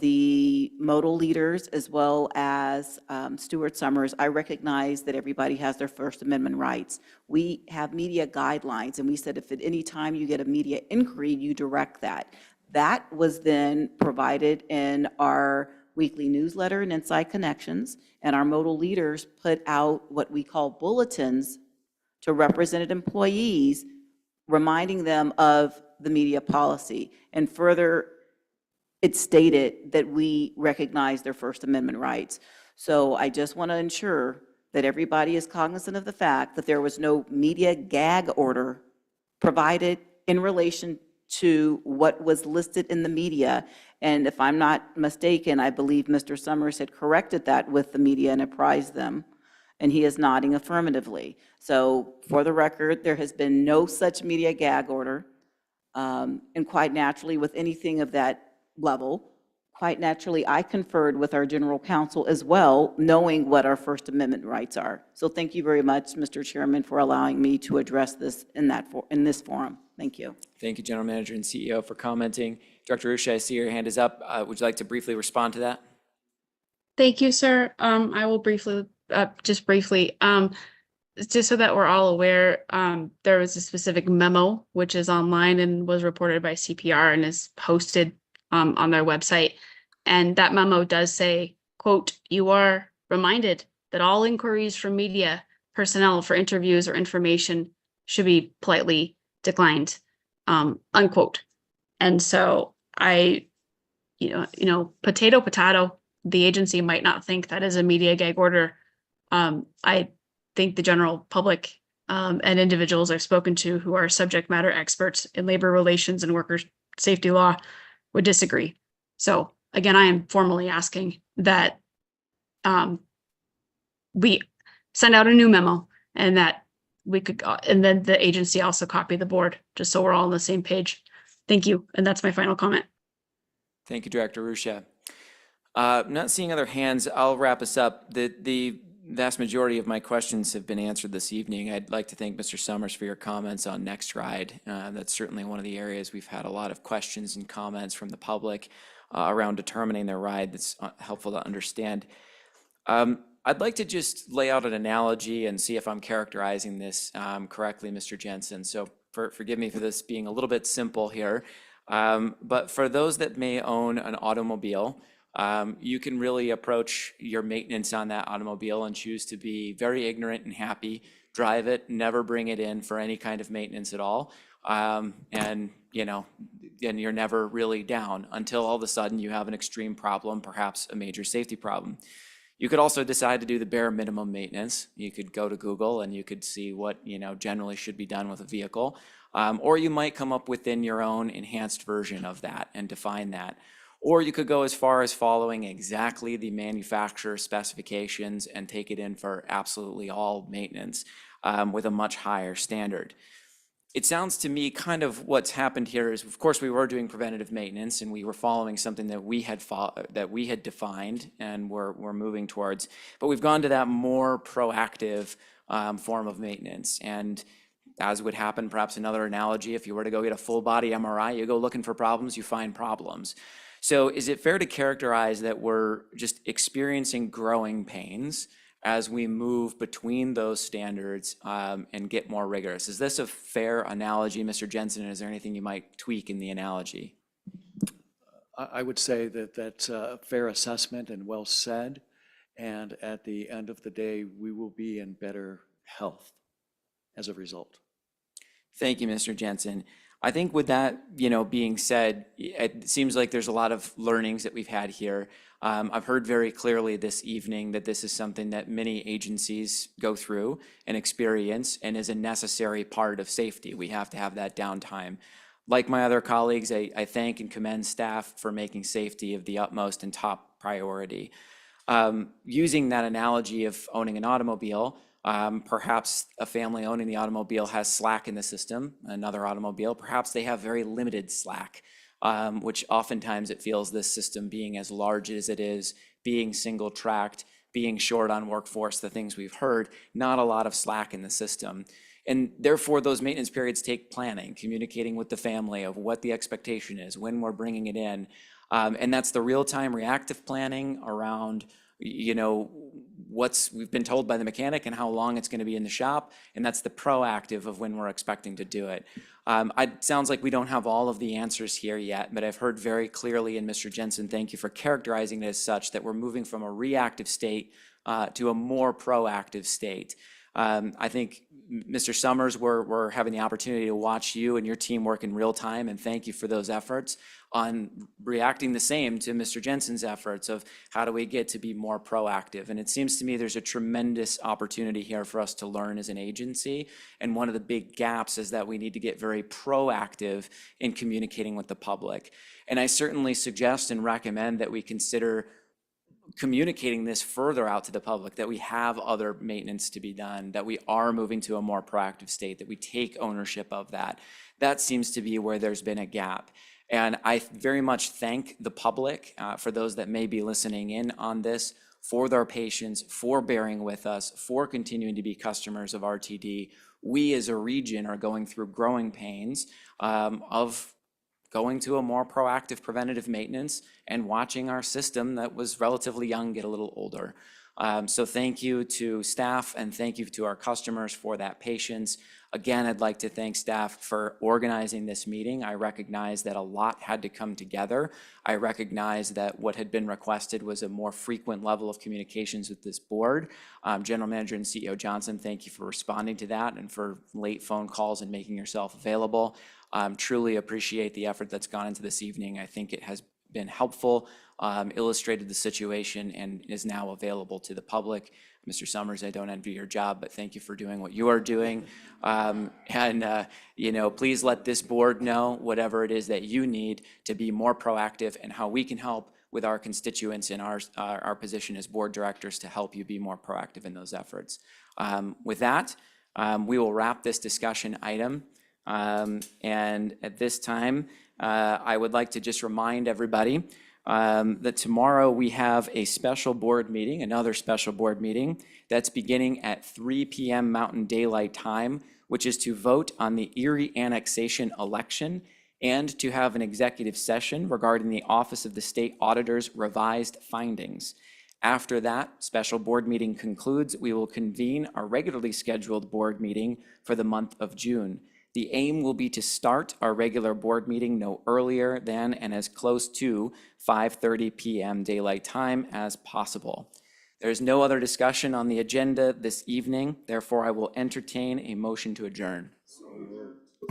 the modal leaders as well as Stuart Summers, I recognize that everybody has their First Amendment rights. We have media guidelines, and we said if at any time you get a media inquiry, you direct that. That was then provided in our weekly newsletter and Inside Connections, and our modal leaders put out what we call bulletins to represented employees, reminding them of the media policy. And further, it stated that we recognize their First Amendment rights. So I just want to ensure that everybody is cognizant of the fact that there was no media gag order provided in relation to what was listed in the media. And if I'm not mistaken, I believe Mr. Summers had corrected that with the media and apprised them, and he is nodding affirmatively. So for the record, there has been no such media gag order. And quite naturally, with anything of that level, quite naturally, I conferred with our general counsel as well, knowing what our First Amendment rights are. So thank you very much, Mr. Chairman, for allowing me to address this in this forum. Thank you. Thank you, General Manager and CEO, for commenting. Director Ruscia, I see your hand is up. Would you like to briefly respond to that? Thank you, sir. I will briefly, just briefly, just so that we're all aware, there was a specific memo which is online and was reported by CPR and is posted on their website. And that memo does say, quote, "You are reminded that all inquiries from media personnel for interviews or information should be politely declined," unquote. And so potato, potato, the agency might not think that is a media gag order. I think the general public and individuals I've spoken to who are subject matter experts in labor relations and workers' safety law would disagree. So again, I am formally asking that we send out a new memo and that we could, and then the agency also copy the board, just so we're all on the same page. Thank you. And that's my final comment. Thank you, Director Ruscia. Not seeing other hands, I'll wrap us up. The vast majority of my questions have been answered this evening. I'd like to thank Mr. Summers for your comments on Next Ride. That's certainly one of the areas we've had a lot of questions and comments from the public around determining their ride. That's helpful to understand. I'd like to just lay out an analogy and see if I'm characterizing this correctly, Mr. Jensen. So forgive me for this being a little bit simple here. But for those that may own an automobile, you can really approach your maintenance on that automobile and choose to be very ignorant and happy, drive it, never bring it in for any kind of maintenance at all. And you're never really down until all of a sudden you have an extreme problem, perhaps a major safety problem. You could also decide to do the bare minimum maintenance. You could go to Google and you could see what generally should be done with a vehicle. Or you might come up within your own enhanced version of that and define that. Or you could go as far as following exactly the manufacturer specifications and take it in for absolutely all maintenance with a much higher standard. It sounds to me kind of what's happened here is, of course, we were doing preventative maintenance and we were following something that we had defined and we're moving towards, but we've gone to that more proactive form of maintenance. And as would happen, perhaps another analogy, if you were to go get a full body MRI, you go looking for problems, you find problems. So is it fair to characterize that we're just experiencing growing pains as we move between those standards and get more rigorous? Is this a fair analogy, Mr. Jensen? Is there anything you might tweak in the analogy? I would say that that's a fair assessment and well said. And at the end of the day, we will be in better health as a result. Thank you, Mr. Jensen. I think with that, being said, it seems like there's a lot of learnings that we've had here. I've heard very clearly this evening that this is something that many agencies go through and experience and is a necessary part of safety. We have to have that downtime. Like my other colleagues, I thank and commend staff for making safety of the utmost and top priority. Using that analogy of owning an automobile, perhaps a family owning the automobile has slack in the system, another automobile, perhaps they have very limited slack, which oftentimes it feels this system being as large as it is, being single-tracked, being short on workforce, the things we've heard, not a lot of slack in the system. And therefore, those maintenance periods take planning, communicating with the family of what the expectation is, when we're bringing it in. And that's the real-time reactive planning around, we've been told by the mechanic and how long it's going to be in the shop. And that's the proactive of when we're expecting to do it. It sounds like we don't have all of the answers here yet, but I've heard very clearly, and Mr. Jensen, thank you for characterizing it as such, that we're moving from a reactive state to a more proactive state. I think, Mr. Summers, we're having the opportunity to watch you and your team work in real time, and thank you for those efforts on reacting the same to Mr. Jensen's efforts of how do we get to be more proactive. And it seems to me there's a tremendous opportunity here for us to learn as an agency. And one of the big gaps is that we need to get very proactive in communicating with the public. And I certainly suggest and recommend that we consider communicating this further out to the public, that we have other maintenance to be done, that we are moving to a more proactive state, that we take ownership of that. That seems to be where there's been a gap. And I very much thank the public, for those that may be listening in on this, for their patience, for bearing with us, for continuing to be customers of RTD. We as a region are going through growing pains of going to a more proactive preventative maintenance and watching our system that was relatively young get a little older. So thank you to staff and thank you to our customers for that patience. Again, I'd like to thank staff for organizing this meeting. I recognize that a lot had to come together. I recognize that what had been requested was a more frequent level of communications with this board. General Manager and CEO Johnson, thank you for responding to that and for late phone calls and making yourself available. Truly appreciate the effort that's gone into this evening. I think it has been helpful, illustrated the situation, and is now available to the public. Mr. Summers, I don't envy your job, but thank you for doing what you are doing. Please let this board know whatever it is that you need to be more proactive and how we can help with our constituents in our position as board directors to help you be more proactive in those efforts. With that, we will wrap this discussion item. And at this time, I would like to just remind everybody that tomorrow we have a special board meeting, another special board meeting that's beginning at 3 p.m. Mountain Daylight Time, which is to vote on the Erie annexation election and to have an executive session regarding the Office of the State Auditor's revised findings. After that special board meeting concludes, we will convene our regularly scheduled board meeting for the month of June. The aim will be to start our regular board meeting no earlier than and as close to 5:30 p.m. Daylight Time as possible. There is no other discussion on the agenda this evening. Therefore, I will entertain a motion to adjourn.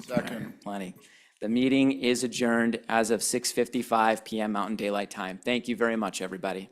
Second. Plenty. The meeting is adjourned as of 6:55 p.m. Mountain Daylight Time. Thank you very much, everybody.